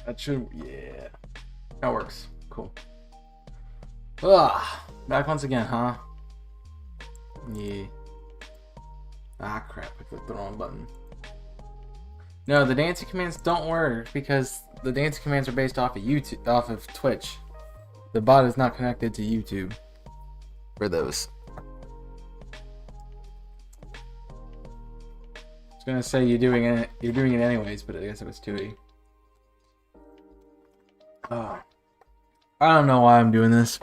That should, yeah. That works. Cool. Ugh. Back once again, huh? Yeah. Ah, crap. I clicked the wrong button. No, the dancing commands don't work because the dancing commands are based off of YouTube, off of Twitch. The bot is not connected to YouTube for those. I was gonna say you're doing it anyways, but I guess it was too easy. I don't know why I'm doing this.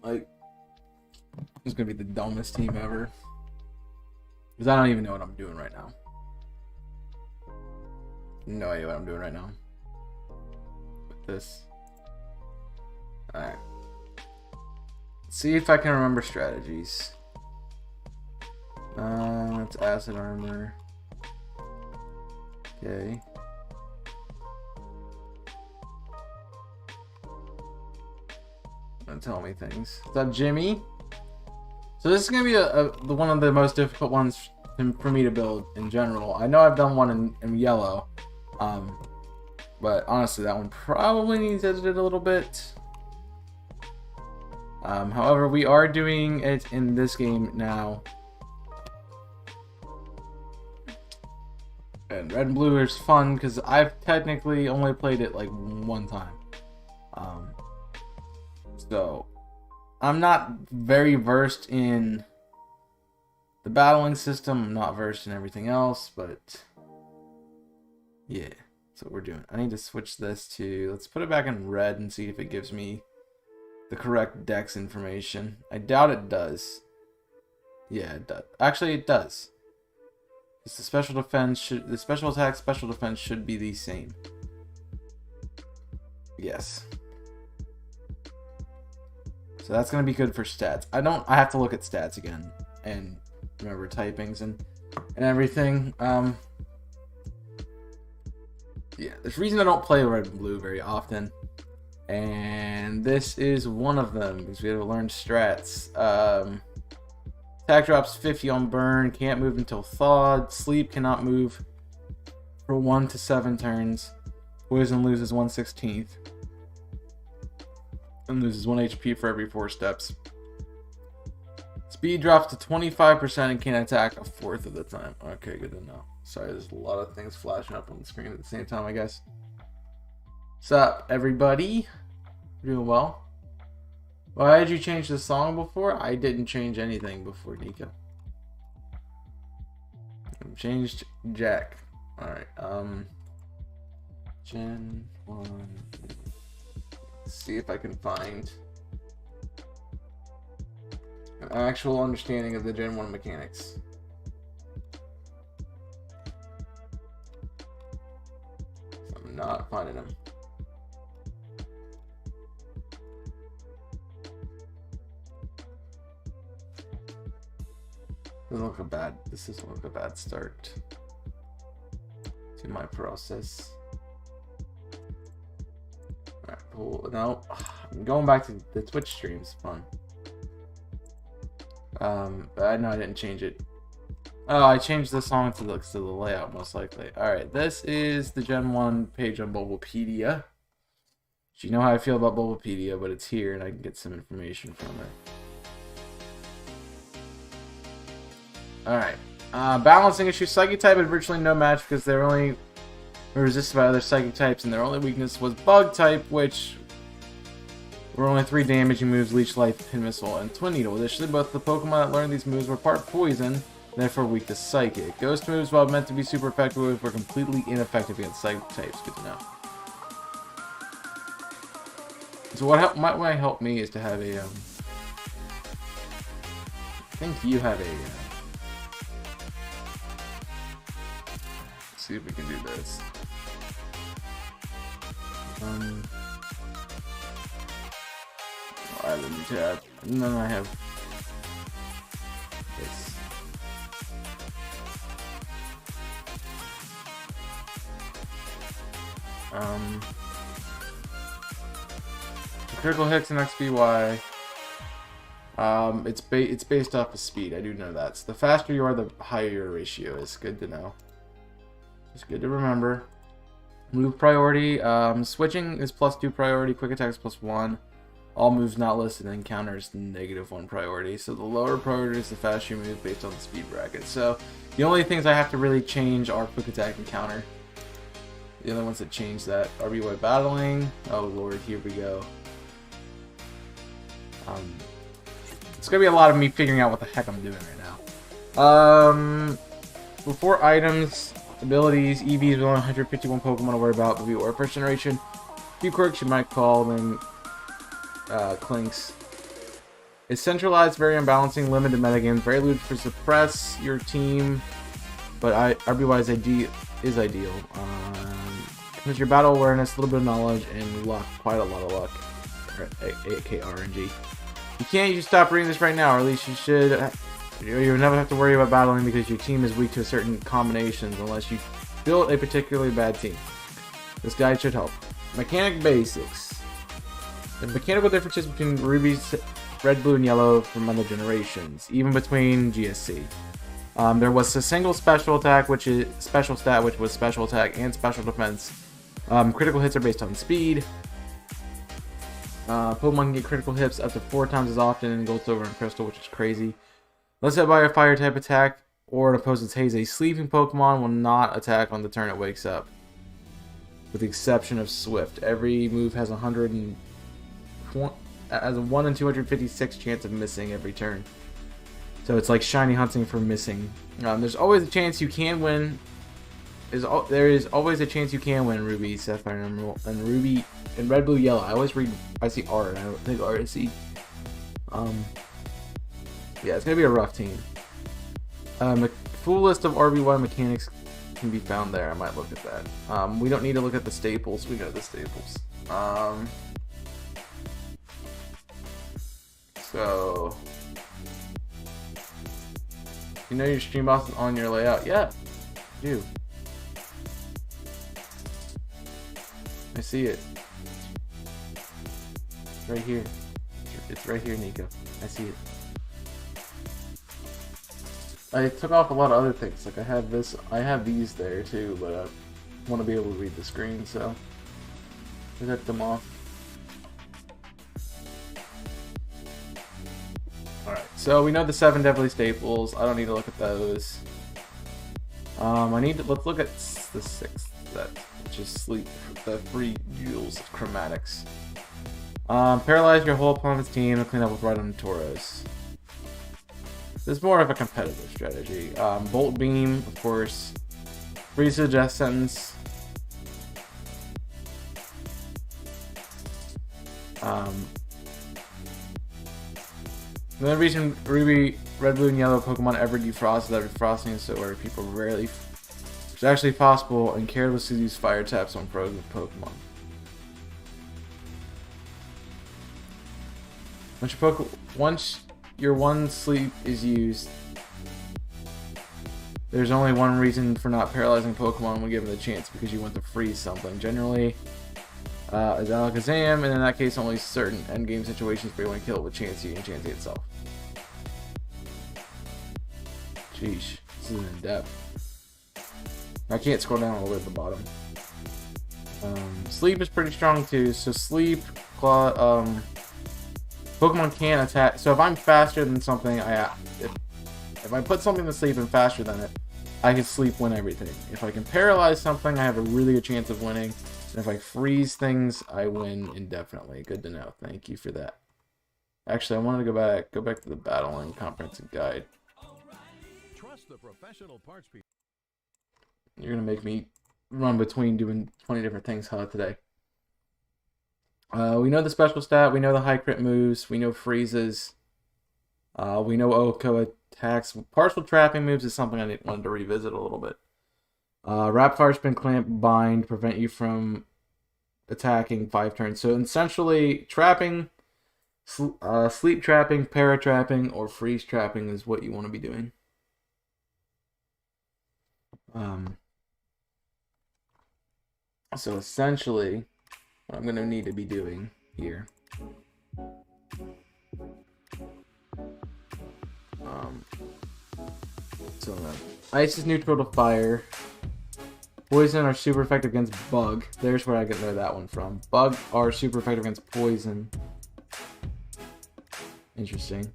Like, it's gonna be the dumbest team ever. Because I don't even know what I'm doing right now. No idea what I'm doing right now. With this. Alright. See if I can remember strategies. It's acid armor. Okay. Don't tell me things. What's up, Jimmy? So this is gonna be one of the most difficult ones for me to build in general. I know I've done one in yellow, but honestly, that one probably needs edited a little bit. However, we are doing it in this game now, and red and blue is fun because I've technically only played it like one time. So I'm not very versed in the battling system. I'm not versed in everything else, but yeah, that's what we're doing. I need to switch this to, let's put it back in red and see if it gives me the correct dex information. I doubt it does. Yeah, it does. Actually, it does. It's the special defense the special attack, special defense should be the same. Yes. So that's gonna be good for stats. I have to look at stats again and remember typings and everything. Yeah, there's a reason I don't play red and blue very often, and this is one of them because we have to learn strats. Attack drops 50 on burn, can't move until thawed. Sleep cannot move for 1 to 7 turns. Poison loses 1/16. And loses 1 HP for every 4 steps. Speed drops to 25% and can attack a fourth of the time. Okay, good to know. Sorry, there's a lot of things flashing up on the screen at the same time, I guess. What's up, everybody? Doing well? Why did you change the song before? I didn't change anything before, Nico. I changed Jack. Alright, Gen 1... see if I can find an actual understanding of the Gen 1 mechanics. I'm not finding them. Doesn't look a bad. This doesn't look a bad start to my process. Alright, cool. Now, going back to the Twitch streams, fun. But I know I didn't change it. Oh, I changed the song to the layout, most likely. Alright, this is the Gen 1 page on Bulbapedia. You know how I feel about Bulbapedia, but it's here and I can get some information from it. Alright. Balancing issue. Psychic type had virtually no match because they're only resisted by other psychic types, and their only weakness was bug type, which were only 3 damaging moves: Leech Life, Pin Missile, and Twin Needle. Additionally, both the Pokemon that learned these moves were part poison, therefore weak to psychic. Ghost moves, while meant to be super effective, were completely ineffective against psychic types. Good to know. So what might help me is to have a I think you have a let's see if we can do this. I have a new tab, and then I have this. Critical hits and XBY. It's based off of speed. I do know that. So the faster you are, the higher your ratio is. Good to know. It's good to remember. Move priority. Switching is +2 priority. Quick attack is +1. All moves not listed in encounters -1 priority. So the lower priority is the faster you move based on the speed bracket. So the only things I have to really change are quick attack and counter. The other ones that change that. RBY battling. Oh lord, here we go. It's gonna be a lot of me figuring out what the heck I'm doing right now. Before items, abilities, EVs with only 151 Pokemon to worry about, but or first generation. A few quirks you might call them clinks. It's centralized, very unbalancing, limited metagames, very looted for suppress your team, but RBY is ideal. Because your battle awareness, a little bit of knowledge, and luck, quite a lot of luck. aka RNG. You can't just stop reading this right now, or at least you should. You'll never have to worry about battling because your team is weak to certain combinations unless you built a particularly bad team. This guide should help. Mechanic basics. The mechanical differences between Ruby's red, blue, and yellow from other generations, even between GSC. There was a single special attack, which is special stat, which was special attack and special defense. Critical hits are based on speed. Pokemon can get critical hits up to 4 times as often in Gold, Silver, and Crystal, which is crazy. Unless hit by a fire type attack or an opponent's haze, a sleeping Pokemon will not attack on the turn it wakes up. With the exception of Swift. Every move has a 1 in 256 chance of missing every turn. So it's like shiny hunting for missing. There's always a chance you can win. There is always a chance you can win Ruby, Sapphire, and Ruby and Red, Blue, Yellow. I see R, and I don't think R is C. Yeah, it's gonna be a rough team. A full list of RBY mechanics can be found there. I might look at that. We don't need to look at the staples. We got the staples. So you know your stream box is on your layout. Yeah, you do. I see it. It's right here. It's right here, Nico. I see it. I took off a lot of other things. Like I have these there too, but I want to be able to read the screen, so I took them off. Alright, so we know the 7 deadly staples. I don't need to look at those. Let's look at the 6th set, which is sleep. The 3 jewels of chromatics. Paralyze your whole opponent's team and clean up with Rhydon and Tauros. This is more of a competitive strategy. Bolt Beam, of course. Freeze the death sentence. The reason Ruby, Red, Blue, and Yellow Pokemon ever defrost is that defrosting is so where people rarely. It's actually possible and carelessly use fire taps on frozen Pokemon. Once your one sleep is used, there's only one reason for not paralyzing Pokemon when given the chance, because you want to freeze something. Generally, is Alakazam, and in that case, only certain endgame situations where you want to kill it with Chansey and Chansey itself. Sheesh, this is in depth. I can't scroll down all the way to the bottom. Sleep is pretty strong too, so sleep, claw, Pokemon can attack. So if I'm faster than something, if I put something to sleep and faster than it, I can sleep win everything. If I can paralyze something, I have a really good chance of winning. And if I freeze things, I win indefinitely. Good to know. Thank you for that. Actually, I wanted to go back to the battling comprehensive guide. Trust the professional parts people. You're gonna make me run between doing 20 different things, huh, today? We know the special stat, we know the high crit moves, we know freezes, we know Oko attacks. Partial trapping moves is something I wanted to revisit a little bit. Rapid Fire, Spin, Clamp, Bind prevent you from attacking 5 turns. So essentially, trapping, sleep trapping, para trapping, or freeze trapping is what you want to be doing. So essentially, what I'm going to need to be doing here. So Ice is neutral to fire. Poison are super effective against bug. There's where I get that one from. Bug are super effective against poison. Interesting.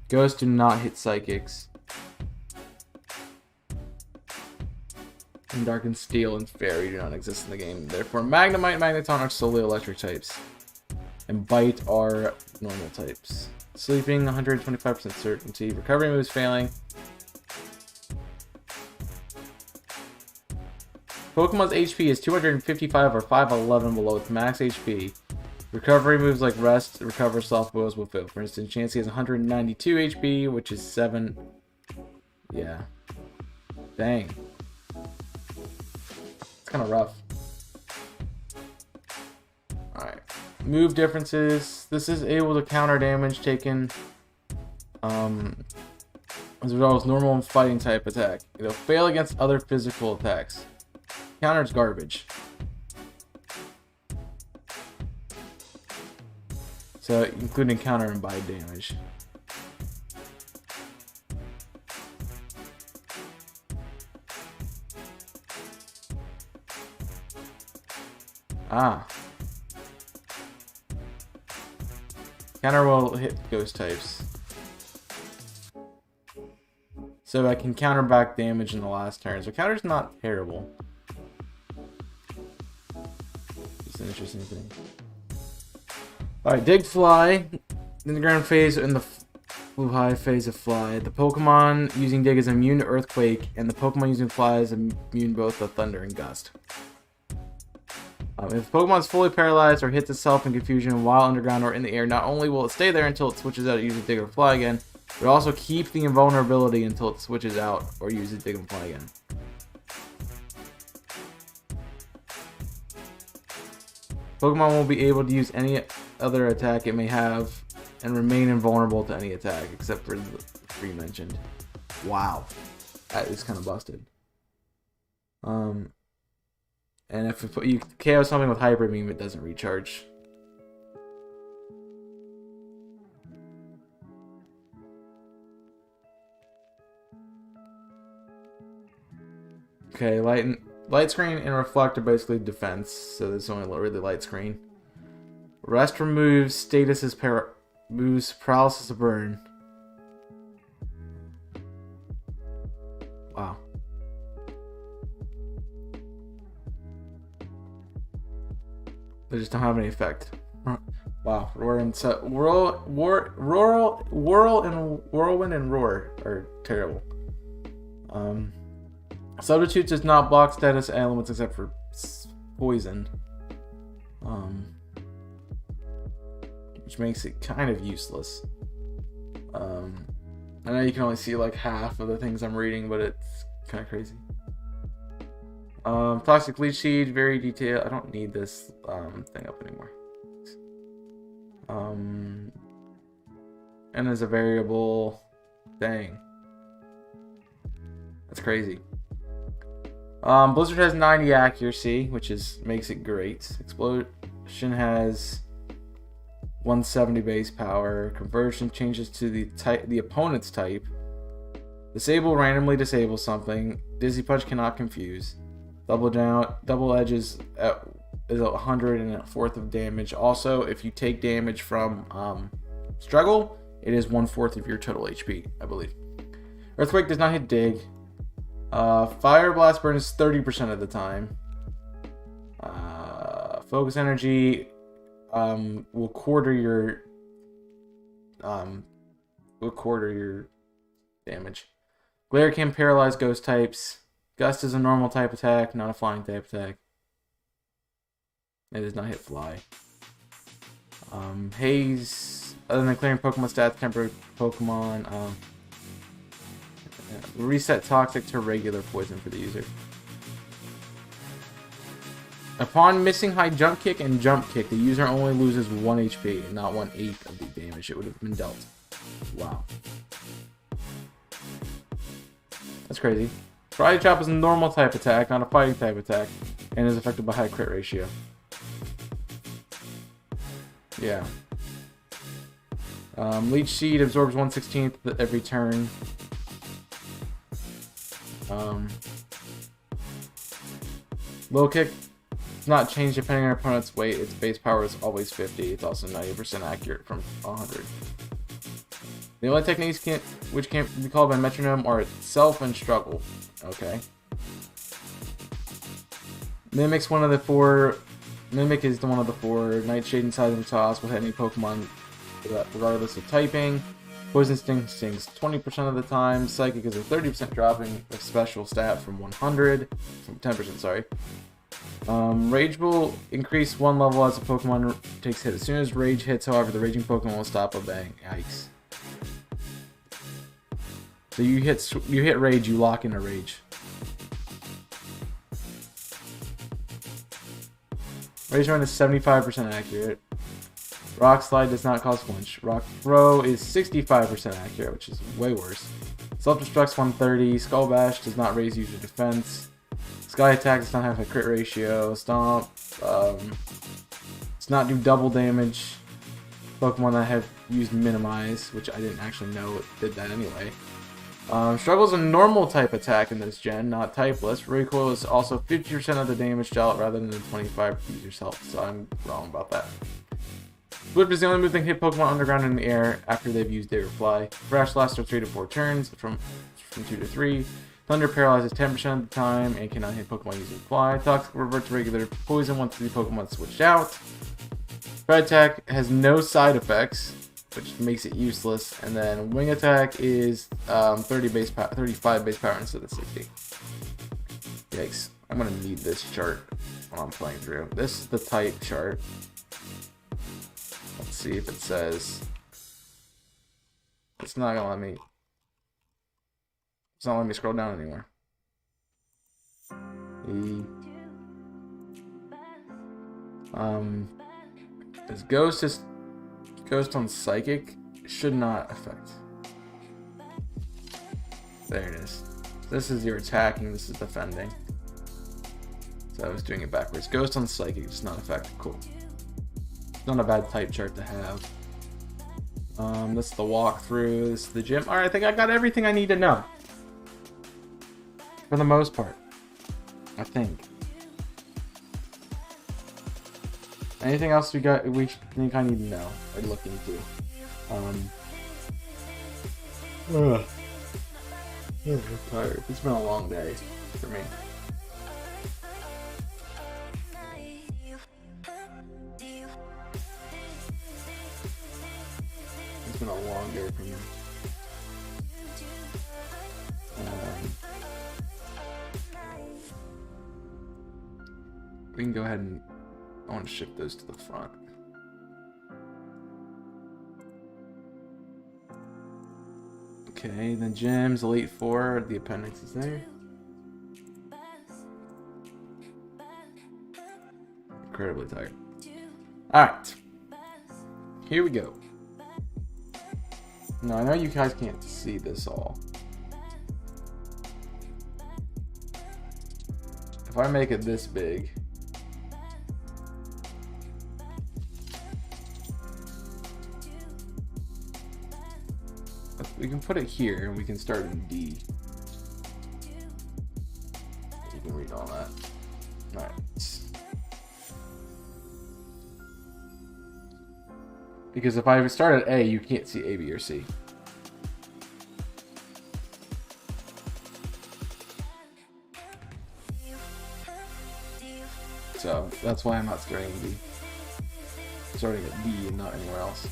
Ghosts do not hit psychics. And Dark and Steel and Fairy do not exist in the game. Therefore, Magnemite and Magneton are solely electric types. And Bite are normal types. Sleeping, 125% certainty. Recovery moves failing. Pokemon's HP is 255 or 511 below its max HP. Recovery moves like Rest, Recover, Soft Boils will fail. For instance, Chansey has 192 HP, which is 7. Yeah. Dang. It's kind of rough. Alright. Move differences. This is able to counter damage taken as well as normal and fighting type attack. It'll fail against other physical attacks. Counter's garbage. So, including counter and bite damage. Ah. Counter will hit ghost types. So I can counter back damage in the last turn. So counter's not terrible. It's an interesting thing. Alright, Dig Fly. In the ground phase, in the blue high phase of Fly. The Pokemon using Dig is immune to Earthquake, and the Pokemon using Fly is immune both to Thunder and Gust. If the Pokemon is fully paralyzed or hits itself in confusion while underground or in the air, not only will it stay there until it switches out using Dig or Fly again, but also keep the invulnerability until it switches out or uses Dig and Fly again. Pokemon will be able to use any other attack it may have and remain invulnerable to any attack except for the three mentioned. Wow. That is kind of busted. And if you KO something with Hyper Beam, it doesn't recharge. Okay, light screen and reflect are basically defense, so this is only really light screen. Rest removes status moves paralysis of burn. Wow. They just don't have any effect. Wow. Whirl and Whirlwind and Roar are terrible. Substitute does not block status elements except for poison. Which makes it kind of useless. I know you can only see like half of the things I'm reading, but it's kind of crazy. Toxic Leech Seed, very detailed. I don't need this thing up anymore. And as a variable, dang, that's crazy. Blizzard has 90 accuracy, which makes it great. Explosion has 170 base power. Conversion changes to the opponent's type. Disable randomly disables something. Dizzy Punch cannot confuse. Double Edge is 104th of damage. Also, if you take damage from Struggle, it is 1/4 of your total HP, I believe. Earthquake does not hit Dig. Fire Blast burns 30% of the time. Focus Energy will quarter your damage. Glare can paralyze ghost types. Gust is a normal type attack, not a flying type attack. It does not hit Fly. Haze, other than clearing Pokemon stats, temporary Pokemon. Reset Toxic to regular poison for the user. Upon missing high jump kick and jump kick, the user only loses 1 HP and not 1/8 of the damage it would have been dealt. Wow. That's crazy. Karate Chop is a normal type attack, not a fighting type attack, and is affected by high crit ratio. Yeah. Leech Seed absorbs 1/16 every turn. Low kick does not change depending on your opponent's weight. Its base power is always 50. It's also 90% accurate from 100. The only techniques which can't be called by metronome are self and struggle. Okay. Mimic is one of the four. Nightshade inside of the toss will hit any Pokemon regardless of typing. Poison Sting stings 20% of the time. Psychic is a 30% dropping of special stat from 100. From 10%, sorry. Rage will increase one level as a Pokemon takes hit. As soon as Rage hits, however, the raging Pokemon will stop obeying. Yikes. So you hit Rage, you lock in a Rage. Rage Run is 75% accurate. Rock Slide does not cause flinch. Rock Throw is 65% accurate, which is way worse. Self-Destruct's 130. Skull Bash does not raise user defense. Sky Attack does not have a crit ratio. Stomp does not do double damage. Pokemon that have used Minimize, which I didn't actually know it did that anyway. Struggle is a normal type attack in this gen, not typeless. Recoil is also 50% of the damage dealt rather than the 25 to user's health, so I'm wrong about that. Flip is the only move that can hit Pokemon underground in the air after they've used Dig or Fly. Crash lasts for 3 to 4 turns, from 2 to 3. Thunder paralyzes 10% of the time and cannot hit Pokemon using Fly. Toxic revert to regular poison once the Pokemon switched out. Red Attack has no side effects, which makes it useless. And then Wing Attack is 35 base power instead of 60. Yikes. I'm going to need this chart when I'm playing through. This is the type chart. Let's see if it says. It's not gonna let me. It's not letting me scroll down anymore. Is Ghost on Psychic should not affect. There it is. This is your attacking. This is defending. So I was doing it backwards. Ghost on Psychic does not affect. Cool. Not a bad type chart to have. This is the walkthrough. This is the gym. Alright, I think I got everything I need to know. For the most part. I think. Anything else we think I need to know or look into? I'm tired. It's been a long day for me. It's been a long day for me. We can go ahead and I want to shift those to the front. Okay, then gyms, Elite Four, the appendix is there. Incredibly tired. Alright. Here we go. Now I know you guys can't see this all. If I make it this big, we can put it here and we can start in D. You can read all that. Alright. Because if I start at A, you can't see A, B, or C. So that's why I'm not starting in D. I'm starting at D and not anywhere else.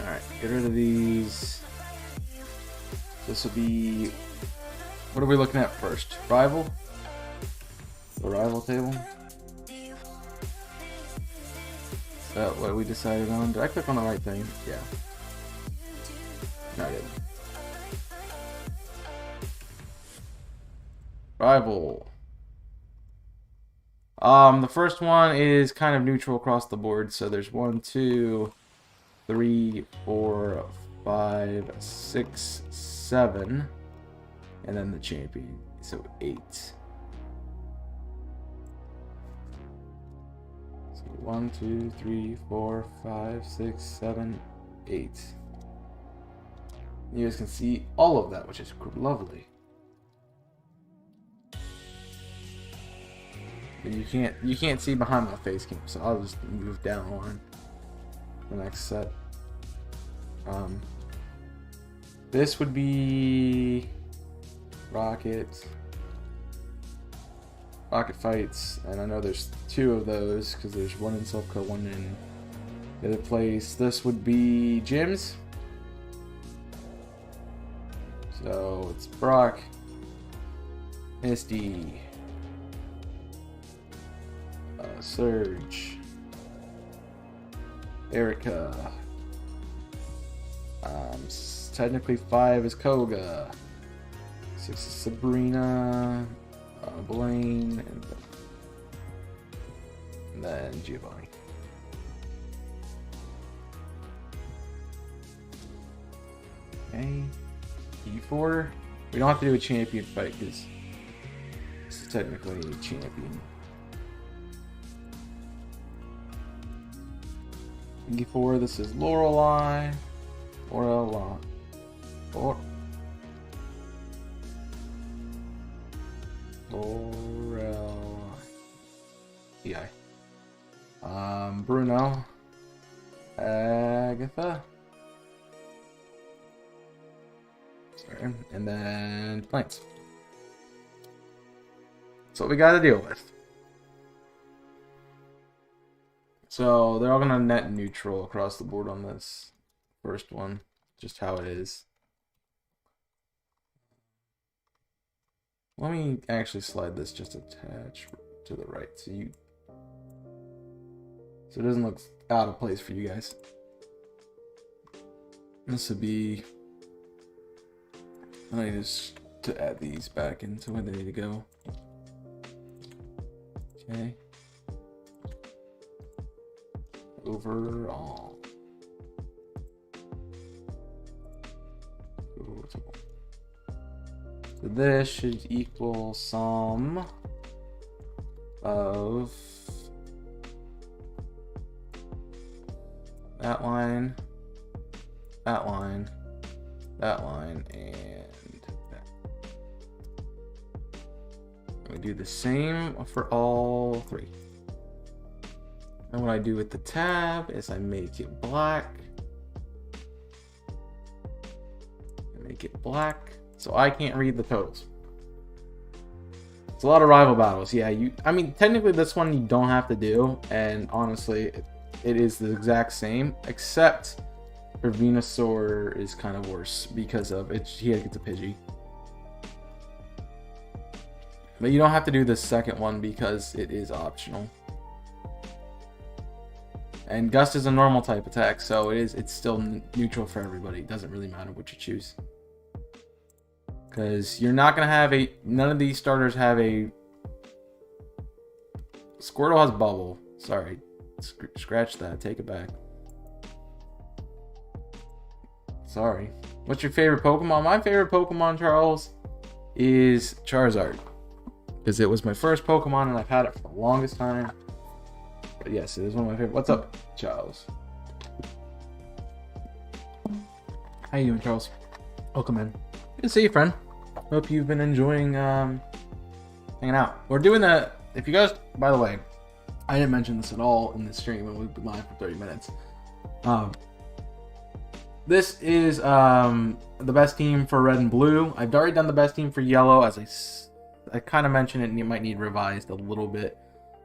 Alright, get rid of these. This will be... What are we looking at first? Rival? The rival table? Is that what we decided on? Did I click on the right thing? Yeah. No, I didn't. Rival. The first one is kind of neutral across the board. So there's 1, 2, 3, 4, 5, 6, 7. And then the champion. So 8. So 1, 2, 3, 4, 5, 6, 7, 8. You guys can see all of that, which is lovely. But you can't see behind my face cam, so I'll just move down one. The next set. This would be rocket fights, and I know there's 2 of those because there's one in Silpco, one in the other place. This would be gyms. So it's Brock, Misty, Surge, Erica. Technically 5 is Koga, 6 is Sabrina, Blaine, and then Giovanni. Okay, E4. We don't have to do a champion fight because this is technically a champion. E4. This is Lorelei. Lorelei. Yeah. Bruno. Agatha. Sorry. And then plants. That's what we gotta deal with. So they're all gonna net neutral across the board on this first one. Just how it is. Let me actually slide this just a touch to the right so it doesn't look out of place for you guys. This would be, I need to add these back into where they need to go. Okay. Overall. So this should equal sum of that line, that line, that line, and that. We do the same for all 3. And what I do with the tab is I make it black. Make it black. So I can't read the totals. It's a lot of rival battles. Yeah, I mean, technically this one you don't have to do. And honestly, it is the exact same. Except for Venusaur is kind of worse because of it. He gets a Pidgey. But you don't have to do the second one because it is optional. And Gust is a normal type attack, so it's still neutral for everybody. It doesn't really matter what you choose. Because you're not going to have none of these starters have a... Squirtle has Bubble. Sorry. Scratch that. Take it back. Sorry. What's your favorite Pokemon? My favorite Pokemon, Charles, is Charizard. Because it was my first Pokemon and I've had it for the longest time. But yes, it is one of my favorite. What's up, Charles? How you doing, Charles? Welcome in. Good to see you, friend. Hope you've been enjoying hanging out. We're doing the... If you guys... By the way, I didn't mention this at all in the stream when we've been live for 30 minutes. This is the best team for red and blue. I've already done the best team for yellow, as I kind of mentioned it, and you might need revised a little bit.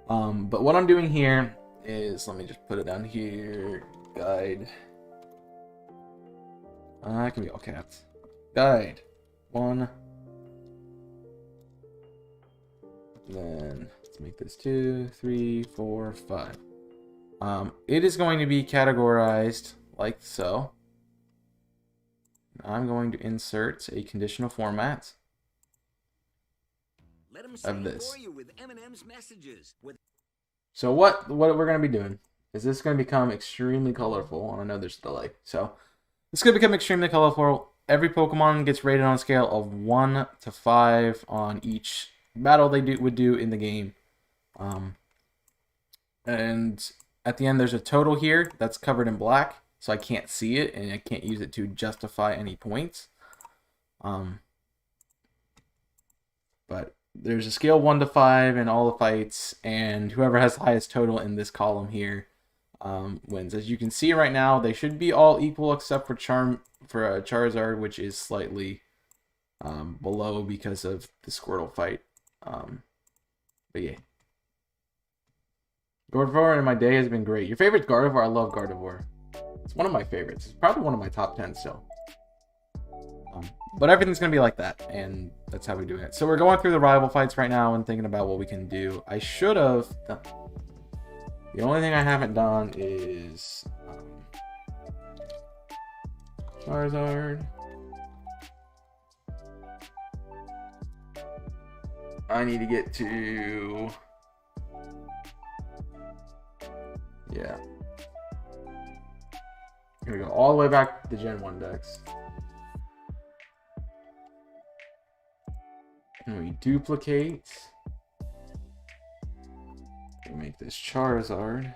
But what I'm doing here is, let me just put it down here, guide. It can be all caps. Guide 1. Then let's make this 2, 3, 4, 5. It is going to be categorized like so. I'm going to insert a conditional format of this. So what we're going to be doing is this going to become extremely colorful, and I know there's a delay. So it's going to become extremely colorful. Every Pokemon gets rated on a scale of 1 to 5 on each battle they would do in the game. And at the end there's a total here that's covered in black. so I can't see it and I can't use it to justify any points. But there's a scale 1 to 5 in all the fights, and whoever has the highest total in this column here wins. As you can see right now, they should be all equal except for Charizard, which is slightly below because of the Squirtle fight. But yeah. Gardevoir in my day has been great. Your favorite Gardevoir? I love Gardevoir. It's one of my favorites. It's probably one of my top 10 still. But everything's going to be like that, and that's how we do it. So we're going through the rival fights right now and thinking about what we can do. I should have done... The only thing I haven't done is... Charizard. I need to get to... Yeah. Here we go. All the way back to the Gen 1 decks. And we duplicate. We make this Charizard.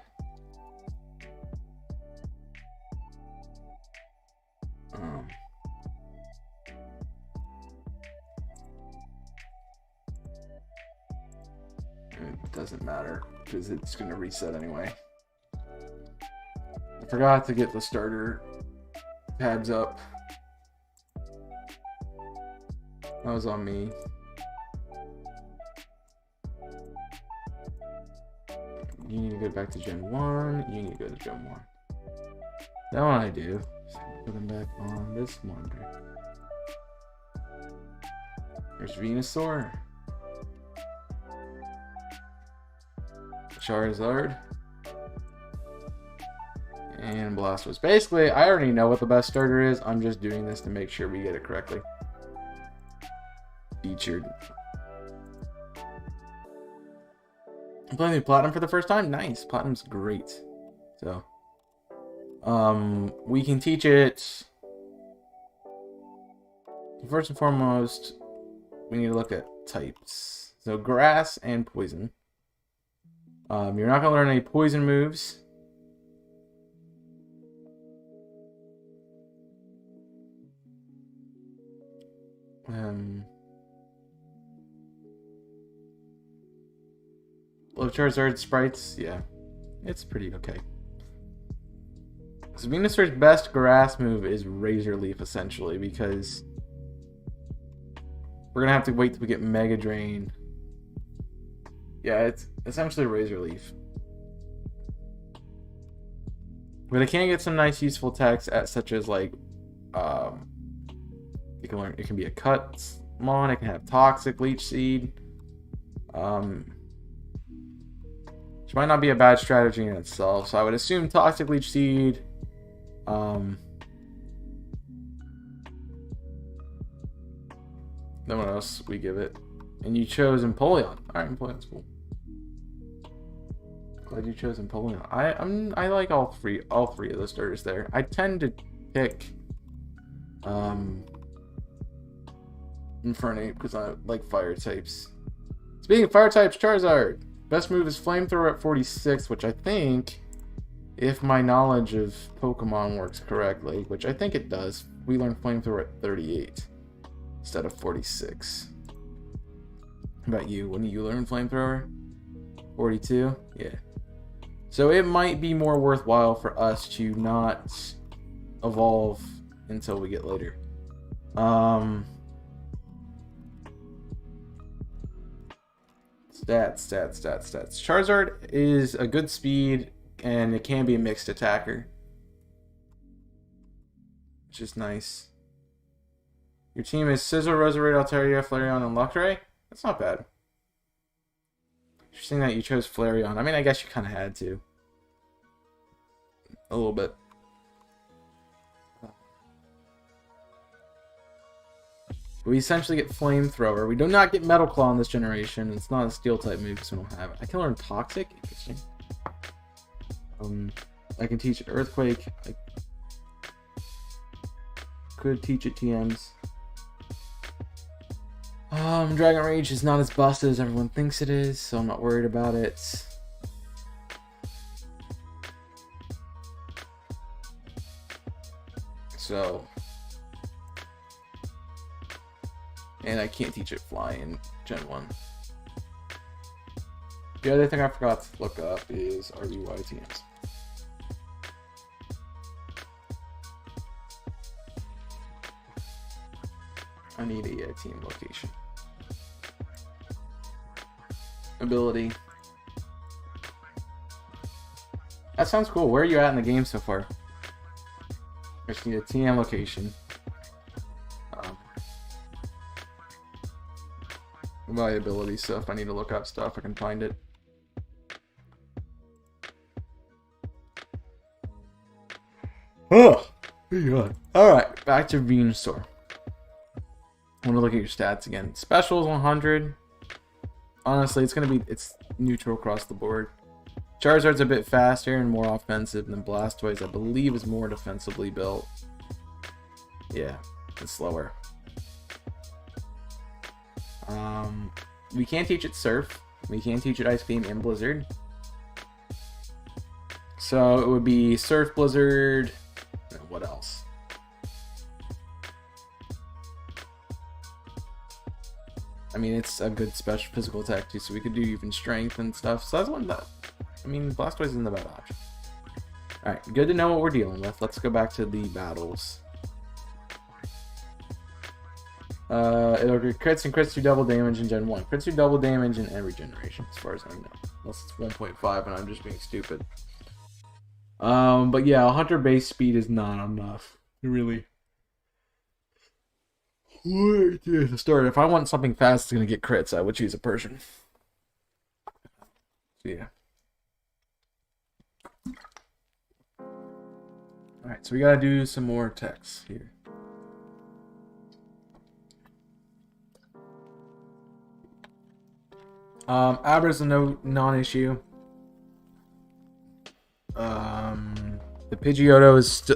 It doesn't matter because it's going to reset anyway. I forgot to get the starter tabs up. That was on me. You need to go back to Gen 1. You need to go to Gen 1. That one I do. So put them back on this one. There's Venusaur. Charizard. And Blastoise. Basically, I already know what the best starter is. I'm just doing this to make sure we get it correctly. Featured. I'm playing the Platinum for the first time. Nice. Platinum's great. So, we can teach it. First and foremost, we need to look at types. So, grass and poison. You're not going to learn any poison moves. Low Charizard sprites, yeah, it's pretty okay. So Venusaur's best grass move is Razor Leaf, essentially, because we're gonna have to wait till we get Mega Drain. Yeah, it's essentially Razor Leaf. But it can get some nice useful attacks at such as like you can learn, it can be a cut mon, it can have Toxic Leech Seed. Which might not be a bad strategy in itself. So I would assume Toxic Leech Seed. Then what else we give it? And you chose Empoleon. Alright, Empoleon's cool. Glad you chose Empoleon. I like all three of the starters there. I tend to pick Infernape because I like fire types. Speaking of fire types, Charizard. Best move is Flamethrower at 46, which I think, if my knowledge of Pokemon works correctly, which I think it does, we learn Flamethrower at 38 instead of 46. How about you? When do you learn Flamethrower? 42? Yeah. So it might be more worthwhile for us to not evolve until we get later. Stats. Charizard is a good speed, and it can be a mixed attacker, which is nice. Your team is Scizor, Roserade, Altaria, Flareon, and Luxray. That's not bad. Interesting that you chose Flareon. I mean, I guess you kind of had to. A little bit. We essentially get Flamethrower. We do not get Metal Claw in this generation. It's not a Steel type move because we don't have it. I can learn Toxic. Interesting. I can teach it Earthquake. I could teach it TMs. Dragon Rage is not as busted as everyone thinks it is, so I'm not worried about it. So, and I can't teach it fly in Gen 1. The other thing I forgot to look up is RBY teams. I need a team location. Ability. That sounds cool. Where are you at in the game so far? I just need a TM location. My ability stuff. I need to look up stuff. I can find it. Oh, God. Alright, back to Venusaur. I want to look at your stats again. Special is 100. Honestly, it's neutral across the board. Charizard's a bit faster and more offensive than Blastoise. I believe is more defensively built. Yeah, it's slower. We can't teach it Surf. We can't teach it Ice Beam and Blizzard. So it would be Surf, Blizzard, and what else? I mean, it's a good special physical attack too, so we could do even strength and stuff. So that's one that, I mean, Blastoise isn't the bad option. Alright, good to know what we're dealing with. Let's go back to the battles. It'll get crits and crits do double damage in Gen 1. Crits do double damage in every generation, as far as I know. Unless it's 1.5 and I'm just being stupid. But yeah, 100 base speed is not enough. Really. To start, if I want something fast that's going to get crits, I would choose a Persian. So yeah. Alright, so we gotta do some more text here. Abra's a non-issue. The Pidgeotto is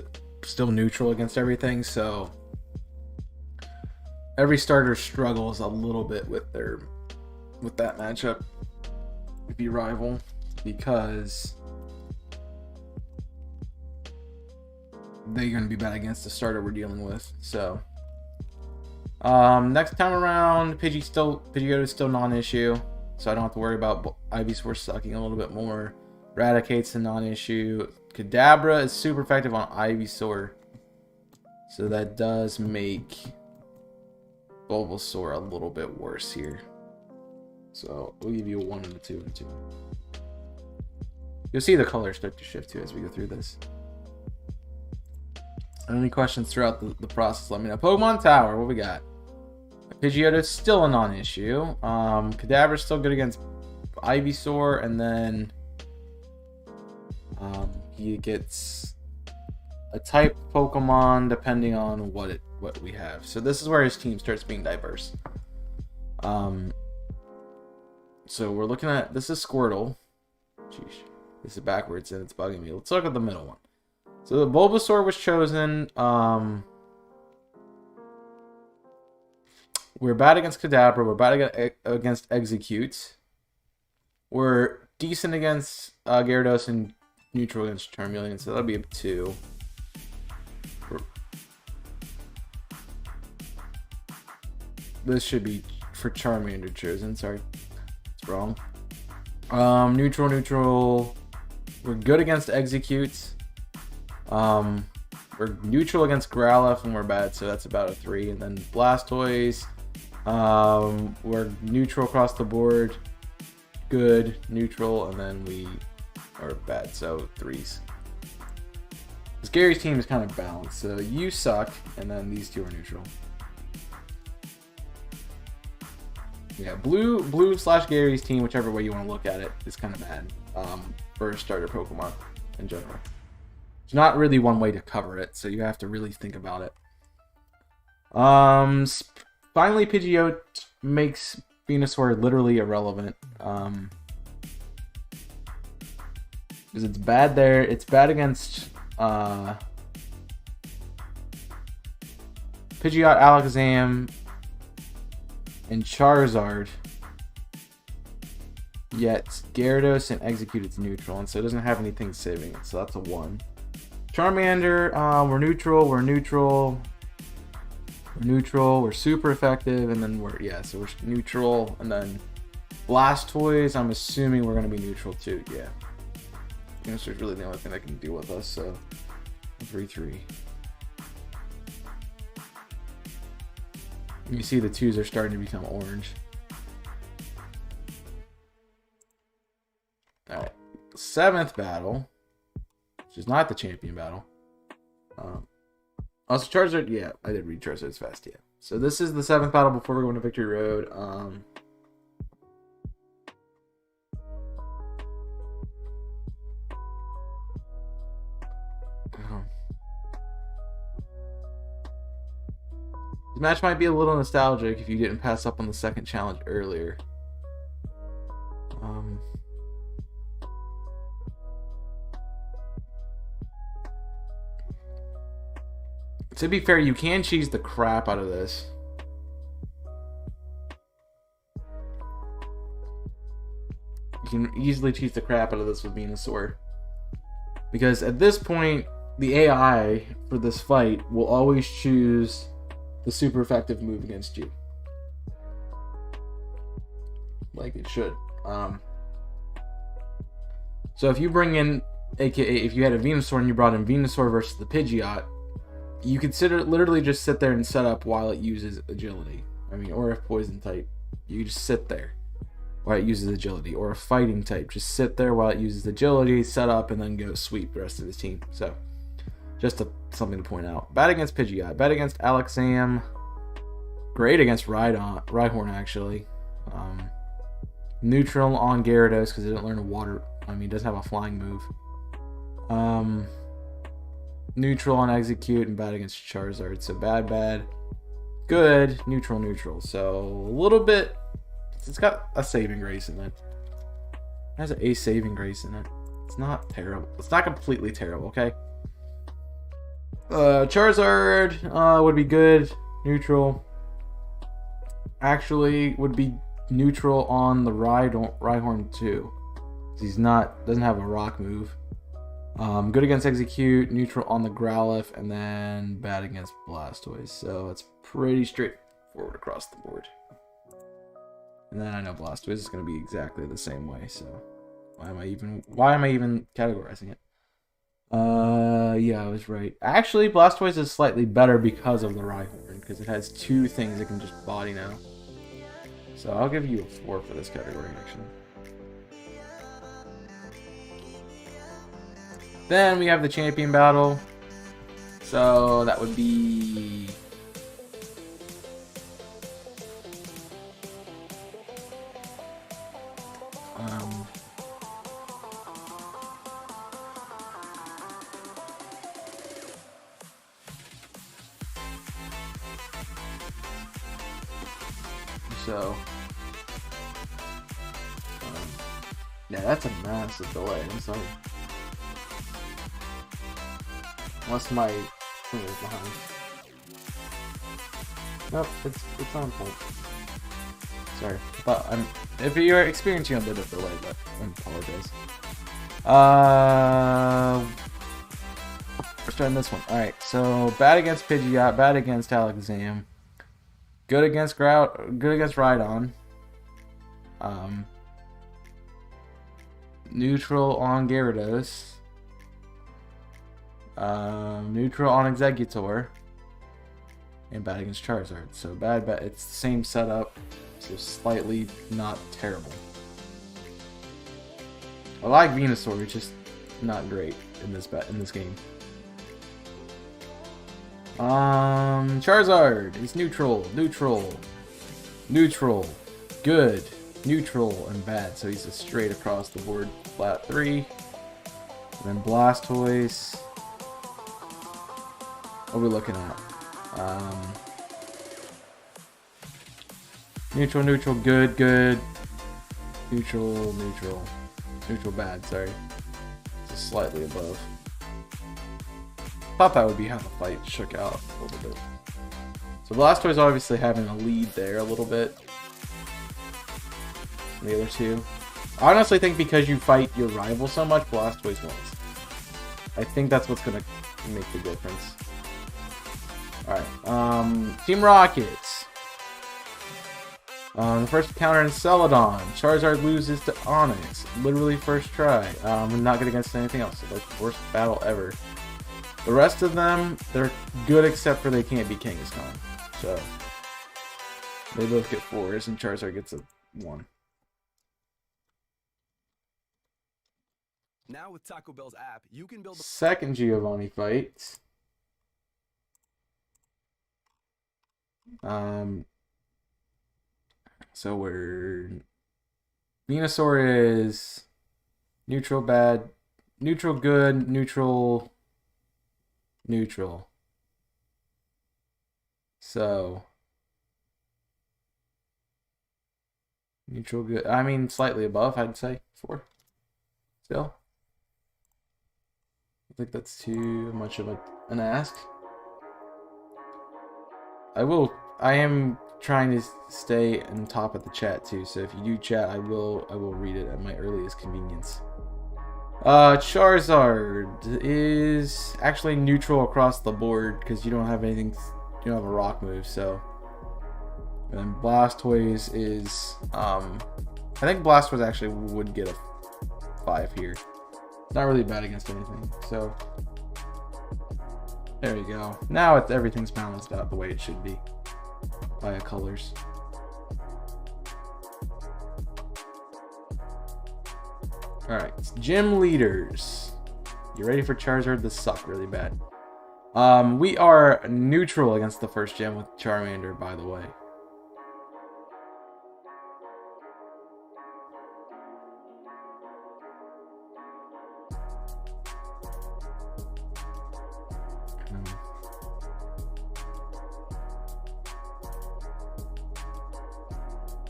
still neutral against everything, so every starter struggles a little bit with that matchup. Be rival because they're going to be bad against the starter we're dealing with. So next time around, Pidgeotto is still non-issue, so I don't have to worry about Ivysaur sucking a little bit more. Raticate's a non-issue. Kadabra is super effective on Ivysaur, so that does make Bulbasaur a little bit worse here. So we'll give you a 1 and a 2 and a 2. You'll see the colors start to shift too as we go through this. Any questions throughout the process, let me know. Pokemon Tower, what we got? Pidgeotto is still a non-issue. Kadabra is still good against Ivysaur, and then he gets a type Pokemon depending on what we have. So this is where his team starts being diverse. So we're looking at, this is Squirtle. Sheesh, this is backwards and it's bugging me. Let's look at the middle one. So the Bulbasaur was chosen. We're bad against Kadabra. We're bad against Execute. We're decent against Gyarados and neutral against Charmeleon. So that'll be a 2. This should be for Charmander chosen. Sorry, it's wrong. Neutral. We're good against Execute. We're neutral against Growlithe and we're bad, so that's about a 3. And then Blastoise. We're neutral across the board. Good, neutral, and then we are bad, so 3s. This Gary's team is kind of balanced. So you suck, and then these two are neutral. Yeah, blue / Gary's team, whichever way you want to look at it, is kind of bad for a starter Pokemon in general. There's not really one way to cover it, so you have to really think about it. Finally, Pidgeotto makes Venusaur literally irrelevant. Because it's bad there. It's bad against Pidgeot, Alakazam, and Charizard. Yet Gyarados and Execute it's neutral, and so it doesn't have anything saving it, so that's a 1. Charmander, we're neutral, we're neutral. We're neutral, we're super effective, and then so we're neutral, and then Blastoise, I'm assuming we're going to be neutral too, yeah. Venusaur's really the only thing that can deal with us, so 3-3. You see the 2s are starting to become orange. Alright, 7th battle, which is not the champion battle. Also, Charizard, yeah, I did read Charizard's fast, yeah. So this is the 7th battle before we go into Victory Road. This match might be a little nostalgic if you didn't pass up on the second challenge earlier. To be fair, you can cheese the crap out of this. You can easily cheese the crap out of this with Venusaur. Because at this point, the AI for this fight will always choose the super effective move against you. Like it should. So if you bring in, aka if you had a Venusaur and you brought in Venusaur versus the Pidgeot, you could literally just sit there and set up while it uses agility. I mean, or if poison type, you just sit there while it uses agility. Or a fighting type, just sit there while it uses agility, set up, and then go sweep the rest of the team. So, just something to point out. Bad against Pidgeot. Bad against Alakazam. Great against Rhyhorn, actually. Neutral on Gyarados because it didn't learn a water. I mean, it doesn't have a flying move. Neutral on Execute and bad against Charizard. So bad, good, neutral. So a little bit. It's got a saving grace in it. It has a saving grace in it. It's not terrible. It's not completely terrible. Okay. Charizard would be good. Neutral. Actually, would be neutral on the Rhyhorn too. Doesn't have a rock move. Good against Execute, neutral on the Growlithe, and then bad against Blastoise. So it's pretty straightforward across the board. And then I know Blastoise is going to be exactly the same way. So why am I even categorizing it? Yeah, I was right. Actually, Blastoise is slightly better because of the Rhyhorn, because it has 2 things it can just body now. So I'll give you a 4 for this category, actually. Then we have the champion battle. So that would be yeah, that's a massive delay. I'm sorry. Unless my thing is behind. Nope, it's on point. Sorry, but if you're experiencing a bit of delay, but I apologize. We're starting this one. All right, so bad against Pidgeot, bad against Alakazam, good against Rhydon. Neutral on Gyarados. Neutral on Exeggutor, and bad against Charizard. So bad. It's the same setup, so slightly not terrible. I like Venusaur, it's just not great in this game. Charizard is neutral, good, neutral, and bad. So he's a straight across the board flat 3. And then Blastoise. What are we looking at? Neutral, good, neutral, bad, sorry. Just slightly above. Thought that would be how the fight shook out a little bit. So Blastoise obviously having a lead there a little bit. The other 2. I honestly think because you fight your rival so much, Blastoise wins. I think that's what's going to make the difference. Alright, Team Rockets. The first encounter in Celadon. Charizard loses to Onix. Literally first try. Not good against anything else. So like the worst battle ever. The rest of them, they're good except for they can't beat Kangaskhan. So they both get 4s and Charizard gets a 1. Now with Taco Bell's app, you can build Second Giovanni fight. So we're Venusaur is neutral bad, neutral good, neutral neutral. So neutral good. I mean slightly above, I'd say 4. Still. I think that's too much of an ask. I am trying to stay on top of the chat too, so if you do chat, I will read it at my earliest convenience. Charizard is actually neutral across the board because you don't have anything, you don't have a rock move, so. And then Blastoise is I think Blastoise actually would get a 5 here. It's not really bad against anything, so there you go. Now everything's balanced out the way it should be via colors. Alright, gym leaders. You ready for Charizard to suck really bad? We are neutral against the first gym with Charmander, by the way.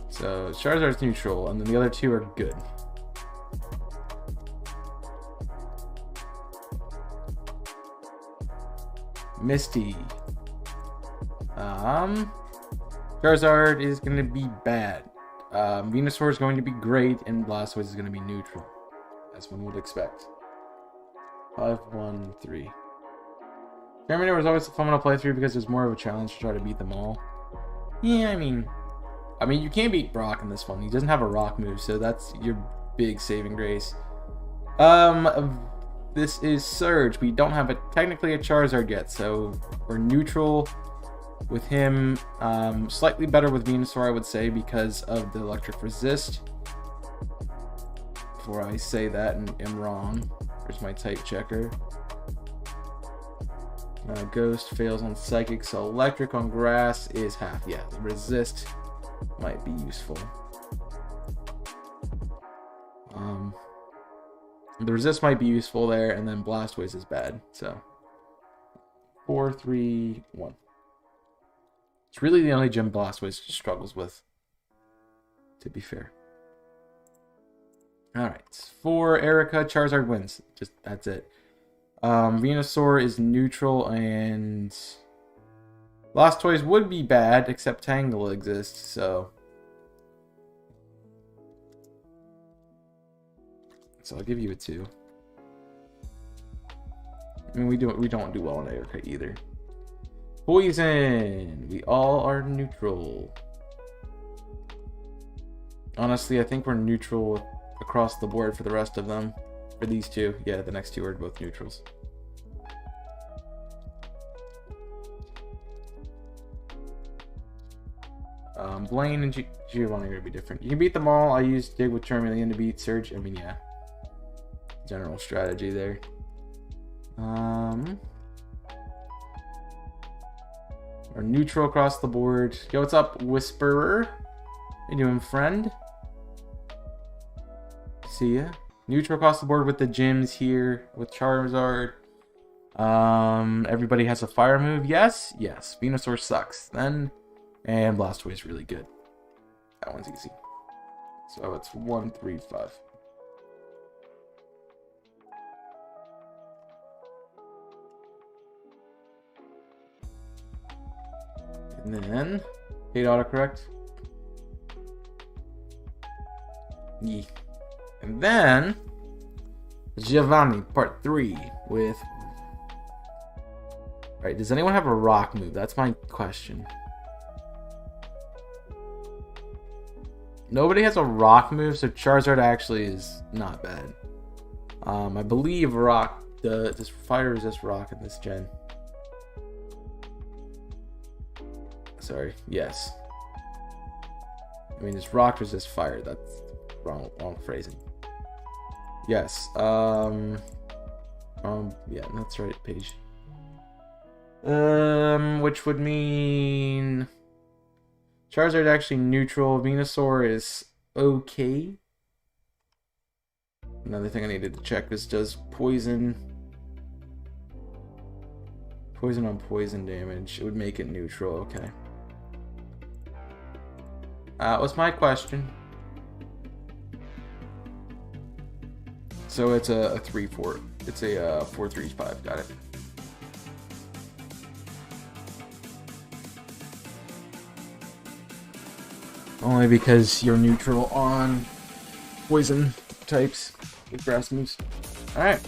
So Charizard's neutral, and then the other two are good. Misty. Charizard is going to be bad. Venusaur is going to be great, and Blastoise is going to be neutral, as one would expect. 5, 1, 3. Charmander was always a fun one to play through because there's more of a challenge to try to beat them all. Yeah, I mean, you can't beat Brock in this one. He doesn't have a rock move, so that's your big saving grace. This is Surge. We don't have technically a Charizard yet, so we're neutral with him. Slightly better with Venusaur, I would say, because of the electric resist. Before I say that and am wrong, here's my type checker. Ghost fails on Psychic, so Electric on Grass is half. Yeah, the resist might be useful. The resist might be useful there, and then Blastoise is bad. So 4, 3, 1. It's really the only gym Blastoise struggles with, to be fair. Alright, for Erica, Charizard wins. Just that's it. Venusaur is neutral, and Blastoise would be bad, except Tangle exists, so I'll give you a 2. I mean, we don't do well on Erica either. Poison. We all are neutral. Honestly, I think we're neutral across the board for the rest of them. For these two, yeah, the next two are both neutrals. Blaine and Giovanni are going to be different. You can beat them all. I used Dig with Charmeleon to beat Surge. I mean, yeah. General strategy there. We're neutral across the board. Yo, what's up, Whisperer? How you doing, friend? See ya. Neutral across the board with the gyms here with Charizard. Everybody has a fire move. Yes. Venusaur sucks. Then, and Blastoise really good. That one's easy. So it's 1, 3, 5. And then, hate autocorrect. Yeah. And then, Giovanni, part 3, with Alright, does anyone have a rock move? That's my question. Nobody has a rock move, so Charizard actually is not bad. I believe rock, this fire resist rock in this gen. Sorry, yes. I mean, it's rock resist fire. That's wrong phrasing. Yes. Yeah, that's right, page. Which would mean Charizard actually neutral. Venusaur is okay. Another thing I needed to check is does poison on poison damage. It would make it neutral. Okay. That was my question. So it's a 3-4. It's a 4-3-5. Got it. Only because you're neutral on poison types with grass moves. Alright.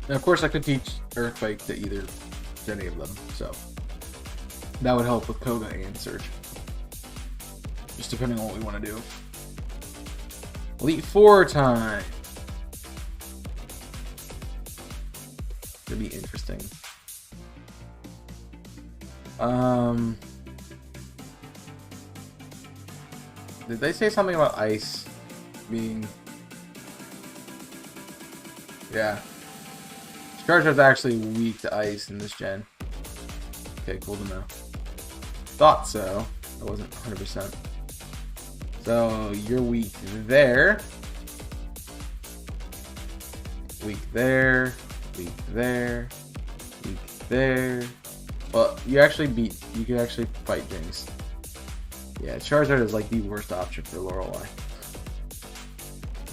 And of course I could teach Earthquake to any of them, so that would help with Koga and Surge. Just depending on what we want to do. Elite Four time! It'll be interesting. Did they say something about ice being... Yeah. Charizard's actually weak to ice in this gen. Okay, cool to know. Thought so. I wasn't 100%. So, you're weak there. Weak there. Weak there. Weak there. Well, you can actually fight Jinx. Yeah, Charizard is like the worst option for Lorelei.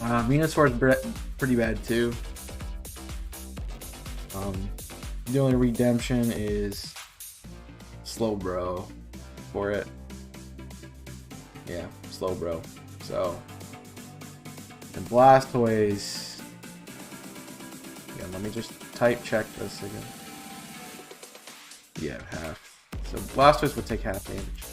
Venusaur is pretty bad too. The only redemption is Slowbro for it. Yeah, Slowbro. So, and Blastoise. Yeah, let me just type check this again. Yeah, half. So Blastoise would take half damage.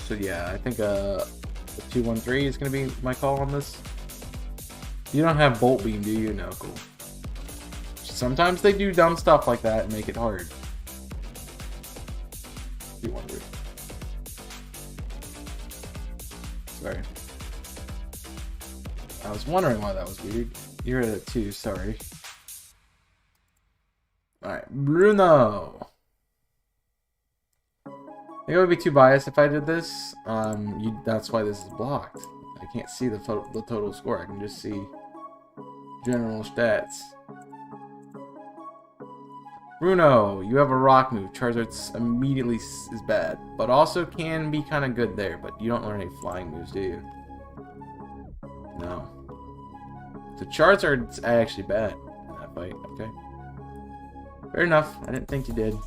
So yeah, I think the 2-1-3 is gonna be my call on this. You don't have Bolt Beam, do you? No, cool. Sometimes they do dumb stuff like that and make it hard. 2-1-3. Sorry. I was wondering why that was weird. You're at a 2, sorry. Alright, Bruno. I think I would be too biased if I did this. That's why this is blocked. I can't see the total score. I can just see general stats. Bruno, you have a rock move. Charizard's immediately is bad, but also can be kind of good there. But you don't learn any flying moves, do you? No. So Charizard's actually bad in that fight. Okay. Fair enough. I didn't think you did.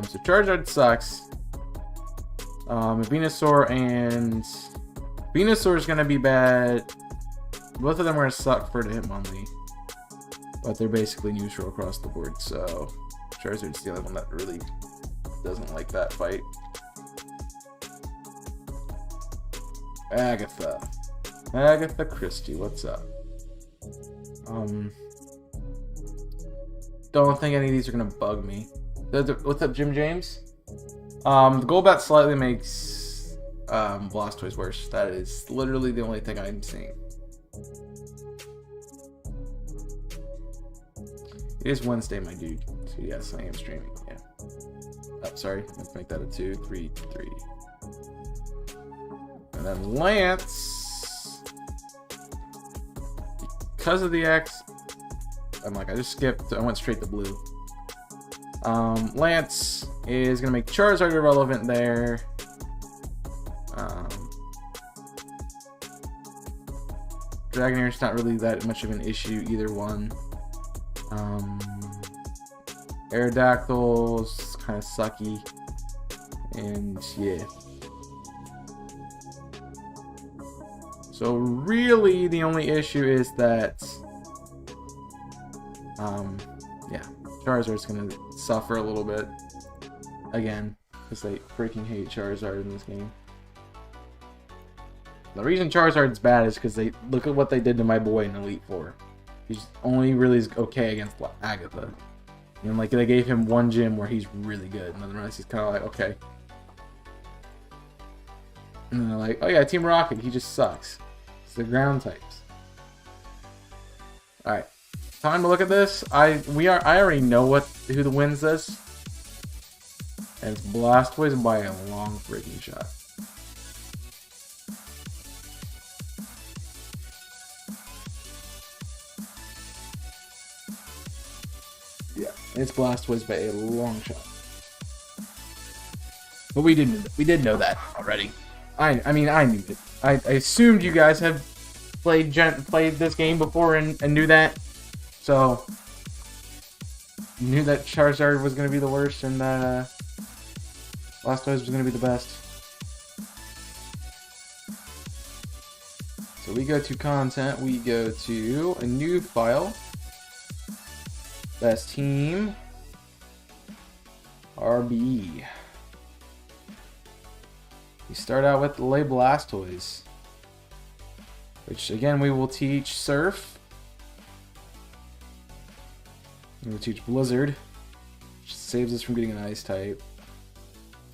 So Charizard sucks. Venusaur and Venusaur is gonna be bad. Both of them are gonna suck for the Hitmonlee, but they're basically neutral across the board. So Charizard's the only one that really doesn't like that fight. Agatha Christie, what's up? Don't think any of these are gonna bug me. What's up, Jim James? The Golbat slightly makes Blastoise worse. That is literally the only thing I'm seeing. It is Wednesday, my dude. So yes, I am streaming. Yeah. Oh, sorry. Let's make that a 2, 3, 3. And then Lance, because of the X, I just skipped. I went straight to blue. Lance is gonna make Charizard irrelevant there. Dragonair's not really that much of an issue, either one. Aerodactyls kind of sucky. And yeah. So really the only issue is that yeah, Charizard's gonna suffer a little bit again, because they freaking hate Charizard in this game. The reason Charizard's bad is because they look at what they did to my boy in Elite Four. He's only really okay against Agatha. And like they gave him one gym where he's really good, and then the rest he's kind of like okay. And then they're like, oh yeah, Team Rocket, he just sucks. It's the ground types. All right, time to look at this. I already know who the wins this, and it's Blastoise by a long freaking shot. Yeah, it's Blastoise by a long shot. But we did know that already. I mean I knew it. I assumed you guys have played this game before and knew that. So you knew that Charizard was gonna be the worst and Blastoise was gonna be the best. So we go to content, we go to a new file. Best team, RB. We start out with Le Blastoise, which again we will teach Surf. We will teach Blizzard, which saves us from getting an Ice type.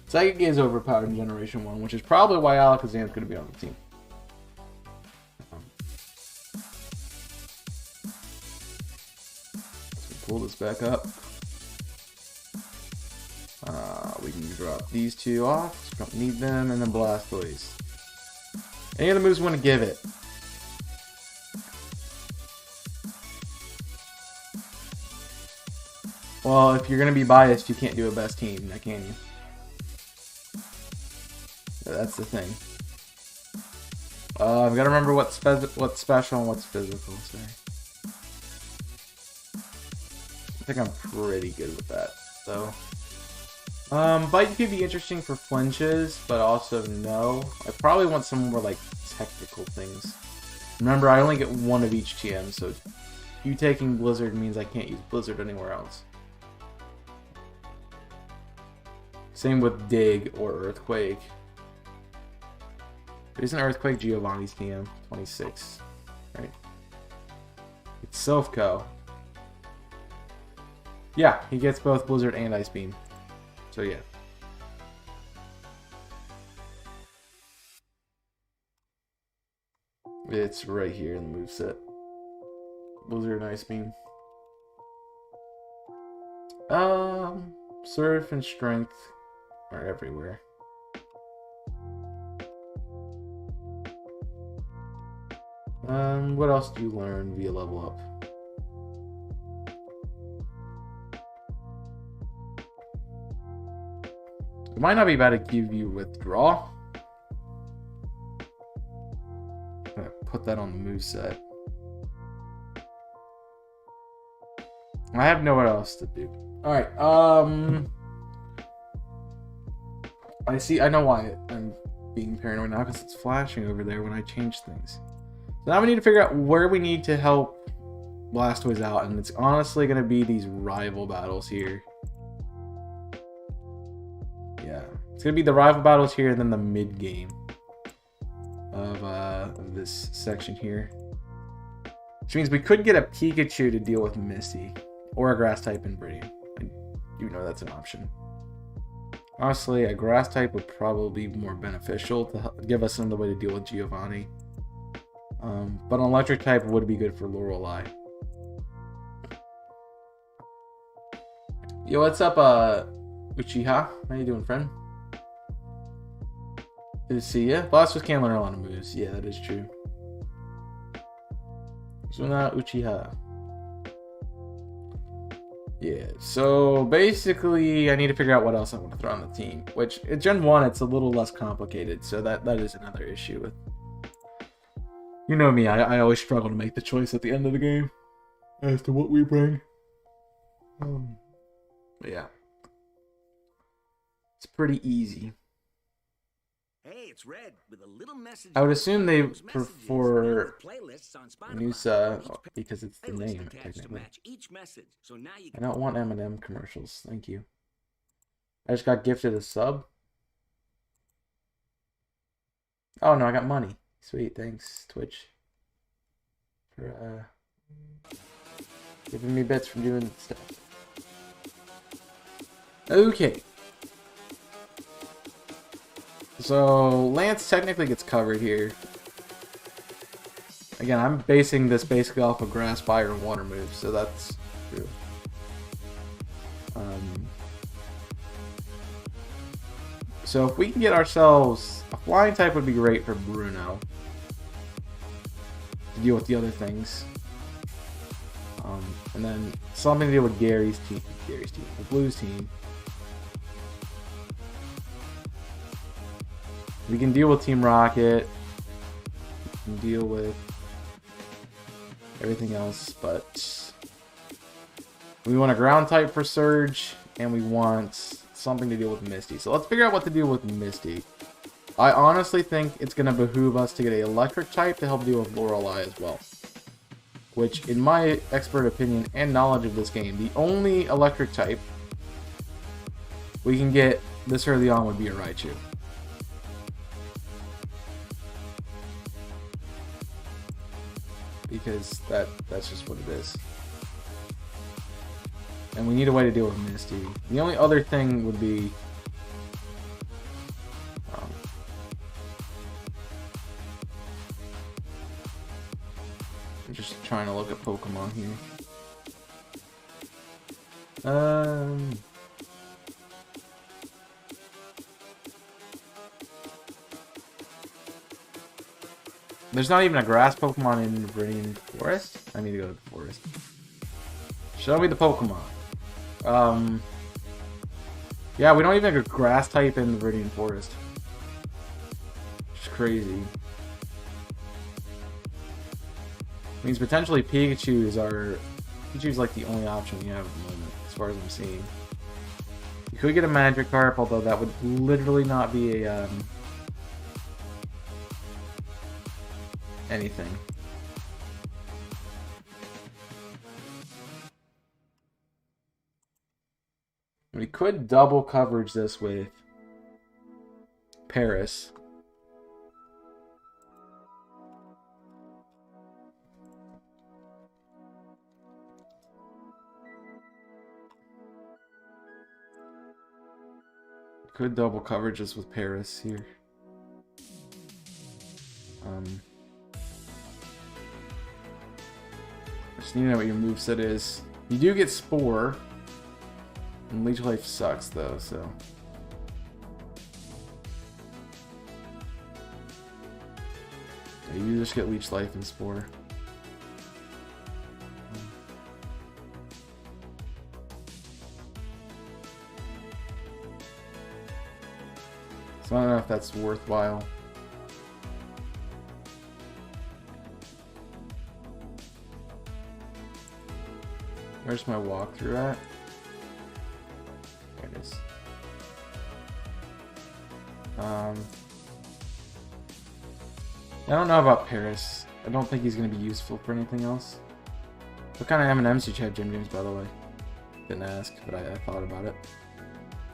Psychic is overpowered in Generation 1, which is probably why Alakazam's going to be on the team. Pull this back up. We can drop these two off. Don't need them, and then Blastoise. Any other moves we want to give it? Well, if you're gonna be biased, you can't do a best team, now can you? That's the thing. I've got to remember what's special and what's physical. Sorry. I think I'm pretty good with that, so. Bite could be interesting for flinches, but also no. I probably want some more like technical things. Remember, I only get one of each TM, so you taking Blizzard means I can't use Blizzard anywhere else. Same with Dig or Earthquake. Isn't Earthquake Giovanni's TM? 26, right? It's Silphco. Yeah, he gets both Blizzard and Ice Beam. So yeah. It's right here in the moveset. Blizzard and Ice Beam. Surf and Strength are everywhere. What else do you learn via level up? It might not be bad to give you Withdraw. I'm gonna put that on the moveset. I have nowhere else to do. Alright, I know why I'm being paranoid now, because it's flashing over there when I change things. So now we need to figure out where we need to help Blastoise out, and it's honestly going to be these rival battles here. Yeah, it's going to be the rival battles here and then the mid-game of this section here. Which means we could get a Pikachu to deal with Misty, or a Grass type in Bridium. I do know that's an option. Honestly, a Grass type would probably be more beneficial to give us another way to deal with Giovanni. But an Electric type would be good for Lorelei. Yo, what's up, Uchiha? How you doing, friend? Good to see ya. Blastoise can learn a lot of moves. Yeah, that is true. Suna Uchiha. Yeah, so basically I need to figure out what else I want to throw on the team. Which, in Gen 1, it's a little less complicated, so that is another issue with You know me, I always struggle to make the choice at the end of the game as to what we bring. But yeah. It's pretty easy. Hey, it's Red with a little message. I would assume they Those messages prefer with playlists on Spotify. Noosa Each because it's the playlist name, attached to technically. match each message. So now you I can don't want M&M commercials. Thank you. I just got gifted a sub. Oh, no, I got money. Sweet, thanks, Twitch. For, giving me bits from doing stuff. Okay. So, Lance technically gets covered here. Again, I'm basing this basically off of grass, fire, and water moves, so that's true. So if we can get ourselves a flying type would be great for Bruno to deal with the other things. And then something to deal with Gary's team, the Blues team. We can deal with Team Rocket. We can deal with everything else, but we want a ground type for Surge, and we want something to deal with Misty. So let's figure out what to do with Misty. I honestly think it's going to behoove us to get an electric type to help deal with Lorelei as well. Which, in my expert opinion and knowledge of this game, the only electric type we can get this early on would be a Raichu. Because that's just what it is. And we need a way to deal with Misty. The only other thing would be I'm just trying to look at Pokemon here. There's not even a grass Pokemon in Viridian Forest? I need to go to the forest. Show me the Pokemon. Yeah, we don't even have a grass type in the Viridian Forest. It's crazy. Means potentially Pikachu's like the only option we have at the moment, as far as I'm seeing. You could get a Magikarp, although that would literally not be a anything. We could double coverage this with Paris. Could double coverage this with Paris here. Just need to know what your moveset is. You do get Spore. And Leech Life sucks though, so. Yeah, you just get Leech Life and Spore. So I don't know if that's worthwhile. Where's my walkthrough at? There it is. I don't know about Paris. I don't think he's going to be useful for anything else. What kind of M&Ms did you have, Jim James, by the way? Didn't ask, but I thought about it.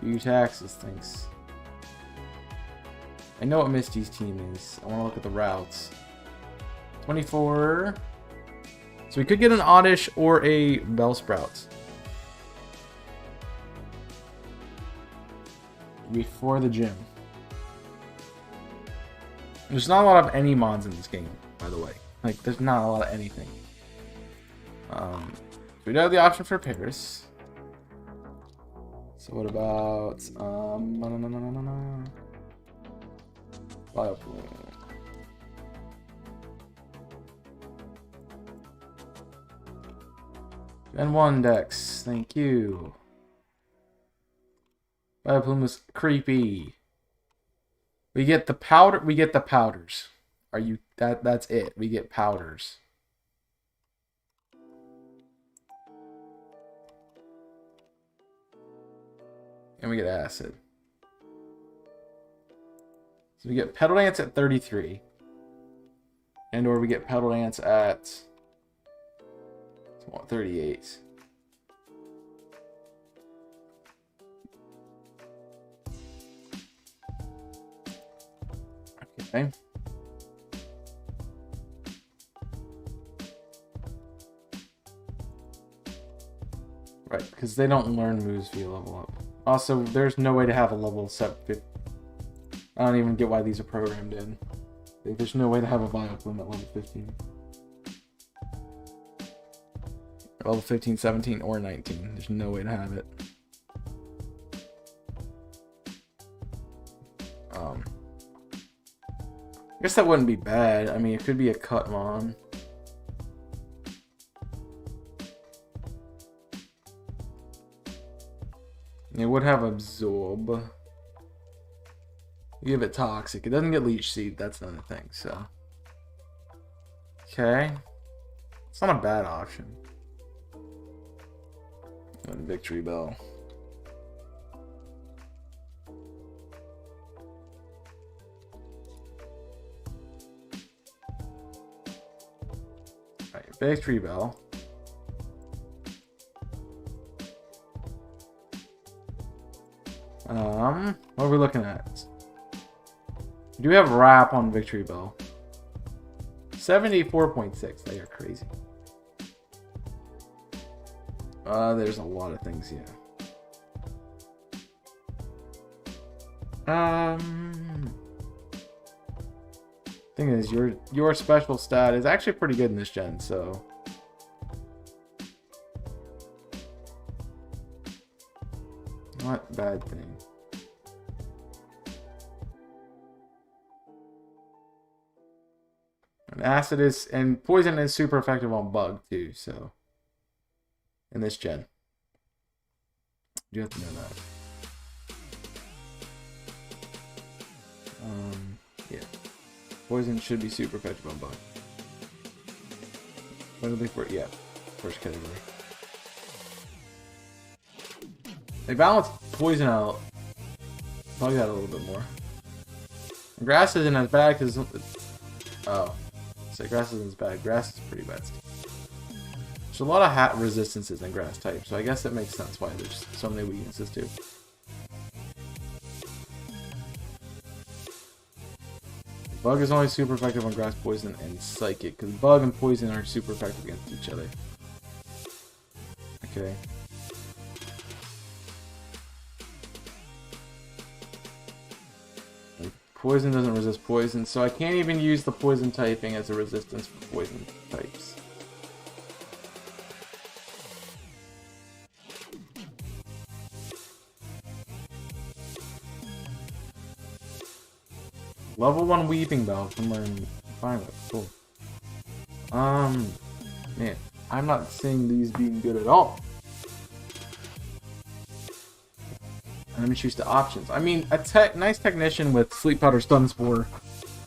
Few taxes, thanks. I know what Misty's team is. I want to look at the routes. 24. So we could get an Oddish or a Bellsprout before the gym. There's not a lot of any mods in this game, by the way. Like, there's not a lot of anything. We do have the option for Paris. So what about Bioplume. Gen 1 Dex, thank you. Bioplume is creepy. We get the powders. Are you that's it. We get powders. And we get acid. So we get Petal Dance at 33. And or we get Petal Dance at 38. Okay. Right, because they don't learn moves via level up. Also, there's no way to have a level 7. I don't even get why these are programmed in. There's no way to have a Biop limit level 15. Level 15, 17, or 19. There's no way to have it. I guess that wouldn't be bad. I mean, it could be a Cutmon. It would have Absorb. You give it Toxic. It doesn't get Leech Seed. That's another thing, so. Okay. It's not a bad option. And Victory Bell. Alright, Victory Bell. What are we looking at? We do have Wrap on Victory Bell. 74.6. They are crazy. There's a lot of things here. Thing is, your special stat is actually pretty good in this gen, so. Not a bad thing. And acid is, and poison is super effective on bug too, so. In this gen. You have to know that. Yeah. Poison should be super effective on bug. What are they for? Yeah. First category. They balance poison out. Bug out a little bit more. And grass isn't as bad because. Oh. So grass isn't as bad. Grass is pretty bad. There's a lot of hat resistances in grass type, so I guess it makes sense why there's so many weaknesses too. Bug is only super effective on grass, poison, and psychic, because bug and poison are super effective against each other. Okay. And poison doesn't resist poison, so I can't even use the poison typing as a resistance for poison types. Level 1 Weeping Bell can learn Violet. Cool. Man, I'm not seeing these being good at all. Let me choose the options. I mean, a nice Technician with Sleep Powder Stun Spore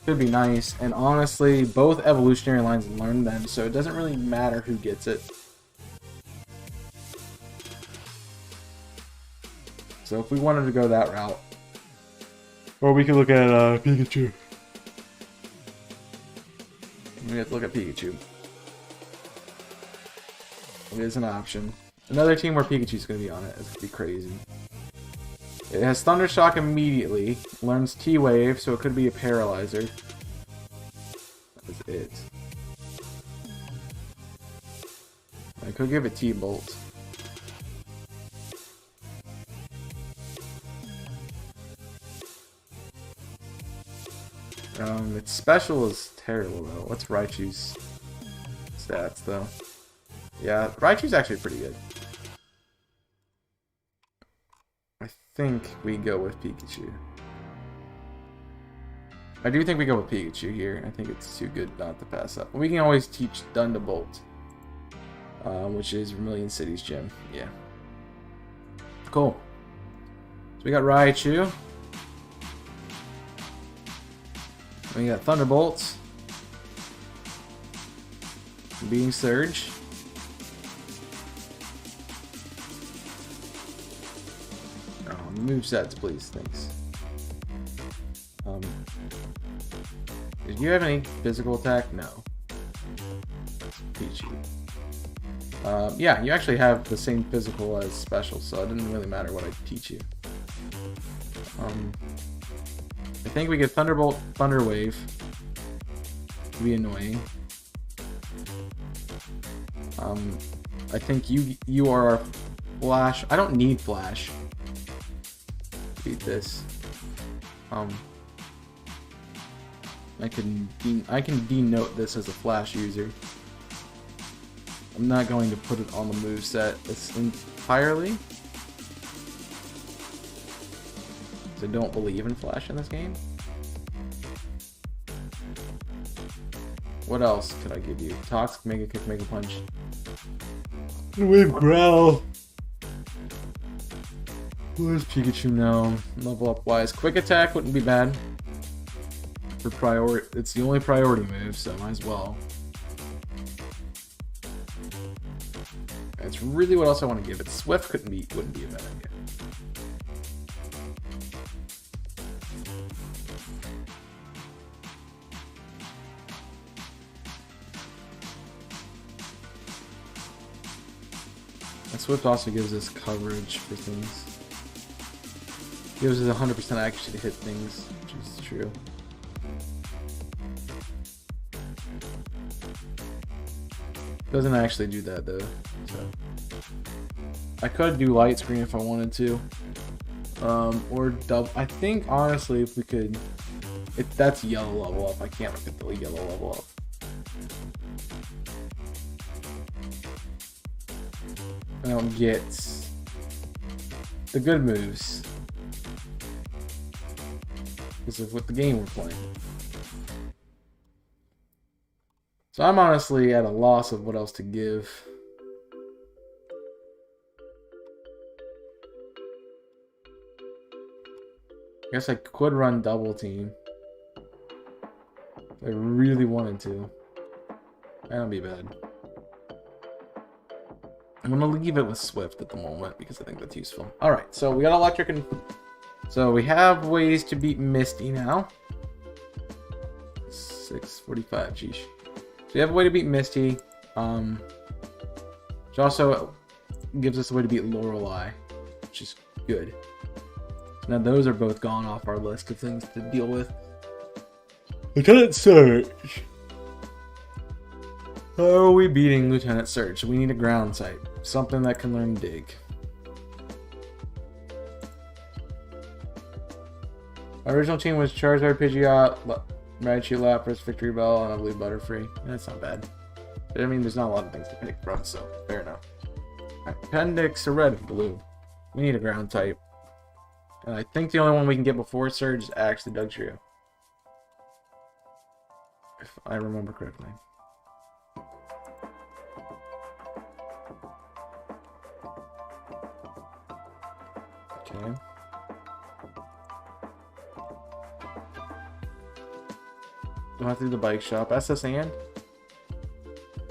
could be nice. And honestly, both evolutionary lines learn them, so it doesn't really matter who gets it. So if we wanted to go that route. Or we could look at Pikachu. We have to look at Pikachu. It is an option. Another team where Pikachu's going to be on it. It's going to be crazy. It has Thunder Shock immediately. Learns T-Wave, so it could be a Paralyzer. That is it. I could give it T-Bolt. Its special is terrible though. What's Raichu's stats though? Yeah, Raichu's actually pretty good. I think we go with Pikachu. I do think we go with Pikachu here. I think it's too good not to pass up. We can always teach Thunderbolt, which is Vermilion City's gym. Yeah. Cool. So we got Raichu. We got Thunderbolts. being Surge. Move sets, please. Thanks. Did you have any physical attack? No. Peachy. Yeah, you actually have the same physical as special, so it didn't really matter what I teach you. I think we get Thunderbolt, Thunder Wave. It'd be annoying. I think you are our Flash. I don't need Flash. Beat this. I can denote this as a Flash user. I'm not going to put it on the moveset entirely. I don't believe in Flash in this game. What else could I give you? Toxic, Mega Kick, Mega Punch. Wave Growl. Where's Pikachu now? Level up wise. Quick Attack wouldn't be bad. For priority, it's the only priority move, so might as well. That's really what else I want to give it. Swift wouldn't be a bad idea. And Swift also gives us coverage for things. Gives us 100% accuracy to hit things, which is true. Doesn't actually do that though, so I could do light screen if I wanted to, or double. I think honestly, if we could, that's yellow level up. I can't look at the yellow level up. I don't get the good moves because of what the game we're playing. So I'm honestly at a loss of what else to give. I guess I could run double team if I really wanted to. That'd be bad. I'm gonna leave it with Swift at the moment because I think that's useful. Alright, so we got electric and so we have ways to beat Misty now. 6:45, geesh. So you have a way to beat Misty. Which also gives us a way to beat Lorelei, which is good. So now those are both gone off our list of things to deal with. Lieutenant Surge. How are we beating Lieutenant Surge? We need a ground type. Something that can learn Dig. Our original team was Charizard, Pidgeot, Raichu, Lapras, Victory Bell, and I believe Butterfree. That's not bad. But, I mean, there's not a lot of things to pick from, so fair enough. Appendix, a red and blue. We need a ground type. And I think the only one we can get before Surge is actually Dugtrio. If I remember correctly. Okay. Don't have to do the bike shop. SS and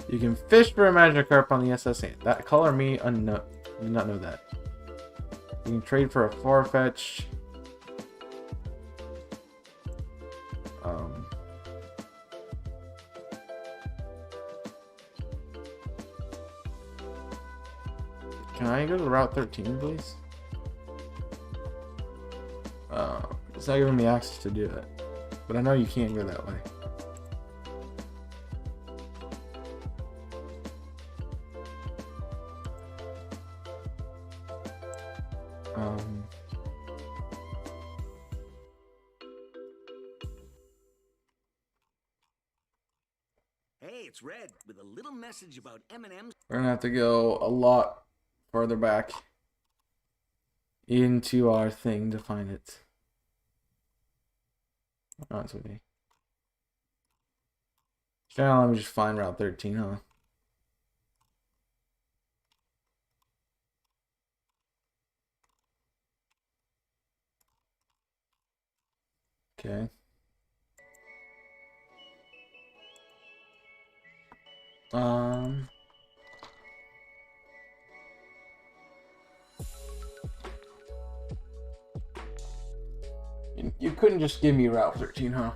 you can fish for a Magikarp on the SS and that color me unknown. I did not know that. You can trade for a Farfetch. Can I go to Route 13, please? It's not giving me access to do it. But I know you can't go that way. Hey, it's Red with a little message about M&M's. We're gonna have to go a lot further back into our thing to find it. Oh, it's okay. Now let me just find Route 13, huh? Okay. Um. You couldn't just give me Route 13, huh?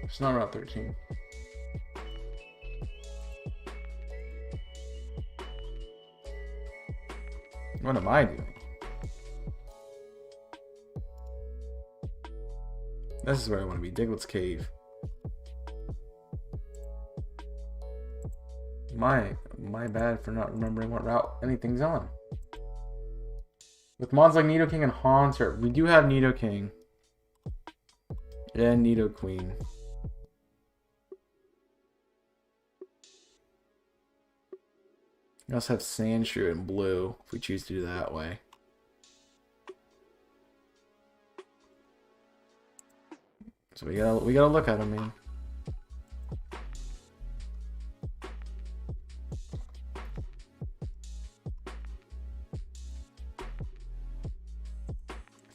It's not Route 13. What am I doing? This is where I want to be. Diglett's Cave. My bad for not remembering what route anything's on. With mods like Nidoking and Haunter, we do have Nidoking. And Nidoqueen. We also have Sandshrew and Blue, if we choose to do that way. So we gotta look at them, man.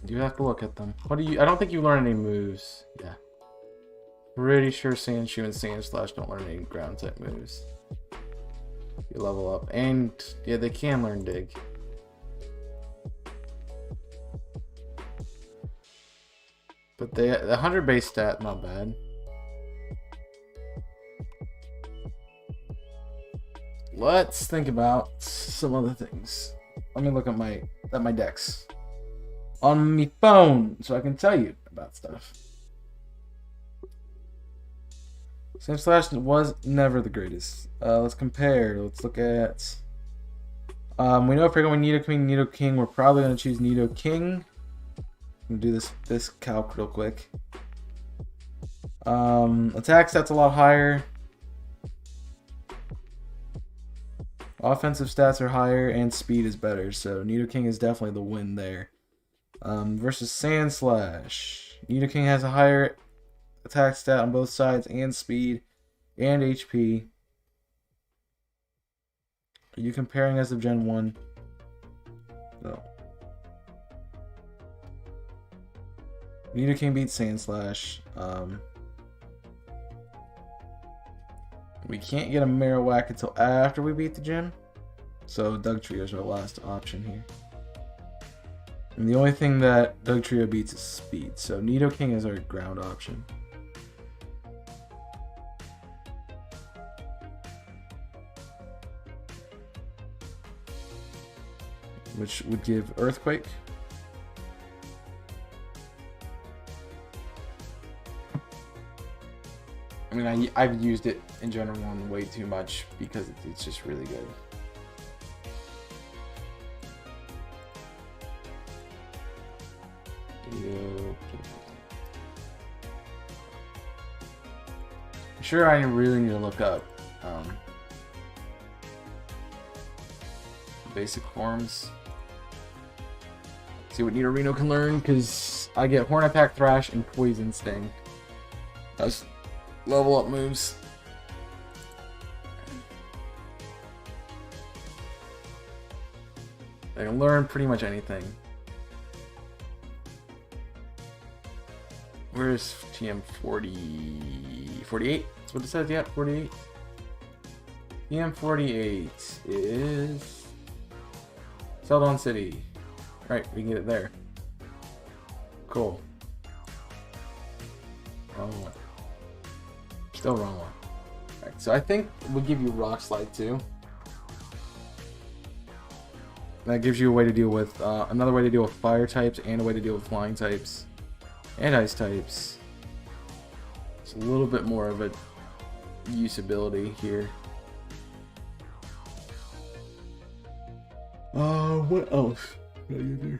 You have to look at them. What do you? I don't think you learn any moves. Yeah. Pretty sure Sandshoe and Sandslash don't learn any ground type moves. You level up. And yeah, they can learn Dig. But the 100 base stat, not bad. Let's think about some other things. Let me look at my decks on my phone so I can tell you about stuff. Sandslash was never the greatest. Let's compare. Let's look at. We know if we're going Nidoking, we're probably going to choose Nidoking. I'm gonna do this calc real quick. Attack stats a lot higher. Offensive stats are higher and speed is better, so Nidoking is definitely the win there. Versus Sandslash. Nidoking has a higher attack stat on both sides and speed and HP. Are you comparing as of Gen 1? No. Nidoking beats Sandslash. We can't get a Marowak until after we beat the gym. So Dugtrio is our last option here. And the only thing that Dugtrio beats is speed. So Nidoking is our ground option. Which would give Earthquake. I mean, I've used it in Gen 1 way too much because it's just really good. I'm sure I really need to look up basic forms. See what Nidorino can learn, because I get Horn Attack, Thrash, and Poison Sting. That's level up moves. I can learn pretty much anything. Where's TM 48? That's what it says, yeah, 48. TM 48 is Celadon City. Right, we can get it there. Cool. Wrong one. Still wrong one. Alright, so I think we'll give you Rock Slide too. That gives you a way to deal with, another way to deal with fire types and a way to deal with flying types and ice types. It's a little bit more of a usability here. What else can you do?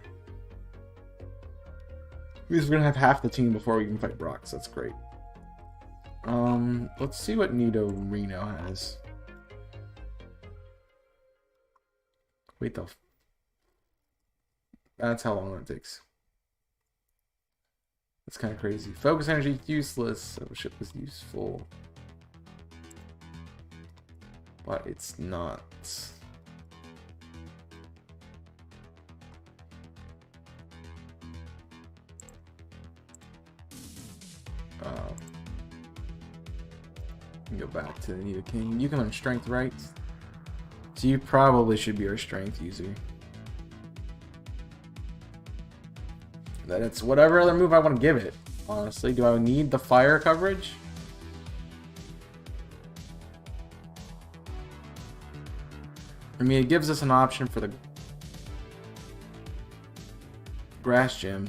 Because we're gonna have half the team before we can fight Brock, so that's great. Let's see what Nidorino has. Wait, that's how long that takes. That's kind of crazy. Focus energy useless. I wish it was useful, but it's not. Go back to the king. You can learn strength, right? So you probably should be our strength user. Then it's whatever other move I want to give it. Honestly, do I need the fire coverage? I mean, it gives us an option for the grass gym.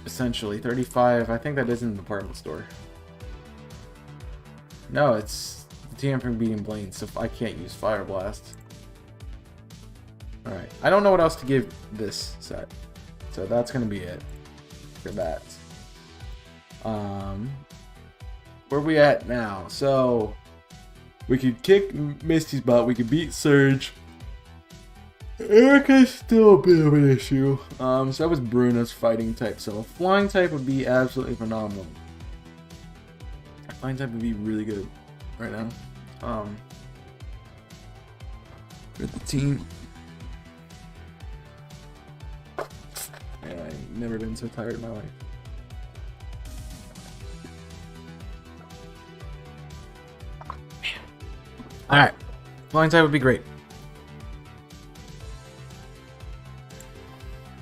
Essentially, 35. I think that is in the department store. No, it's the TM from beating Blaine, so I can't use Fire Blast. Alright, I don't know what else to give this set. So that's going to be it for that. Where are we at now? So, we could kick Misty's butt, we could beat Surge. Erica's still a bit of an issue. So that was Bruno's fighting type, so a flying type would be absolutely phenomenal. A flying type would be really good right now. With the team. Man, I've never been so tired in my life. Alright. Flying type would be great.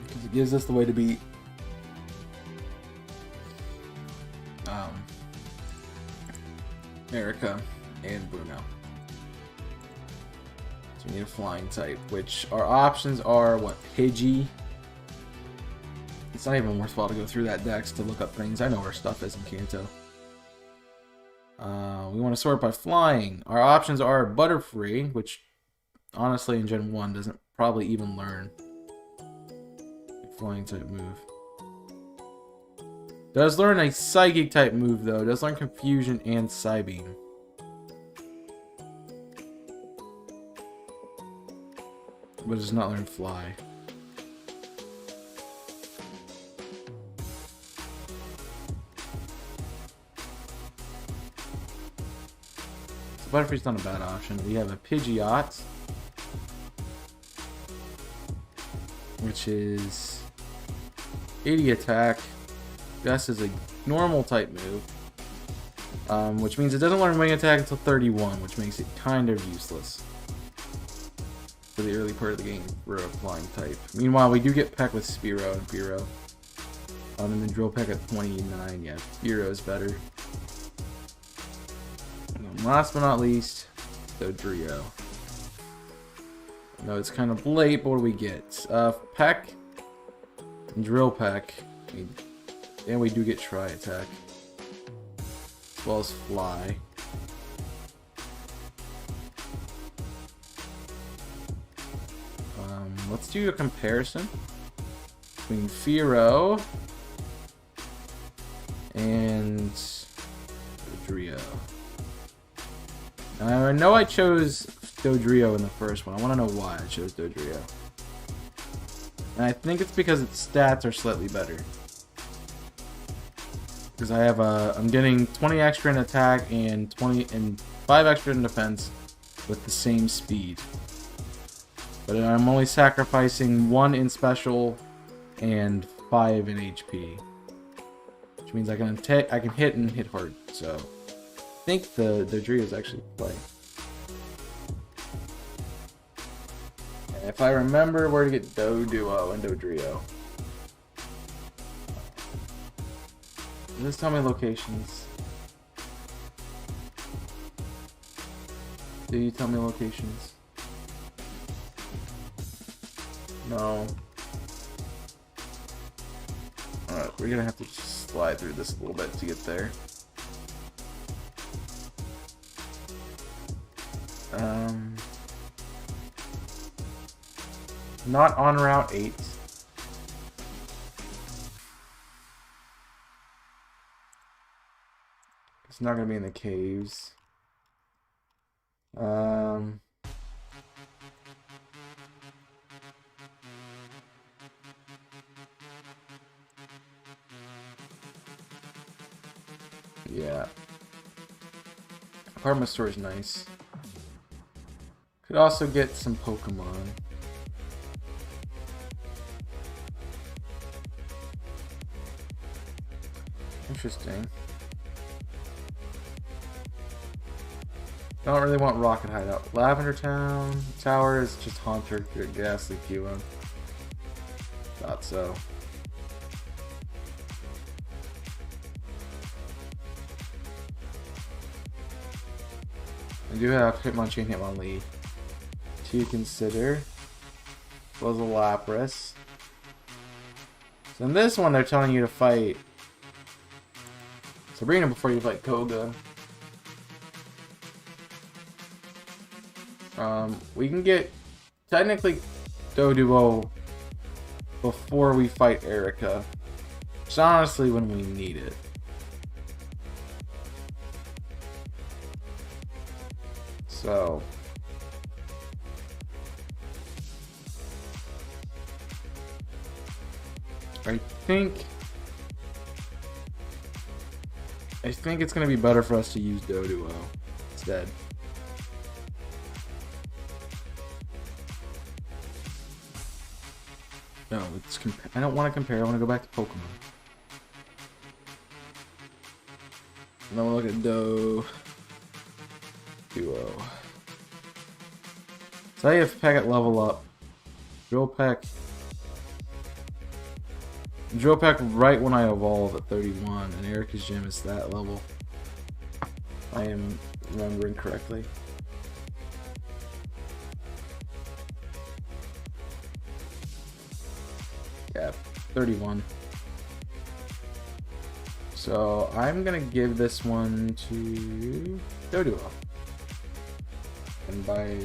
Because it gives us the way to beat Erica and Bruno. So we need a flying type, which our options are what? Pidgey. It's not even worthwhile to go through that dex to look up things. I know where stuff is in Kanto. We want to sort by flying. Our options are Butterfree, which honestly in Gen 1 doesn't probably even learn a flying type move. Does learn a Psychic type move though. Does learn Confusion and Psybeam. But does not learn Fly. Butterfree's not a bad option. We have a Pidgeot, which is 80 attack. Gust is a normal type move, which means it doesn't learn wing attack until 31, which makes it kind of useless for the early part of the game for a flying type. Meanwhile, we do get Peck with Spearow and Fearow. And then Drill Peck at 29. Yeah, Fearow is better. Last but not least, Dodrio. No, it's kind of late, but what do we get? Peck, and Drill Peck, and we do get Tri Attack, as well as Fly. Let's do a comparison between Fearow and Dodrio. I know I chose Dodrio in the first one. I want to know why I chose Dodrio. And I think it's because its stats are slightly better. Because I have I'm getting 20 extra in attack and 5 extra in defense with the same speed. But I'm only sacrificing 1 in special and 5 in HP. Which means I can hit and hit hard. So I think the Dodrio is actually play. And if I remember where to get Doduo and Dodrio. Just tell me locations. Do you tell me locations? No. Alright, we're gonna have to just slide through this a little bit to get there. Not on Route 8. It's not gonna be in the caves. Yeah. Apartment store is nice. Could also get some Pokemon. Interesting. Don't really want Rocket Hideout. Lavender Town. Tower is just Haunter, Ghastly QM. Thought so. I do have Hitmonchan, Hitmonlee to consider, as well as a Lapras. So in this one, they're telling you to fight Sabrina before you fight Koga. We can get technically Doduo before we fight Erica. It's honestly when we need it. So I think it's gonna be better for us to use Doduo instead. No, I don't want to compare. I want to go back to Pokemon. And then we'll look at Duo. So I have Peck at level up. Drill Peck right when I evolve at 31, and Erica's Gym is that level. I am remembering correctly. Yeah, 31. So I'm gonna give this one to Doduo. And by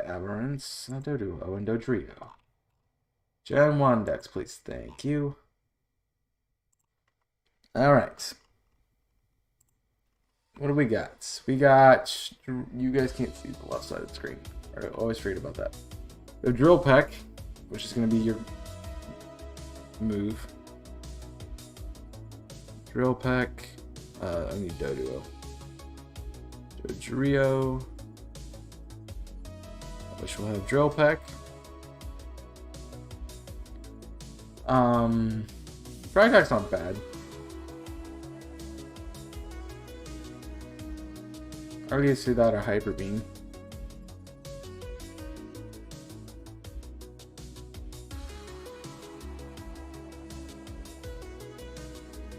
Aberrance, Doduo and Dodrio. Gen 1 Dex, please. Thank you. Alright. What do we got? We got... You guys can't see the left side of the screen. I always forget about that. The Drill Peck, which is going to be your move. Drill Peck. I need Doduo. Dodrio. Which will have Drill Peck. Fragile not bad. I already see that or Hyper Beam.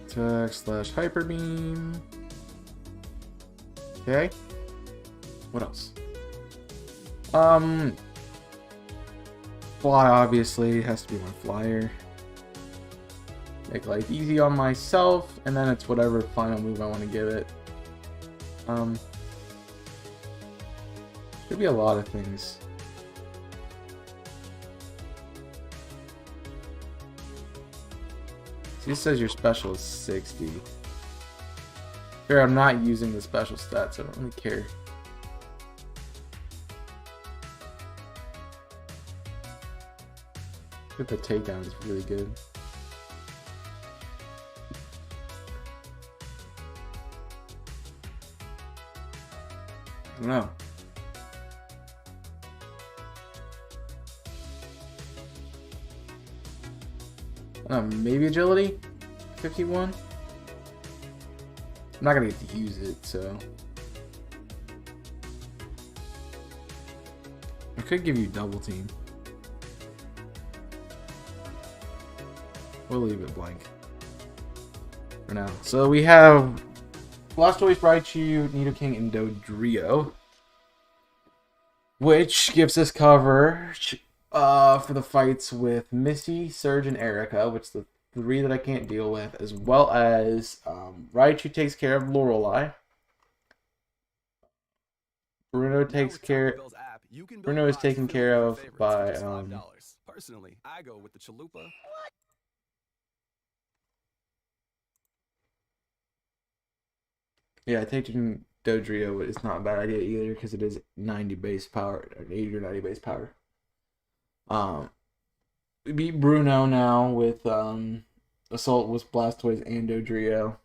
Attack / Hyper Beam. Okay. What else? Fly obviously has to be my flyer. Make life easy on myself, and then it's whatever final move I want to give it. Could be a lot of things. See, it says your special is 60. Here, I'm not using the special stats, so I don't really care. But the takedown is really good. I don't know. Maybe agility? 51? I'm not gonna get to use it, so. I could give you double team. We'll leave it blank for now. So we have Blastoise, Raichu, Nidoking, and Dodrio, which gives us coverage for the fights with Misty, Surge, and Erica, which the 3 that I can't deal with, as well as Raichu takes care of Lorelei. Bruno takes care. Bruno is taken care of by Personally, I go with the Chalupa. Yeah, taking Dodrio is not a bad idea either because it is 90 base power, or 80 or 90 base power. We beat Bruno now with Assault with Blastoise and Dodrio.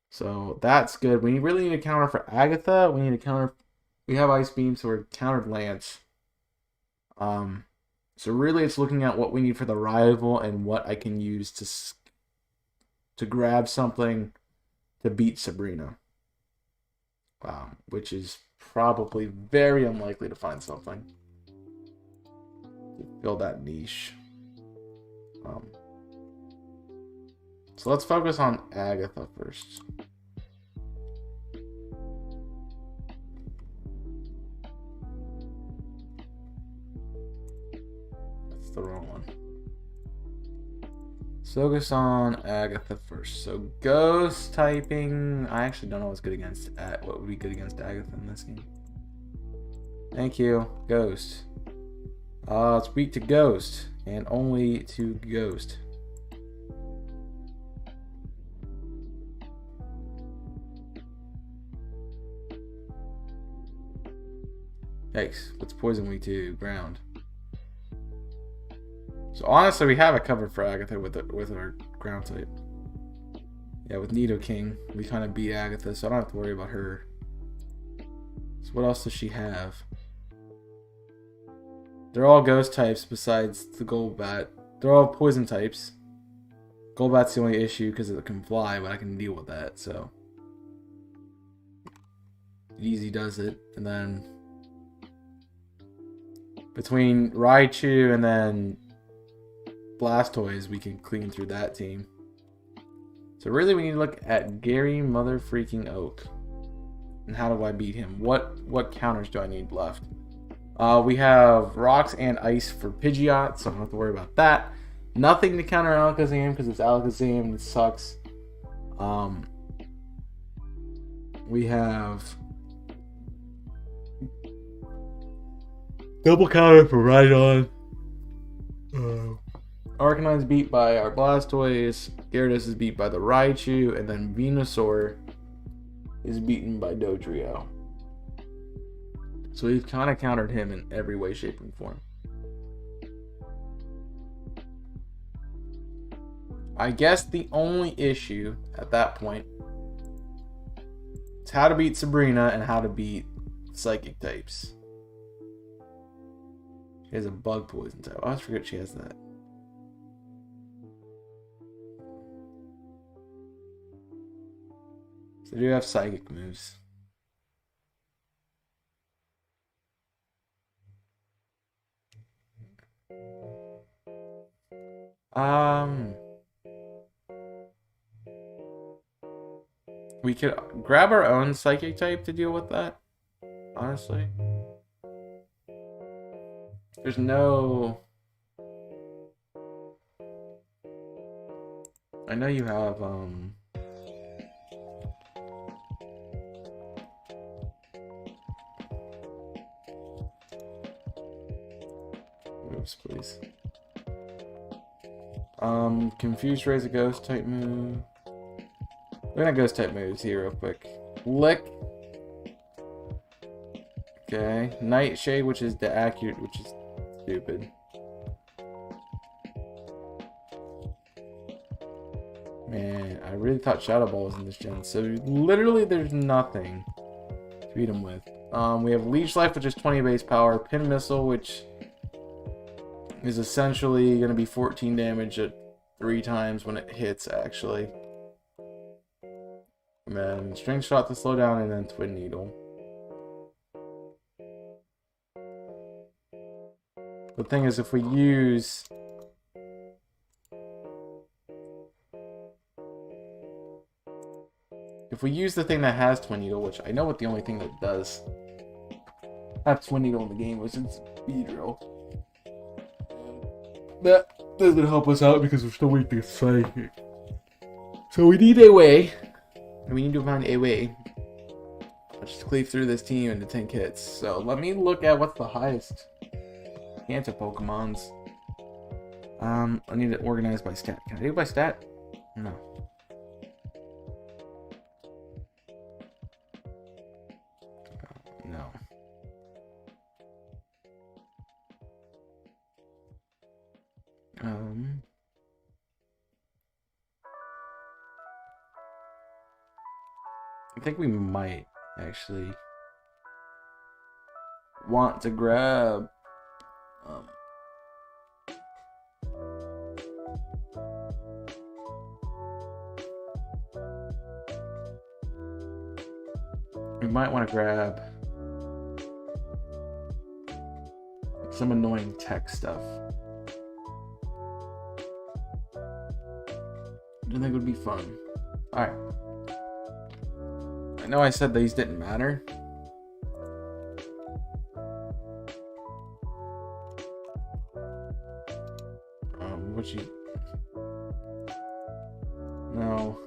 So that's good. We really need a counter for Agatha. We need a counter. We have Ice Beam, so we're countered Lance. So really, it's looking at what we need for the rival and what I can use to grab something to beat Sabrina. Which is probably very unlikely to find something to fill that niche. So let's focus on Agatha first. That's the wrong one. Let's focus on Agatha first. So ghost typing. I actually don't know what's good against what would be good against Agatha in this game. Thank you, ghost. It's weak to ghost and only to ghost. Yikes, what's poison weak to? Ground. So honestly, we have it covered for Agatha with our ground type. Yeah, with Nidoking, we kind of beat Agatha, so I don't have to worry about her. So what else does she have? They're all ghost types besides the Golbat. They're all poison types. Golbat's the only issue because it can fly, but I can deal with that, so. It easy does it. And then between Raichu and then Blastoise, we can clean through that team. So really we need to look at Gary Mother Freaking Oak. And how do I beat him? What counters do I need left? We have rocks and ice for Pidgeot, so I don't have to worry about that. Nothing to counter Alakazam because it's Alakazam and it sucks. We have double counter for Rhydon. Arcanine's beat by our Blastoise. Gyarados is beat by the Raichu, and then Venusaur is beaten by Dodrio. So we've kind of countered him in every way, shape, and form. I guess the only issue at that point is how to beat Sabrina and how to beat Psychic types. She has a bug poison type. I always forget she has that. So they do have Psychic moves. We could grab our own Psychic type to deal with that, honestly. There's no... I know you have, Oops, please. Confused Ray's a ghost type move. We're gonna ghost type moves here real quick. Lick. Okay. Nightshade, which is the accurate, which is stupid. Man, I really thought Shadow Ball was in this gen. So literally there's nothing to beat him with. We have Leech Life, which is 20 base power. Pin Missile, which is essentially going to be 14 damage at 3 times when it hits, actually. And then String Shot to slow down, and then Twin Needle. The thing is, if we use... If we use the thing that has Twin Needle, which I know what the only thing that does have Twin Needle in the game was in Speedrill. That doesn't help us out because we're still weak to Psychic. So we need a way. We need to find a way. Let's just cleave through this team into 10 hits. So let me look at what's the highest cancer Pokemons. I need it organized by stat. Can I do it by stat? No. No. I think we might actually want to grab Um, we might want to grab some annoying tech stuff. I think it would be fun. Alright. I know I said these didn't matter. What you... No.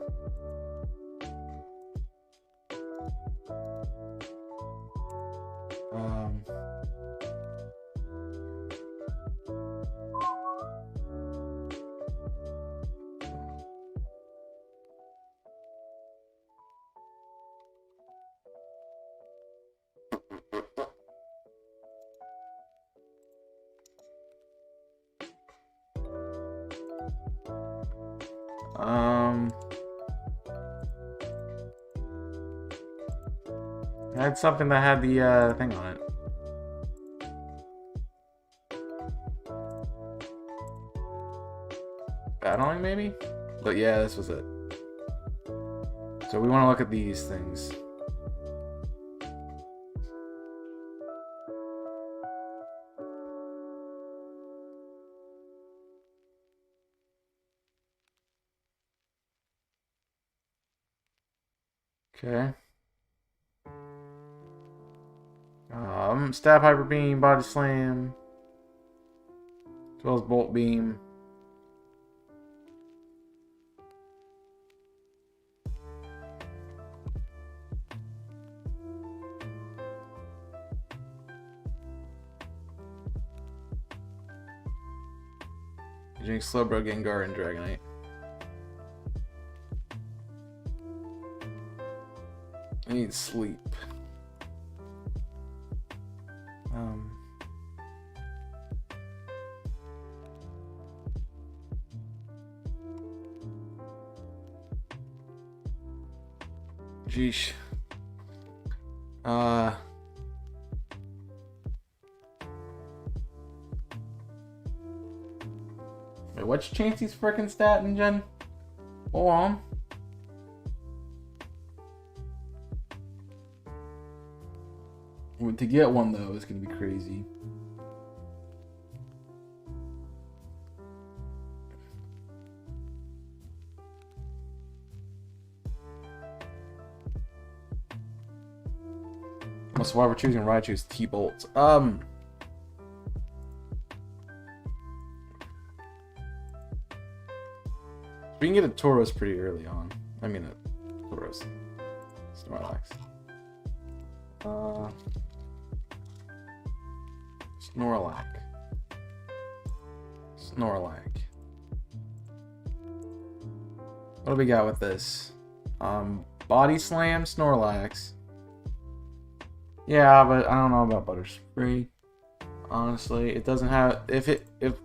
I had something that had the thing on it. Battling, maybe? But yeah, this was it. So we want to look at these things. Okay. Stab, hyper beam, body slam, as well as bolt beam. Using Slowbro, Gengar, and Dragonite. I need sleep. Jeesh. Wait, what's Chansey's frickin' stat in Gen? Hold on. To get one though is gonna be crazy. So while we're choosing Raichu's T-Bolt. We can get a Tauros pretty early on. I mean a Tauros. Snorlax. Snorlax. What do we got with this? Body Slam, Snorlax. Yeah, but I don't know about Butter Spray. Honestly, it doesn't have... If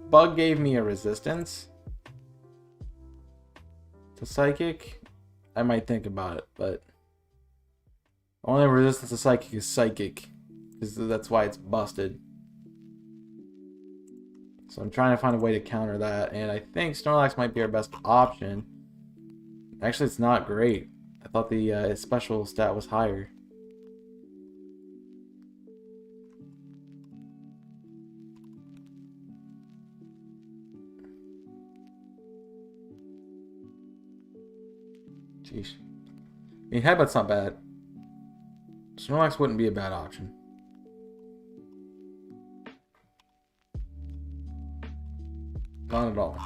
Bug gave me a resistance to Psychic, I might think about it, but... Only resistance to Psychic is Psychic. Because that's why it's busted. So I'm trying to find a way to counter that, and I think Snorlax might be our best option. Actually, it's not great. I thought the special stat was higher. Jeez. I mean, Headbutt's not bad. Snorlax wouldn't be a bad option. Not at all.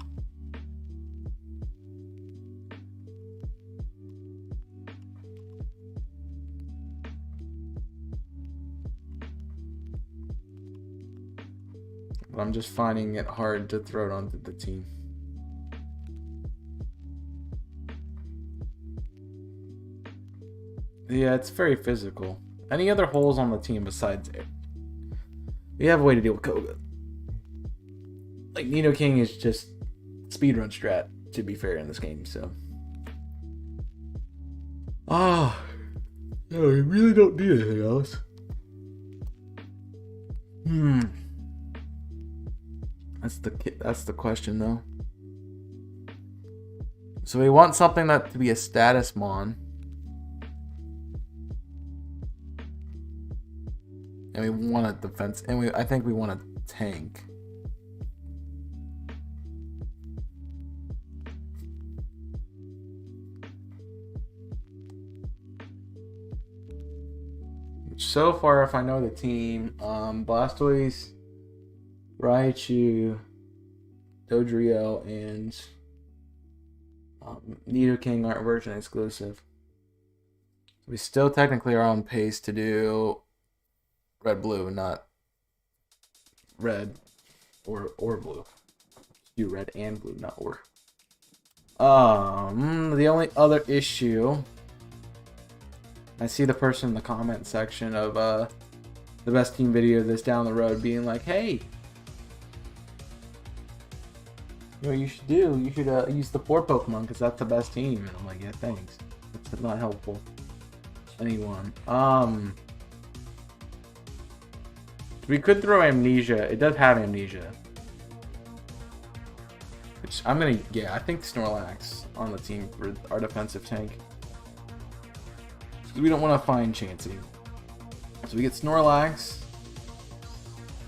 But I'm just finding it hard to throw it onto the team. Yeah, it's very physical. Any other holes on the team besides it? We have a way to deal with Koga. Like, Nidoking is just speedrun strat, to be fair, in this game, so. No, we really don't need anything else. That's the question though. So we want something that to be a status mon. And we want a defense, and I think we want a tank. So far, if I know the team, Blastoise, Raichu, Dodrio, and Nidoking aren't version exclusive. We still technically are on pace to do red blue, not red or blue. Do red and blue, not or. The only other issue, I see the person in the comment section of the best team video that's down the road being like, hey, you know what you should do? You should use the 4 Pokemon because that's the best team. And I'm like, yeah, thanks. That's not helpful. Anyone. We could throw Amnesia. It does have Amnesia. Which I'm gonna, yeah, I think Snorlax on the team for our defensive tank. We don't want to find Chansey. So we get Snorlax.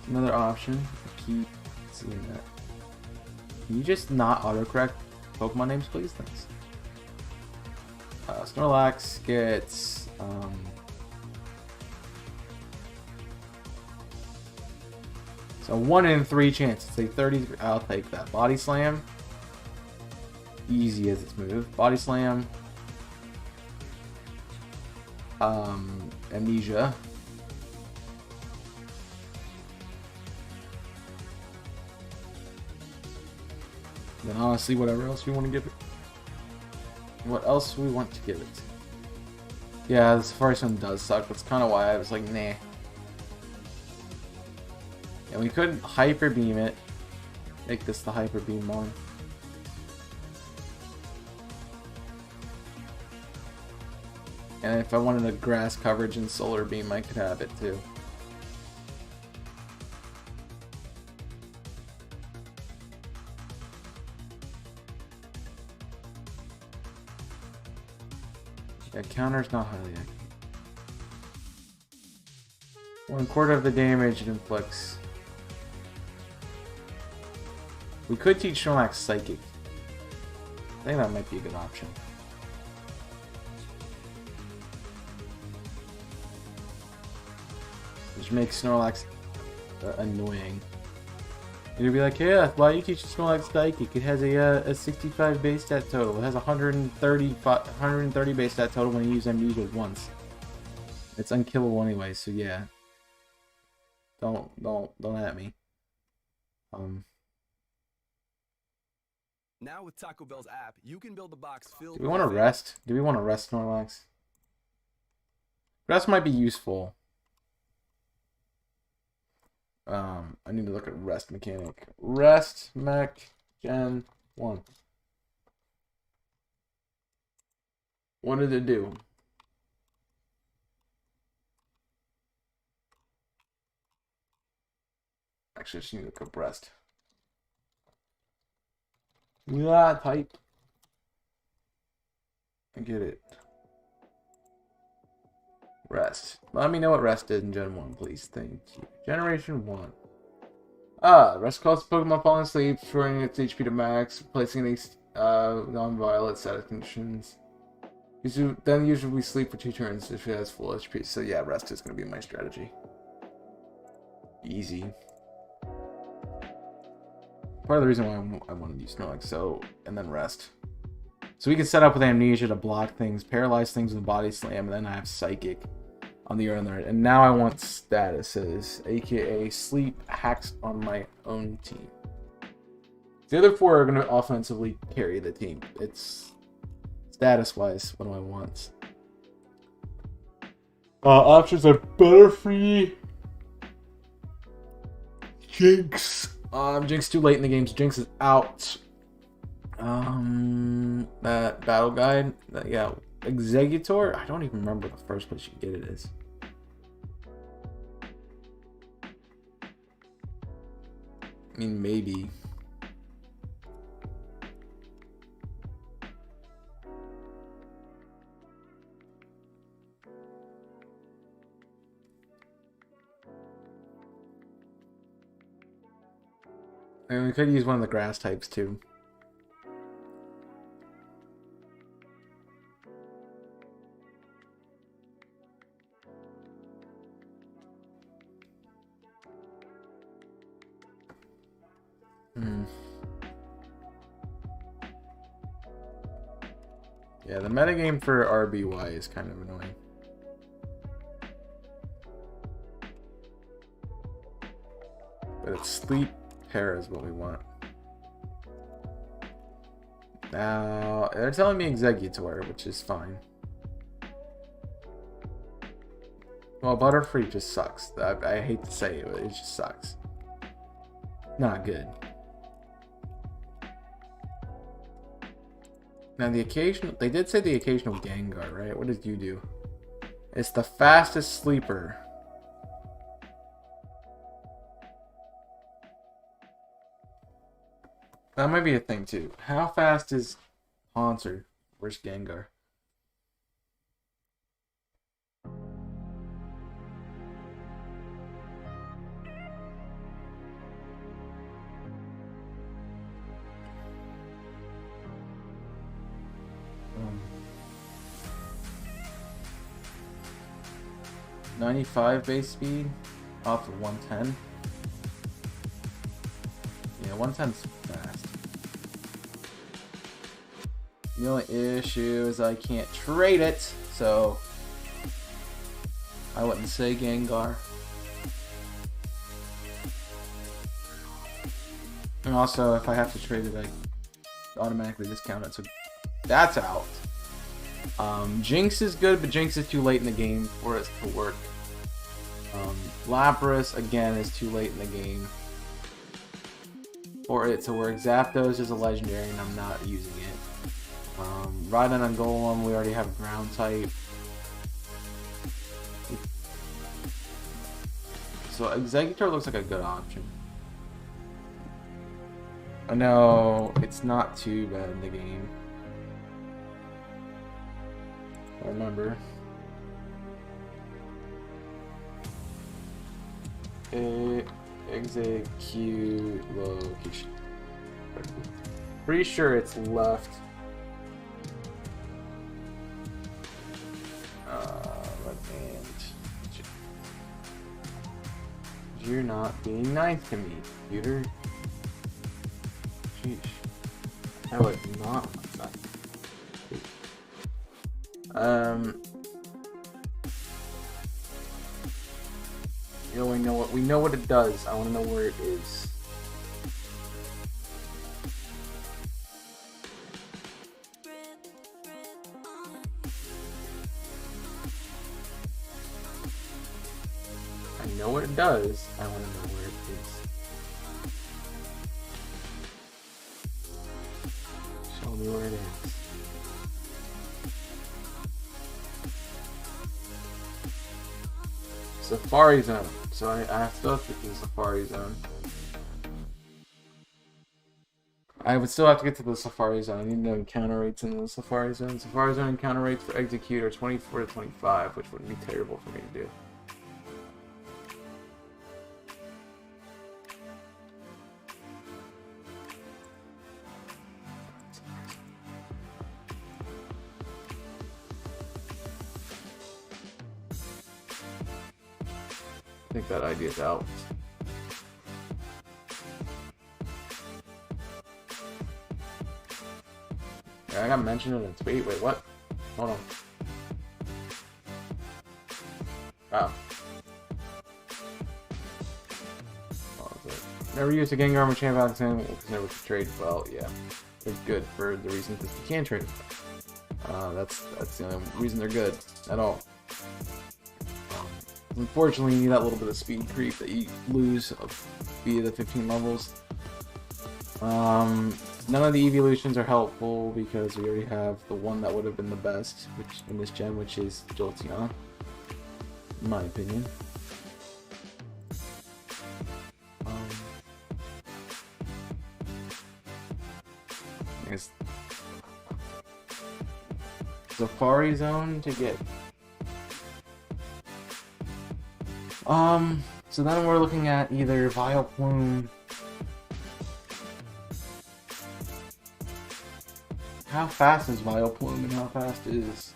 Another option. Keep seeing that. Can you just not autocorrect Pokemon names, please? Thanks. Snorlax gets so 1 in 3 chance. Say 30. I'll take that. Body Slam. Easy as its move. Body Slam. Amnesia. Then honestly, whatever else we want to give it. What else we want to give it? Yeah, the Safari Sun does suck. That's kind of why I was like, nah. And we could Hyper Beam it. Make this the Hyper Beam one. And if I wanted a grass coverage and Solar Beam, I could have it too. Yeah, counter's not highly accurate. 1/4 of the damage it inflicts. We could teach Snorlax Psychic. I think that might be a good option. Which makes Snorlax annoying. You'd be like, yeah, why you teach Snorlax Psychic? It has a 65 base stat total. It has 130 base stat total when you use Amnesia once. It's unkillable anyway, so yeah. Don't at me. Now with Taco Bell's app, you can build a box filled. Do we want to rest? Do we want to rest Snorlax? Rest might be useful. I need to look at rest mechanic. Rest mech gen 1. What did it do? Actually, I just need to look up rest. Yeah, type. I get it. Rest. Let me know what rest is in Gen 1, please. Thank you. Generation 1. Rest causes Pokemon falling asleep, restoring its HP to max, replacing these non-violent status conditions. Then usually we sleep for 2 turns if it has full HP. So yeah, rest is going to be my strategy. Easy. Part of the reason why I want to use Snorlax, and then rest. So we can set up with Amnesia to block things, paralyze things with Body Slam, and then I have Psychic on the other end. And now I want statuses, aka sleep hacks on my own team. The other 4 are going to offensively carry the team. It's status-wise, what do I want? Options are Butterfree, Jinx. Jinx too late in the game, so Jinx is out. That battle guide, yeah, Executor. I don't even remember the first place you can get it is. I mean, maybe. And we could use one of the grass types too. Yeah, the metagame for RBY is kind of annoying. But it's sleep pair is what we want. Now, they're telling me Executor, which is fine. Well, Butterfree just sucks. I hate to say it, but it just sucks. Not good. Now the occasional, they did say the occasional Gengar, right? What did you do? It's the fastest sleeper. That might be a thing too. How fast is Haunter versus Gengar? Um, 95 base speed off of 110. Yeah, 110's fast. The only issue is I can't trade it, so I wouldn't say Gengar. And also, if I have to trade it, I automatically discount it, so that's out. Jinx is good, but Jinx is too late in the game for it to work. Lapras, again, is too late in the game for it to work. Zapdos is a legendary, and I'm not using it. Rhydon and Golem, we already have ground type. So Executor looks like a good option. I know it's not too bad in the game. Remember. Execute location. Pretty sure it's left. You're not being nice to me, computer. Sheesh. I would not want that. You know, we know what it does. I want to know where it is. I know what it does. I want to know where it is. Show me where it is. Safari Zone. So I still have to get to the Safari Zone. I would still have to get to the Safari Zone. I need to know encounter rates in the Safari Zone. Safari Zone encounter rates for Execute are 24 to 25, which wouldn't be terrible for me to do. I think that idea's out. Yeah, I got mentioned in a tweet. Wait, what? Hold on. Oh. Never used a Gengar with Champ Alexander because never could trade. Well, yeah. They're good for the reason that you can trade. That's the only reason they're good at all. Unfortunately, you need that little bit of speed creep that you lose via the 15 levels. None of the evolutions are helpful because we already have the one that would have been the best, which in this gen, which is Jolteon, in my opinion. Safari Zone to get. So then we're looking at either Vile Plume. How fast is Vile Plume and how fast is...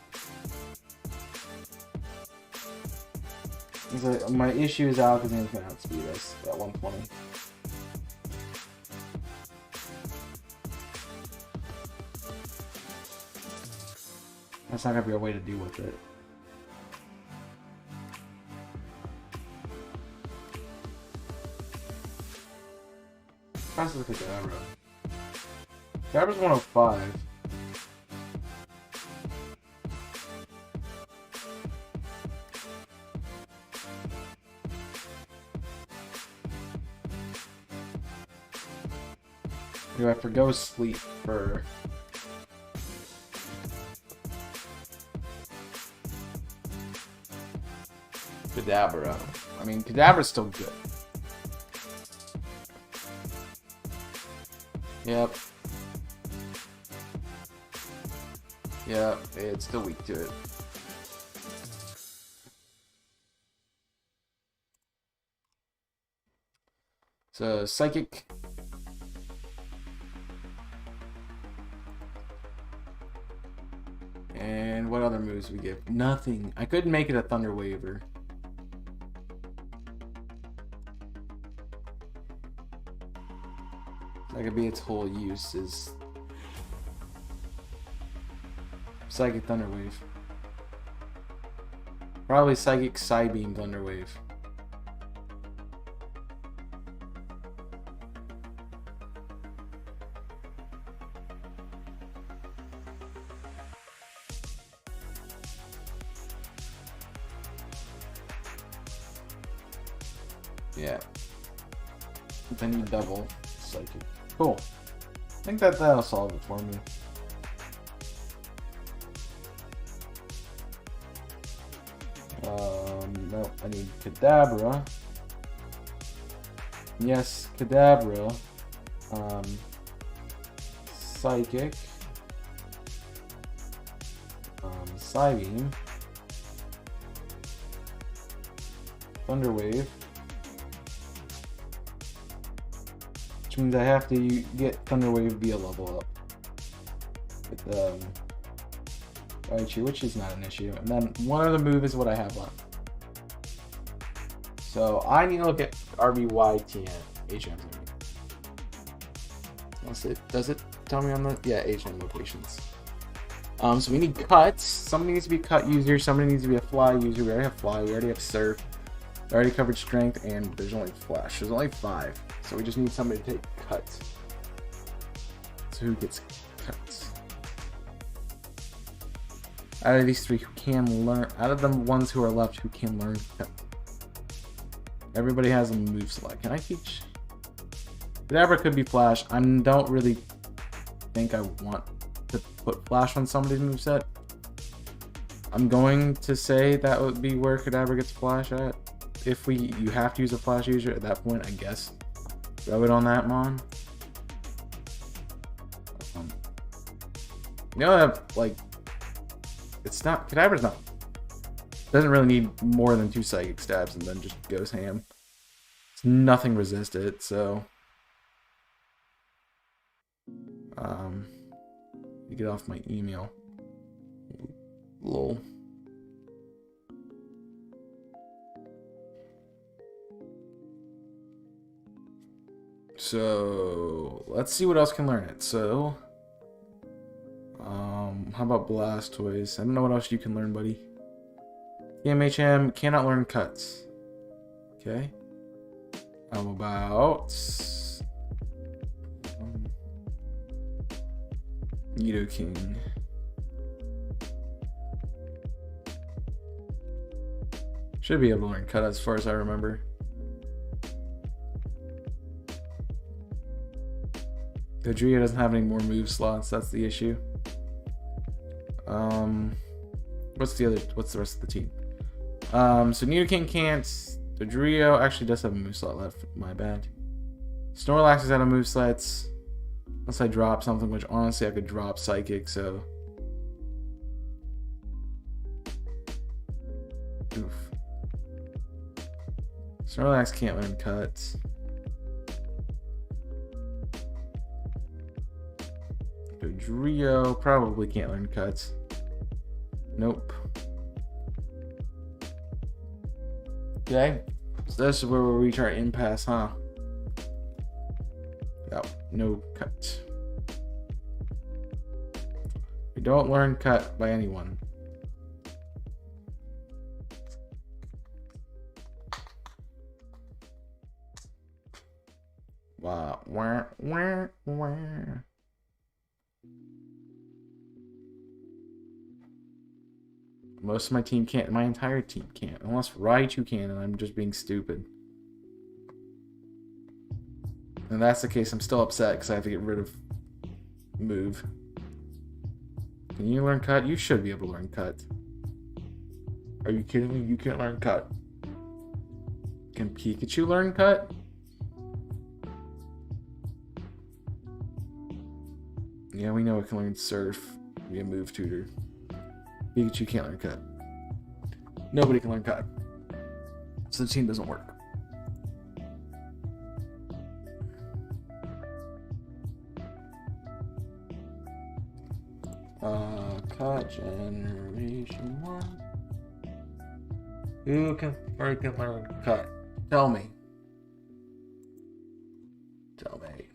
My issue is Alakazam can outspeed us at 120. That's not gonna be a way to deal with it. Fast as a Kadabra. Kadabra's 105. Do I forgo sleep for... Kadabra. I mean, Kadabra's still good. Yep. Yep, it's still weak to it. So, Psychic. And what other moves we give? Nothing. I couldn't make it a Thunder Waver. That could be its whole use is Psychic Thunder Wave. Probably Psychic Psybeam Thunder Wave. Yeah. Then you double Psychic. Cool. I think that'll solve it for me. No, I need Kadabra. Yes, Kadabra. Psychic. Psybeam. Thunder Wave. Which means I have to get Thunder Wave via level up. With Raichu, which is not an issue. And then one other move is what I have left. So I need to look at RBYTN HM. Does it tell me on the HM locations? So we need cuts. Somebody needs to be a cut user. Somebody needs to be a fly user. We already have fly. We already have surf. We already covered strength, and there's only flash. There's only 5. So we just need somebody to take cuts. So who gets cuts? Out of these 3 who can learn, out of the ones who are left who can learn cut. Everybody has a move select. Can I teach? Kadabra could be flash. I don't really think I want to put flash on somebody's moveset. I'm going to say that would be where Kadabra gets flash at. If you have to use a flash user at that point, I guess throw it on that mon. You know, like, it's not, Kadabra's not, doesn't really need more than 2 psychic stabs and then just goes ham. It's nothing resisted, so get off my email. Lol. So let's see what else can learn it. So how about Blastoise? I don't know what else you can learn, buddy. TMHM cannot learn cuts. Okay. How about Nidoking? Should be able to learn cut as far as I remember. Dodrio doesn't have any more move slots, that's the issue. What's the rest of the team? So Nidoking can't. Dodrio actually does have a move slot left, my bad. Snorlax is out of move slots. Unless I drop something, which honestly I could drop Psychic, so Oof. Snorlax can't learn cuts. Dodrio probably can't learn cuts. Nope. Okay. So this is where we'll reach our impasse, huh? No cut. We don't learn cut by anyone. Wow. Wah, wah, wah. Most of my team can't. My entire team can't. Unless Raichu can, and I'm just being stupid. And that's the case, I'm still upset because I have to get rid of Move. Can you learn cut? You should be able to learn cut. Are you kidding me? You can't learn cut. Can Pikachu learn cut? Yeah, we know it can learn surf via Move Tutor. Pikachu can't learn cut. Nobody can learn cut. So the team doesn't work. Cut generation 1. Who can freaking learn cut? Tell me. Tell me.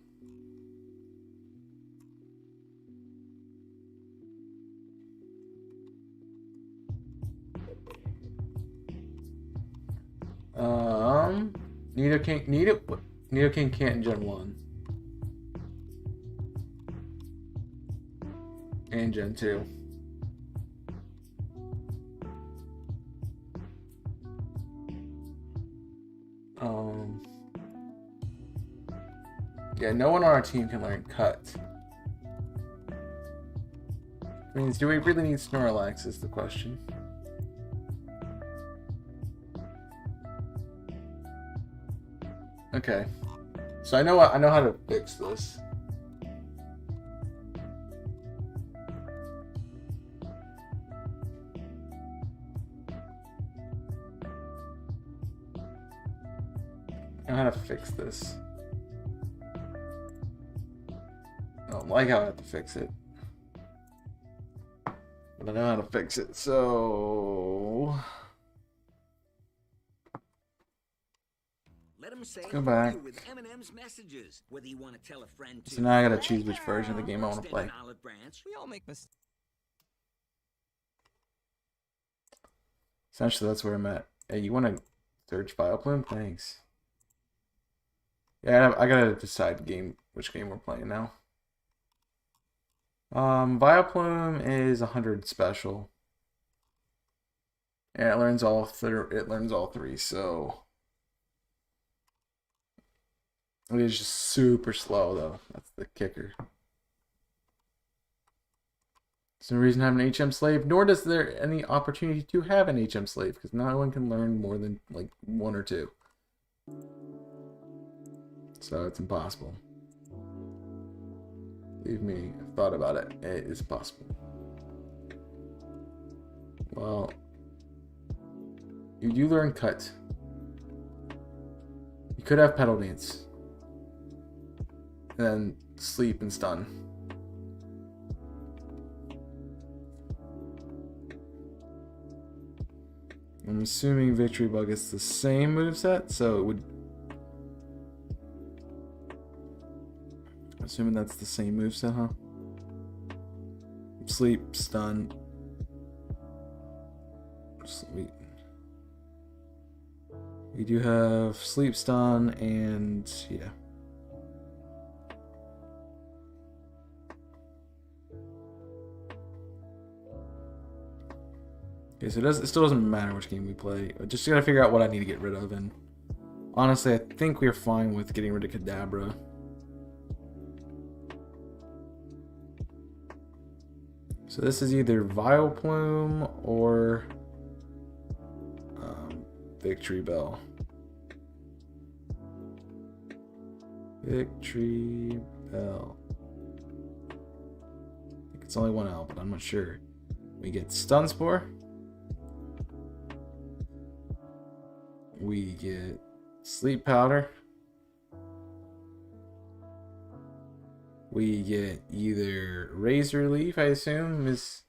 Nidoking can't in Gen 1. And Gen 2. Yeah, no one on our team can learn cut. Means, do we really need Snorlax is the question. Okay. So I know how to fix this. I know how to fix this. I don't like how I have to fix it. But I know how to fix it, so... Let him say Go back. with M&M's messages, whether you want to tell a friend to. So now I gotta choose which version of the game I want to play. We all make mistakes. Essentially, that's where I'm at. Hey, you want to search Vileplume? Thanks. Yeah, I gotta decide which game we're playing now. Vileplume is 100 special. Yeah, it learns all three, so it is just super slow though. That's the kicker. There's no reason to have an HM slave, nor does there any opportunity to have an HM slave, because no one can learn more than like 1 or 2. So it's impossible. Believe me, I've thought about it. It is possible. Well, you do learn cut. You could have pedal dance. And then sleep and stun. I'm assuming Victory Bug is the same moveset, so it would... Assuming that's the same moveset, huh? Sleep, stun. Sweet. We do have sleep, stun, and yeah. Okay, so it still doesn't matter which game we play. I just gotta figure out what I need to get rid of, and honestly, I think we're fine with getting rid of Kadabra. So this is either Vileplume or Victory Bell. Victory Bell. I think it's only one L, but I'm not sure. We get Stun Spore. We get sleep powder. We get either razor leaf, I assume is.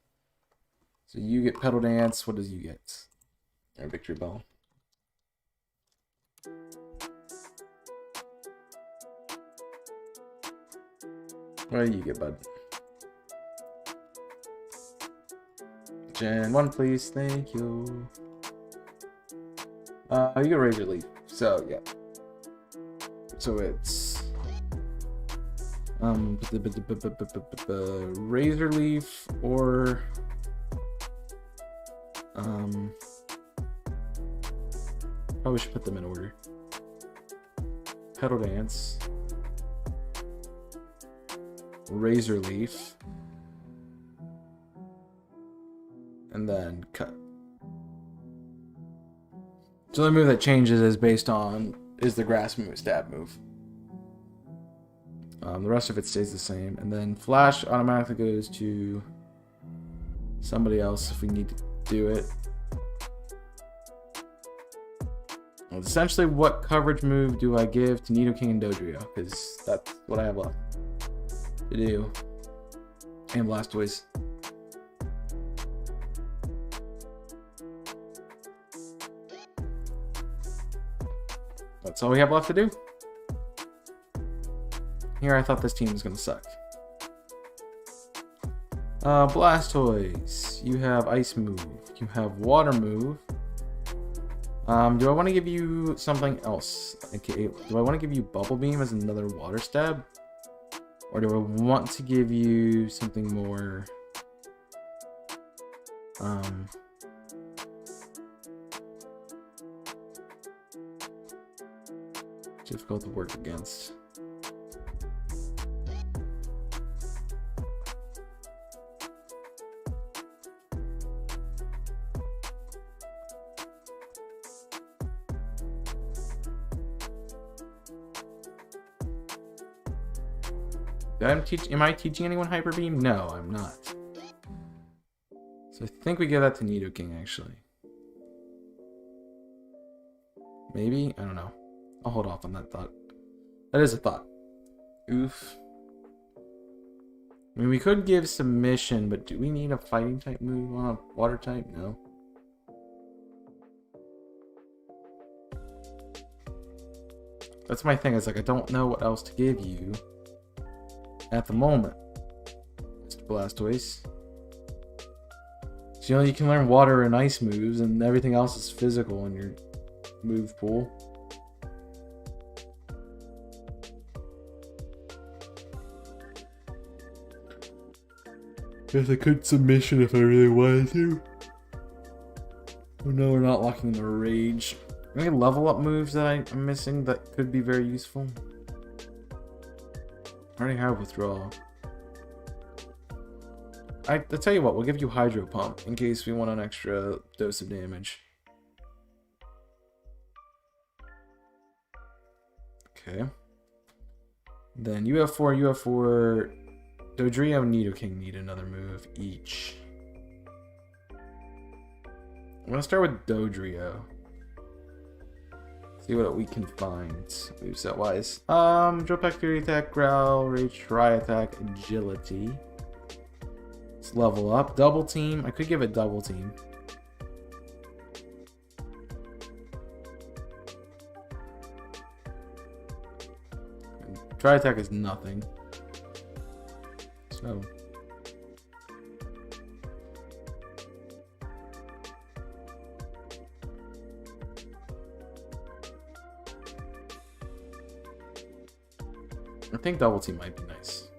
So you get petal dance. What does you get? Or victory bell. What do you get, bud? Gen 1, please. Thank you. You get razor leaf. So yeah. So it's razor leaf or probably should put them in order. Petal dance, razor leaf, and then cut. So the move that changes is based on is the grass move, stab move. The rest of it stays the same, and then flash automatically goes to somebody else if we need to do it. Well, essentially, what coverage move do I give to Nidoking and Dodrio? Because that's what I have left to do. And Blastoise. That's all we have left to do. Here, I thought this team was gonna suck. Blastoise, you have Ice move. You have Water move. Do I want to give you something else? Okay, do I want to give you Bubble Beam as another Water Stab? Or do I want to give you something more... difficult to work against. Am I teaching anyone Hyper Beam? No, I'm not. So I think we give that to Nidoking, actually. Maybe? I don't know. I'll hold off on that thought. That is a thought. Oof. I mean, we could give Submission, but do we need a fighting type move on a water type? No. That's my thing, is like I don't know what else to give you at the moment, Mr. Blastoise. So, you know, you can learn water and ice moves, and everything else is physical in your move pool. Guess I could Submission if I really wanted to. Oh no, we're not locking the Rage. Any level up moves that I'm missing that could be very useful? I already have Withdrawal. I'll tell you what, we'll give you Hydro Pump in case we want an extra dose of damage. Okay. Then you have 4, Dodrio and Nidoking need another move each. I'm gonna start with Dodrio. See what we can find moveset wise. Drill Peck, Fury Attack, Growl, Rage, Try Attack, Agility. Let's level up. Double Team. I could give it Double Team. Try Attack is nothing. So I think Double Team might be nice.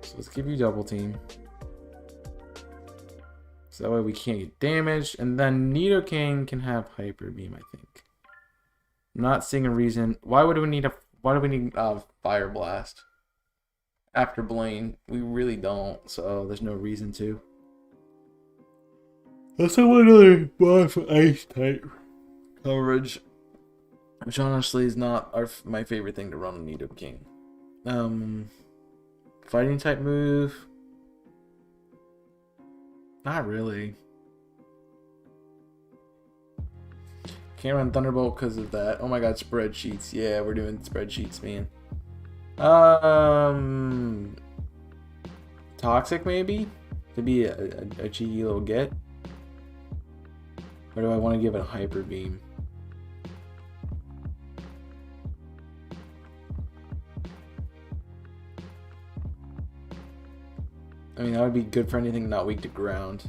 So let's give you Double Team. So that way we can't get damaged. And then Nidoking can have Hyper Beam, I think. I'm not seeing a reason. Why do we need Fire Blast? After Blaine, we really don't, so there's no reason to. Let's have another buff for Ice type coverage, which honestly is not my favorite thing to run on Nidoking. Fighting type move, not really. can't run Thunderbolt because of that. Oh my god, spreadsheets. Yeah, we're doing spreadsheets, man. Toxic maybe? To be a cheeky little get? Or do I want to give it a Hyper Beam? I mean, that would be good for anything not weak to ground.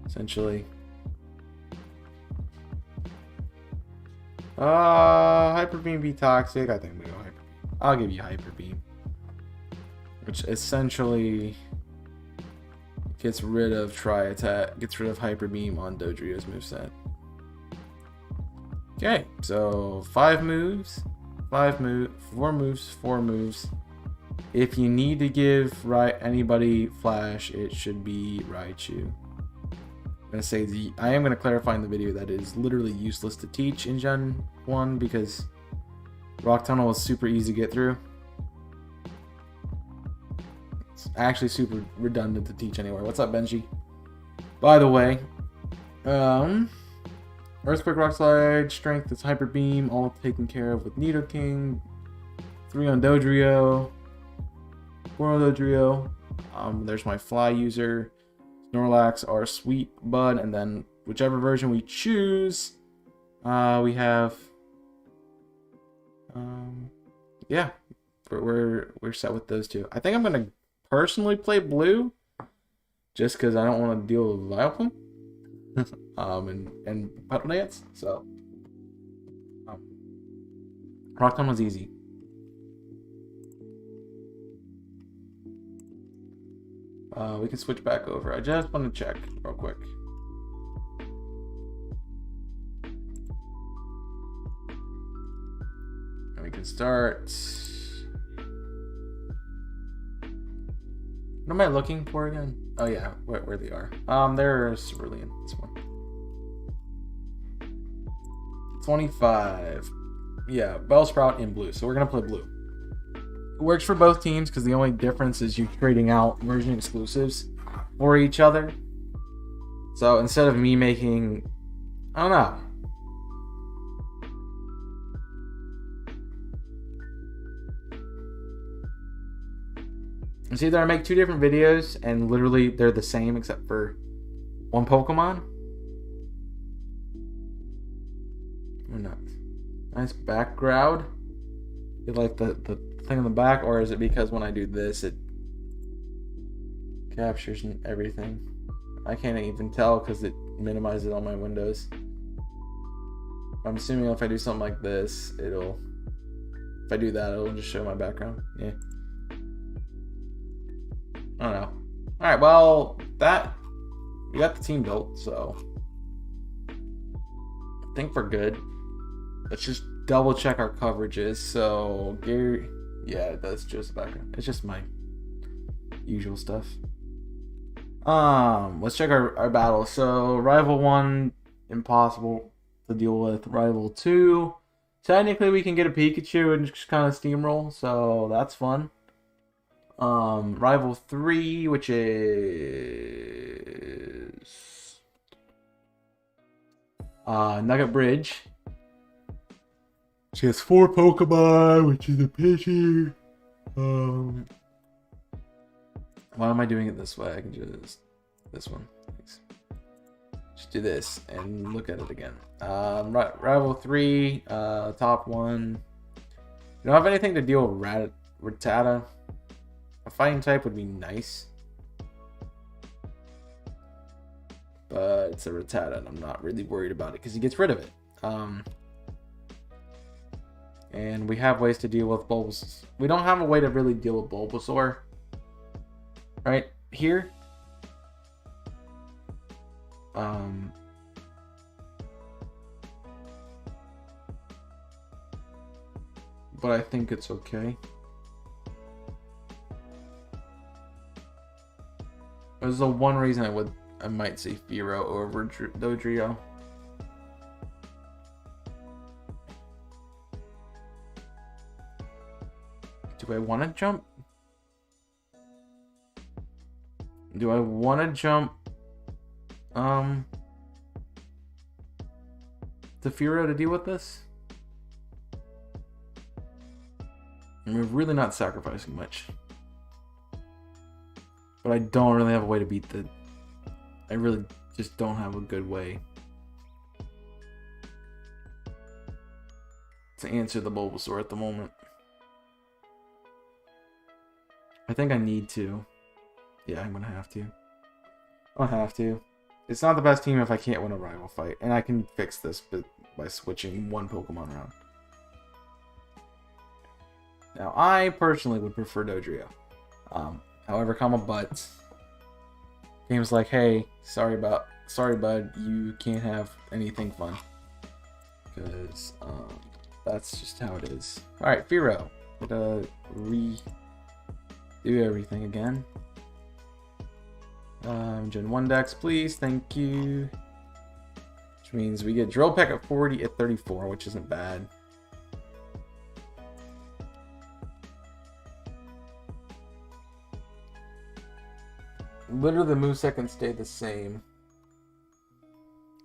Essentially. Hyper Beam be toxic. I think we go Hyper Beam. I'll give you Hyper Beam. Which essentially gets rid of Tri-Attack, gets rid of Hyper Beam on Dodrio's moveset. Okay, so 5 moves, 4 moves, 4 moves. If you need to give anybody Flash, it should be Raichu. I'm gonna say I am gonna clarify in the video that it is literally useless to teach in Gen 1 because Rock Tunnel is super easy to get through. It's actually super redundant to teach anyway. What's up, Benji? By the way, Earthquake, Rock Slide, Strength is Hyper Beam, all taken care of with Nidoking. 3 on Dodrio. 4 on Dodrio. There's my Fly user. Snorlax, our Sweet Bud, and then whichever version we choose, we have, yeah, we're set with those two. I think I'm gonna personally play Blue, just because I don't want to deal with Vileplume, and Puddle Dance. So, Rock Tomb was easy. We can switch back over. I just want to check real quick. And we can start. What am I looking for again? Oh yeah, where they are. There's Cerulean. This one. 25. Yeah, Bellsprout in blue. So we're gonna play blue. It works for both teams because the only difference is you trading out version exclusives for each other. So instead of me making, I don't know. It's either I make 2 different videos and literally they're the same except for one Pokemon. Or not. Nice background. You like the thing on the back, or is it because when I do this it captures everything? I can't even tell because it minimizes it on my windows. I'm assuming if I do something like this, if I do that, it'll just show my background. Yeah. I don't know. Alright, well, we got the team built, so I think we're good. Let's just double check our coverages. So, Gary, yeah, that's just the background. It's just my usual stuff. Let's check our battle. So, Rival 1, impossible to deal with. Rival 2, technically we can get a Pikachu and just kind of steamroll, so that's fun. Rival 3, which is Nugget Bridge. She has 4 Pokemon, which is a pity. Why am I doing it this way? I can just this one. Thanks. Just do this and look at it again. Rival 3, top 1. You don't have anything to deal with Rattata. A fighting type would be nice, but it's a Rattata, and I'm not really worried about it because he gets rid of it. And we have ways to deal with Bulbasaur. We don't have a way to really deal with Bulbasaur. Right here. But I think it's okay. There's the one reason I might say Fearow over Dodrio. Do I want to jump? Do I want to jump? Tefiro to deal with this. And we're really not sacrificing much. But I don't really have a way to beat the... I really just don't have a good way to answer the Bulbasaur at the moment. I think I need to. Yeah, I'm gonna have to. I'll have to. It's not the best team if I can't win a rival fight. And I can fix this by switching one Pokemon around. Now, I personally would prefer Dodrio. However, but game's like, hey, sorry bud, you can't have anything fun. Because that's just how it is. Alright, Firo. Gotta redo everything again. Gen 1 decks, please. Thank you. Which means we get Drill Peck at 40 at 34, which isn't bad. Literally, the moveset can stay the same.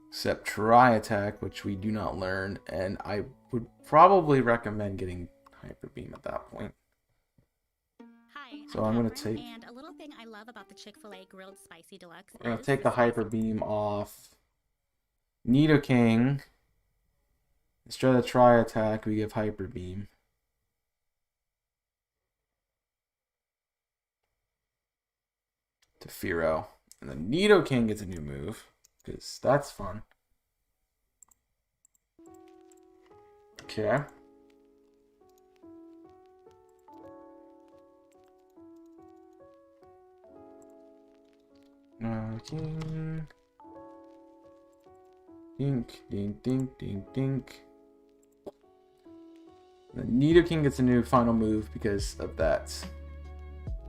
Except Tri Attack, which we do not learn. And I would probably recommend getting Hyper Beam at that point. Hi, So I'm gonna Catherine, take... And a little thing I love about the Chick-fil-A grilled spicy deluxe. We're going to is take the Hyper Beam off Nidoking. Instead of the Tri Attack, we give Hyper Beam. To Firo. And then Nidoking gets a new move. Because that's fun. Okay. King. Dink, dink, dink, dink, dink. The Nidoking gets a new final move because of that.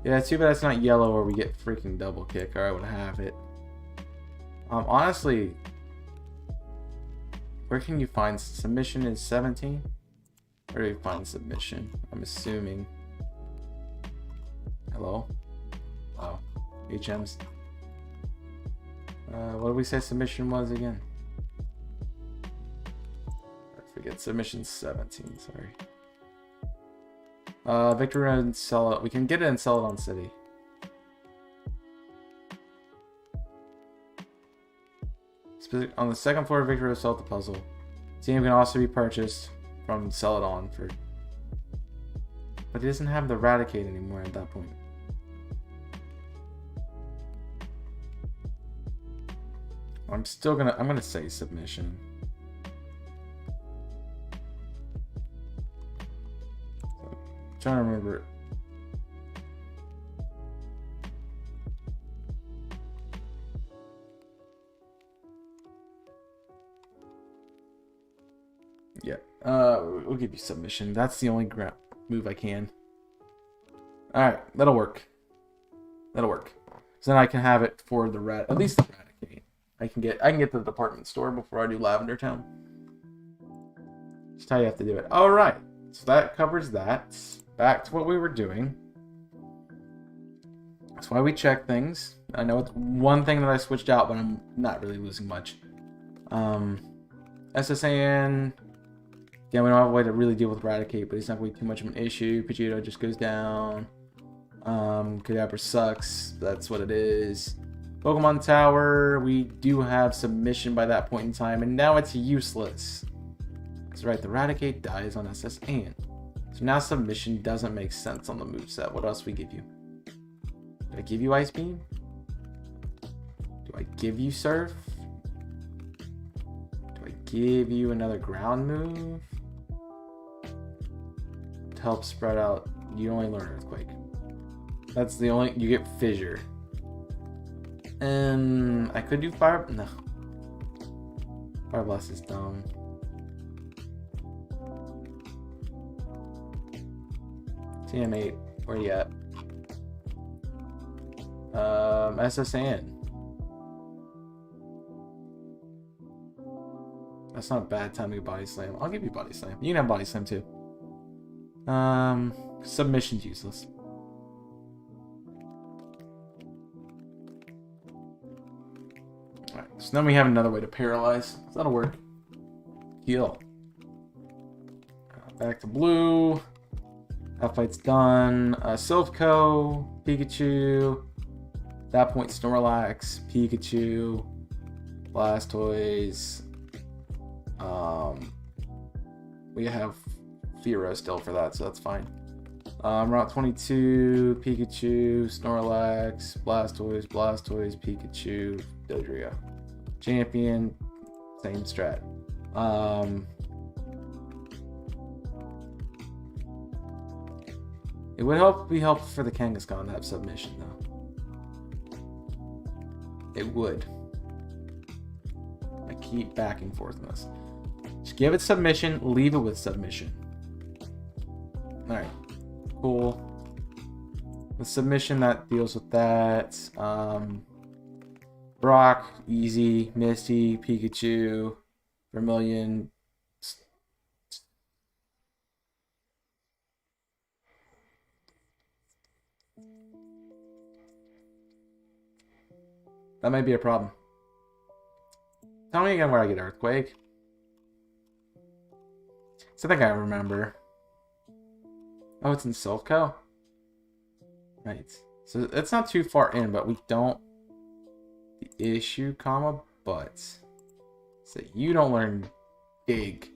Yeah, too bad it's not yellow or we get freaking double kick, or I would have it. Honestly, where can you find submission is 17? Where do you find submission? I'm assuming. Hello? Oh, HMs. What did we say submission was again? I forget. Submission 17, sorry. Victory and sell it. We can get it and sell it on City. On the second floor of Victory Road, sell the puzzle. Team can also be purchased from Sell It On for... But he doesn't have the Eradicate anymore at that point. I'm gonna say submission. Trying to remember. Yeah. We'll give you submission. That's the only move I can. Alright, that'll work. That'll work. So then I can have it for the at least the Eradicate. I can get to the department store before I do Lavender Town. Just how you have to do it. Alright. So that covers that. Back to what we were doing. That's why we check things. I know it's one thing that I switched out, but I'm not really losing much. SSAN. Again, we don't have a way to really deal with Eradicate, but it's not going to be too much of an issue. Pidgeotto just goes down. Kadabra sucks. That's what it is. Pokemon Tower. We do have submission by that point in time, and now it's useless. That's right, the Eradicate dies on SSAN. So now submission doesn't make sense on the moveset. What else we give you? Do I give you Ice Beam? Do I give you Surf? Do I give you another ground move? To help spread out, you only learn Earthquake. That's the only, you get Fissure. I could do Fire, no. Fire Blast is dumb. TM8, where you at? SSN. That's not a bad time to get Body Slam. I'll give you Body Slam. You can have Body Slam too. Submission's useless. Alright, so then we have another way to paralyze. So that'll work. Heal. Back to blue. That fight's done. Silphco, Pikachu. At that point, Snorlax, Pikachu, Blastoise. We have Fearow still for that, so that's fine. Route 22, Pikachu, Snorlax, Blastoise, Pikachu, Dodrio. Champion, same strat. It would be helpful for the Kangaskhan to have submission, though. It would. I keep back and forth on this. Just give it submission, leave it with submission. Alright. Cool. The submission that deals with that. Brock, easy. Misty, Pikachu, Vermilion. That might be a problem. Tell me again where I get Earthquake. So I think I remember. Oh, it's in Silphco? Right. So it's not too far in, but we don't... The issue, comma, but... So you don't learn Dig.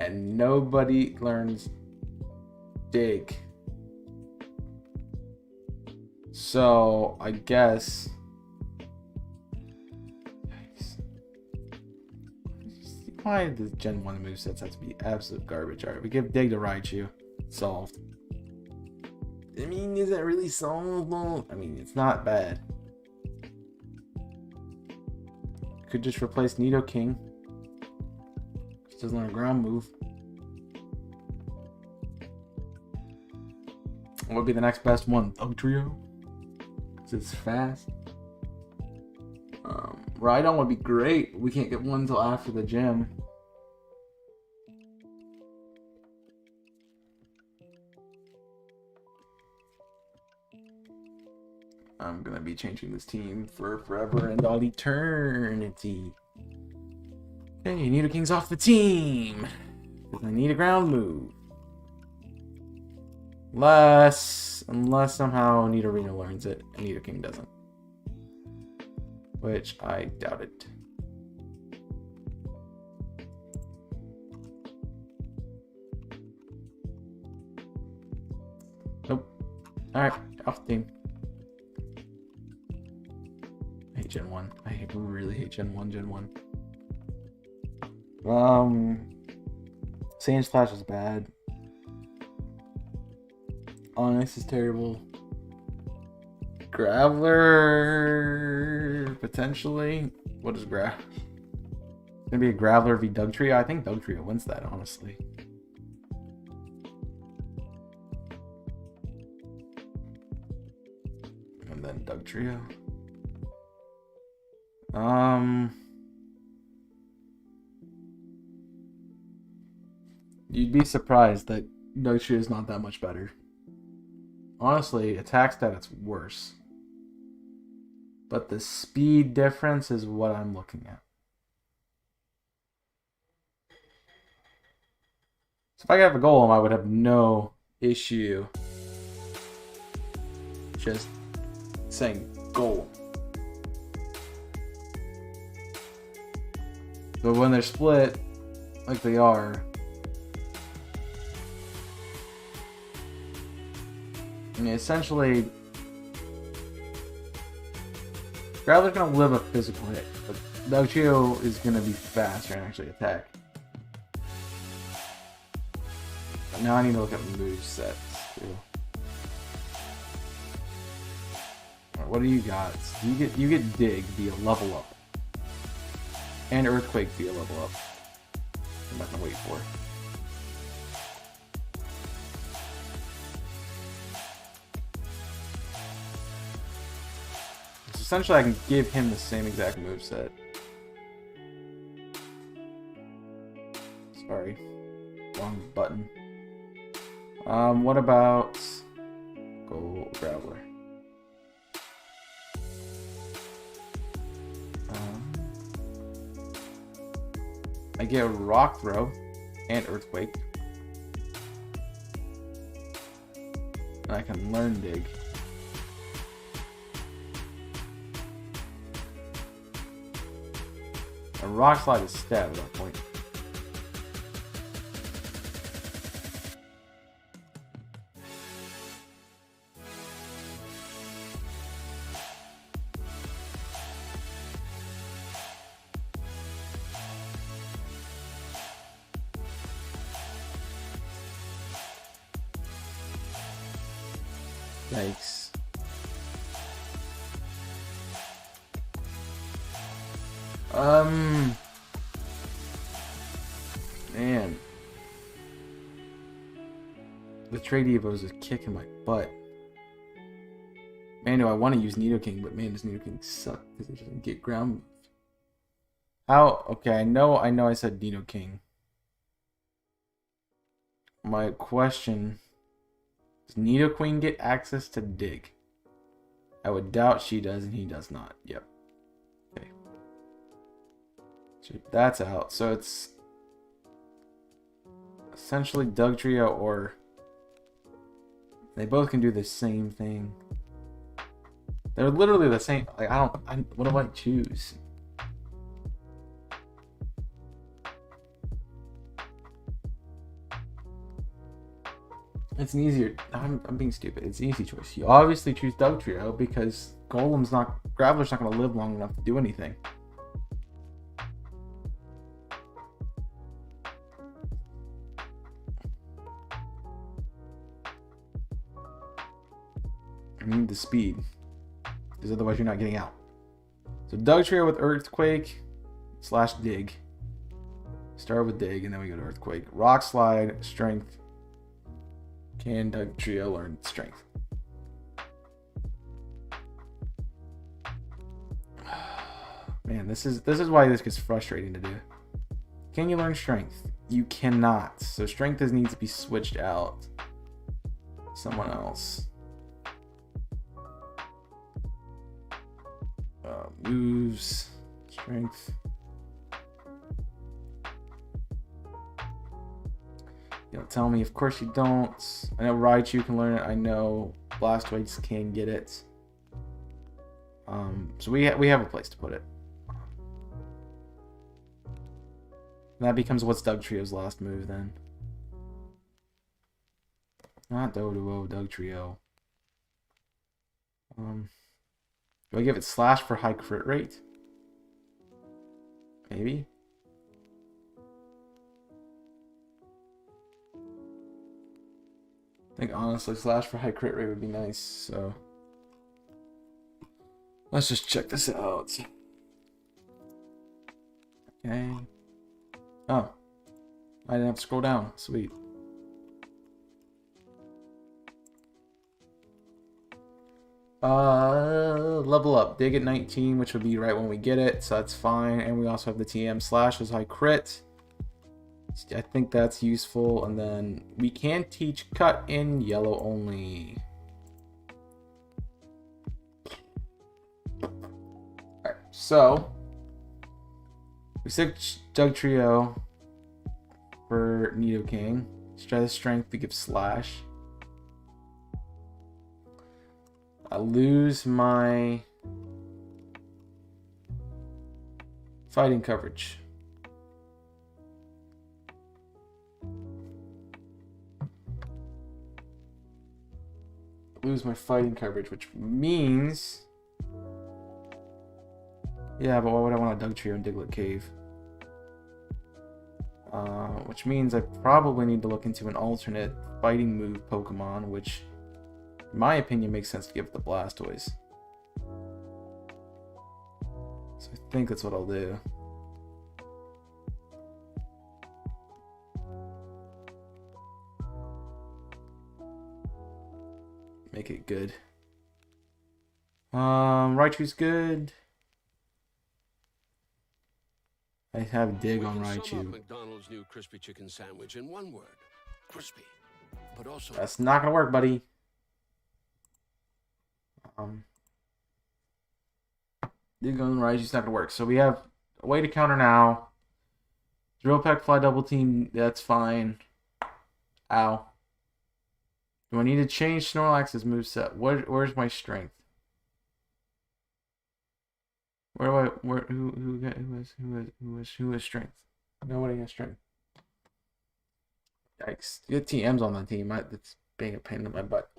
And nobody learns Dig. So, I guess... Why does Gen 1 movesets have to be absolute garbage? Alright, we give Dig to Raichu. Solved. I mean, is it really solvable? I mean, it's not bad. Could just replace Nidoking. Just doesn't learn a ground move. What would be the next best one? Dugtrio? Because it's fast. Rhydon would be great. We can't get one until after the gym. I'm gonna be changing this team for forever and all eternity. Okay, Nidoking's off the team. I need a ground move. Unless somehow Nidorino learns it and Nidoking doesn't. Which I doubted. Nope. Alright, off the team. I hate Gen 1. I really hate Gen 1, Gen 1. Sand Splash is bad. Onyx is terrible. Graveler, potentially. What is Graveler? It's gonna be a Graveler v Dugtrio. I think Dugtrio wins that, honestly. And then Dugtrio. You'd be surprised that Dugtrio is not that much better. Honestly, attack stat, it's worse. But the speed difference is what I'm looking at. So if I could have a golem, I would have no issue just saying golem. But when they're split, like they are, I mean, essentially, Graveler's gonna live a physical hit, but Dugtrio is gonna be faster and actually attack. But now I need to look at movesets too. Alright, what do you got? You get Dig via level up. And Earthquake via level up. I'm not gonna wait for it. Essentially, I can give him the same exact moveset. Sorry. Wrong button. What about... Go Graveler. I get rock throw and earthquake. And I can learn dig. A rock slide is stab at that point. Yikes. Man. The Trade Evos is kicking my butt. Man, do I want to use Nidoking, but man, does Nidoking suck because it doesn't get ground move. How? Okay, I know I said Nidoking. My question: does Nidoqueen get access to dig? I would doubt she does, and he does not. Yep. Okay. So that's out. So it's essentially Dugtrio, or they both can do the same thing. They're literally the same. Like what do I choose? It's an easier. I'm being stupid. It's an easy choice. You obviously choose Dugtrio because Graveler's not going to live long enough to do anything. I need the speed, because otherwise you're not getting out. So Dugtrio with Earthquake / Dig. Start with Dig, and then we go to Earthquake. Rock Slide, Strength. Can Dugtrio learn Strength? Man, this is why this gets frustrating to do. Can you learn Strength? You cannot. So Strength needs to be switched out. Someone else. Moves. Strength. You know, tell me. Of course you don't. I know Raichu can learn it. I know Blastoise can get it. So we have a place to put it. And that becomes what's Dugtrio's last move then. Not Doduo, Dugtrio. Do I give it Slash for high crit rate? Maybe. I think honestly Slash for high crit rate would be nice, so let's just check this out. Okay. Oh. I didn't have to scroll down. Sweet. Level up. Dig at 19, which would be right when we get it, so that's fine. And we also have the TM Slash as high crit. I think that's useful. And then we can teach Cut in yellow only. Alright, so we switch Dugtrio for Nidoking. Let's try the Strength to give Slash. I lose my fighting coverage. Lose my fighting coverage, which means... Yeah, but why would I want a Dugtrio in Diglett Cave? Which means I probably need to look into an alternate fighting move Pokemon, which... in my opinion, makes sense to give it the Blastoise. So I think that's what I'll do. Make it good. Raichu's good. I have Dig on Sum up Raichu. McDonald's new crispy chicken sandwich in one word: crispy, but also That's not gonna work, buddy. Dig on Raichu's not gonna work. So we have a way to counter now. Drill Peck, fly double team, that's fine. Ow. Do I need to change Snorlax's moveset? Where's my strength? Who has strength? Nobody has strength. Yikes. Good TMs on the team. That's being a pain in my butt.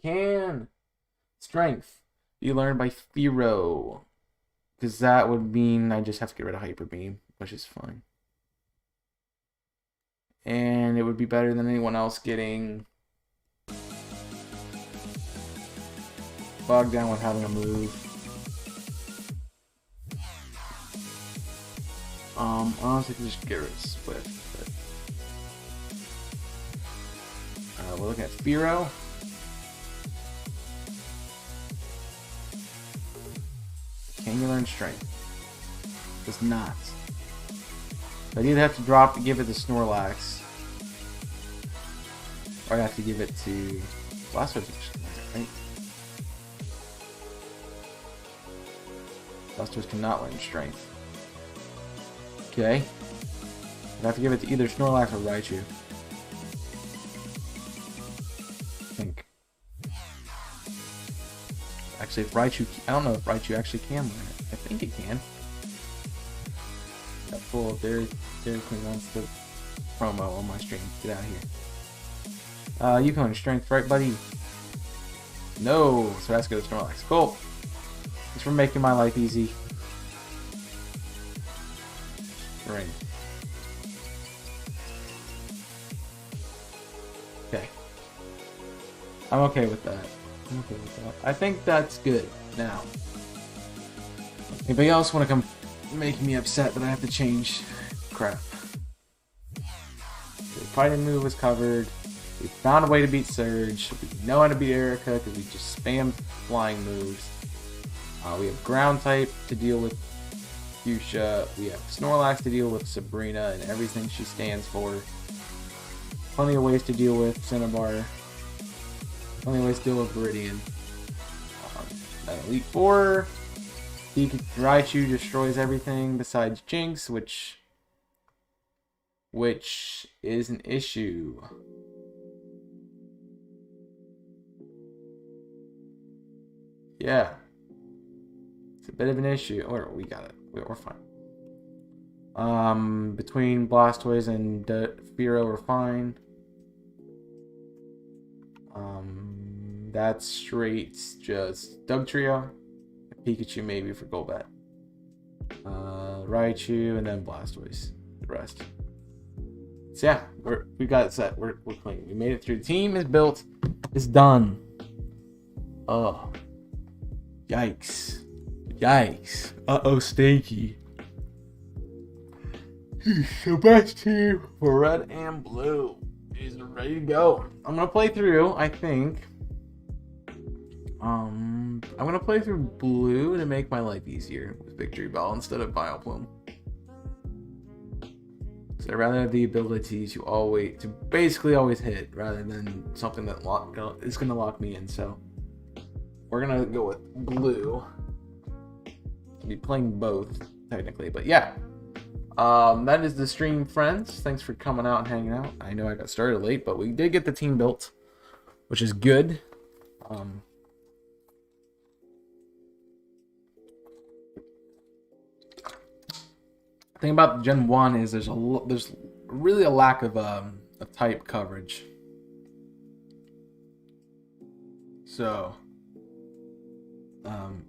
Strength. You learn by Firo. Because that would mean I just have to get rid of Hyper Beam, which is fine. And it would be better than anyone else getting bogged down with having a move. Honestly, I could just get rid of Swift. But, we're looking at Firo. Can you learn Strength? Does not. I'd either have to drop to give it to Snorlax, or I'd have to give it to Blastoise, right? Blastoise cannot learn Strength. Okay. I'd have to give it to either Snorlax or Raichu. I think. Actually, if Raichu... I don't know if Raichu actually can learn it. I think it can. That full Dairy Queen wants the promo on my stream. Get out of here. You can learn Strength, right, buddy? No! So that's good to Snorlax. Cool. Thanks for making my life easy. Right. Okay. I'm okay with that. I think that's good now. Anybody else want to come make me upset that I have to change? Crap. The fighting move was covered. We found a way to beat Surge. We know how to beat Erica because we just spam flying moves. We have ground type to deal with Fuchsia. We have Snorlax to deal with Sabrina and everything she stands for. Plenty of ways to deal with Cinnabar. Plenty of ways to deal with Viridian. Elite Four. Raichu destroys everything besides Jinx, which is an issue. Yeah. It's a bit of an issue. We got it. We're fine. Between Blastoise and Firo, we're fine. That's straight just Dugtrio. Pikachu maybe for Golbat. Raichu and then Blastoise. The rest. So yeah, we got it set. We're clean. We made it through. The team is built. It's done. Oh. Yikes. Yikes. Uh-oh, Stanky. So best team for red and blue is ready to go. I'm gonna play through, I think. I'm gonna play through blue to make my life easier with Victory Bell instead of Vileplume. So I'd rather have the ability to basically always hit rather than something that is gonna lock me in. So we're gonna go with blue. I'll be playing both technically, but yeah. That is the stream, friends. Thanks for coming out and hanging out. I know I got started late, but we did get the team built, which is good. The thing about Gen 1 is there's really a lack of type coverage. So, and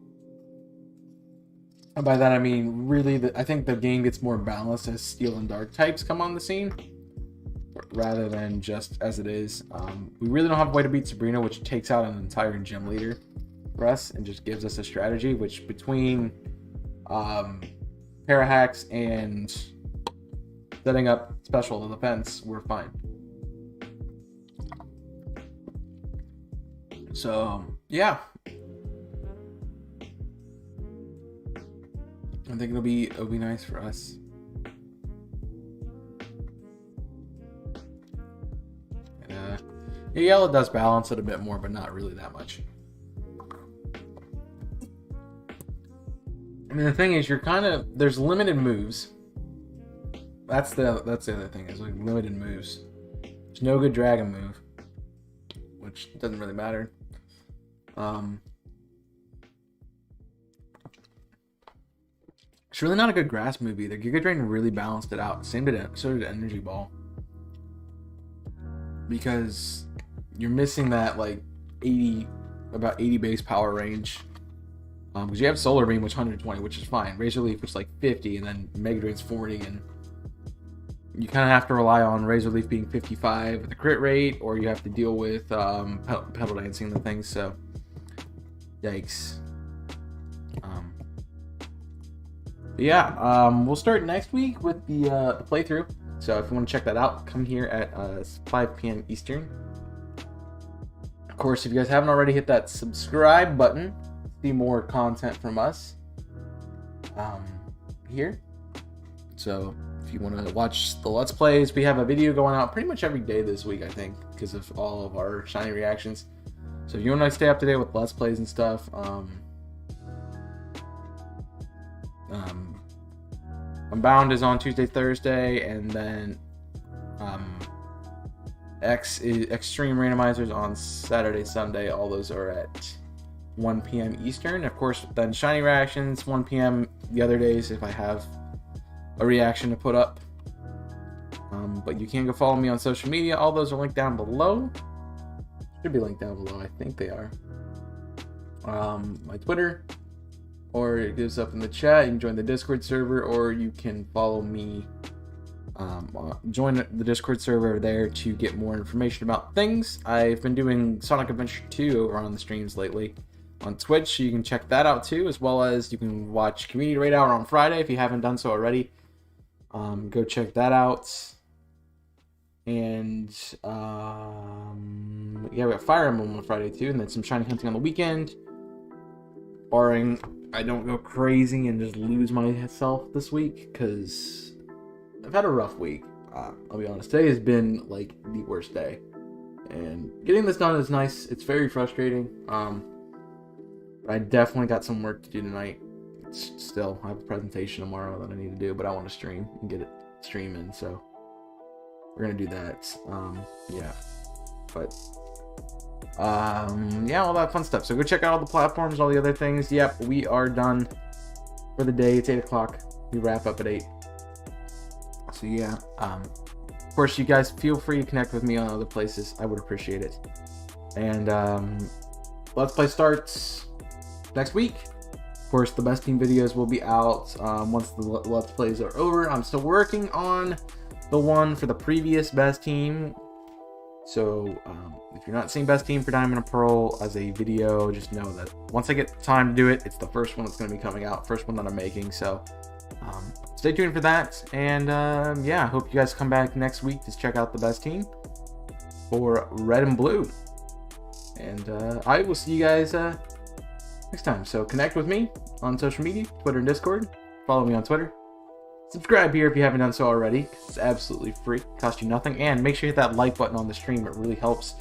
by that I mean really, I think the game gets more balanced as Steel and Dark types come on the scene, rather than just as it is. We really don't have a way to beat Sabrina, which takes out an entire gym leader for us and just gives us a strategy, which between Parahacks and setting up special defense, we're fine. So yeah, I think it'll be nice for us. And, yellow does balance it a bit more, but not really that much. I mean, the thing is, there's limited moves. That's the other thing, is like limited moves. There's no good dragon move, which doesn't really matter. It's really not a good grass move either. Giga Drain really balanced it out. So did Energy Ball. Because you're missing that like about 80 base power range. Because you have Solar Beam, which 120, which is fine. Razor Leaf, which is like 50, and then Mega Drain's 40, and you kind of have to rely on Razor Leaf being 55 with the crit rate, or you have to deal with pedal dancing the things. So, yikes. But yeah, we'll start next week with the playthrough. So if you want to check that out, come here at 5 p.m. Eastern. Of course, if you guys haven't already, hit that subscribe button. See more content from us here. So if you want to watch the Let's Plays, we have a video going out pretty much every day this week, I think, because of all of our shiny reactions. So if you want to stay up to date with Let's Plays and stuff, Unbound is on Tuesday, Thursday, and then Extreme Randomizers on Saturday, Sunday. All those are at 1 p.m. Eastern. Of course, then Shiny Reactions, 1 p.m. the other days if I have a reaction to put up. But you can go follow me on social media. All those are linked down below. Should be linked down below. I think they are. My Twitter, or it gives up in the chat. You can join the Discord server, or you can follow me. Join the Discord server there to get more information about things. I've been doing Sonic Adventure 2 over on the streams lately on Twitch, so you can check that out too, as well as you can watch Community Raid Hour on Friday if you haven't done so already. Go check that out. And yeah, we have Fire Emblem on Friday too, and then some shiny hunting on the weekend, barring I don't go crazy and just lose myself this week, because I've had a rough week. I'll be honest. Today has been like the worst day, and getting this done is nice. It's very frustrating. I definitely got some work to do tonight. Still, I have a presentation tomorrow that I need to do, but I want to stream and get it streaming, so we're gonna do that. Yeah, but yeah, all that fun stuff. So go check out all the platforms, all the other things. Yep, we are done for the day. It's 8 o'clock. We wrap up at 8. So yeah, of course, you guys feel free to connect with me on other places. I would appreciate it. And Let's Play starts next week. Of course, the best team videos will be out once the Let's Plays are over. I'm still working on the one for the previous best team. So if you're not seeing best team for Diamond and Pearl as a video, just know that once I get time to do it, it's the first one that's going to be coming out, first one that I'm making. So stay tuned for that. And yeah, I hope you guys come back next week to check out the best team for Red and Blue. And I will see you guys next time. So connect with me on social media, Twitter and Discord. Follow me on Twitter. Subscribe here if you haven't done so already. It's absolutely free, cost you nothing. And make sure you hit that like button on the stream. It really helps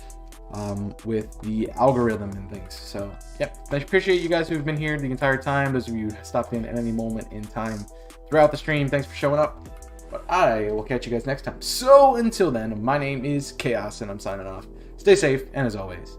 with the algorithm and things. So, yep. I appreciate you guys who've been here the entire time. Those of you who stopped in at any moment in time throughout the stream, thanks for showing up. But I will catch you guys next time. So, until then, my name is Chaos, and I'm signing off. Stay safe, and as always,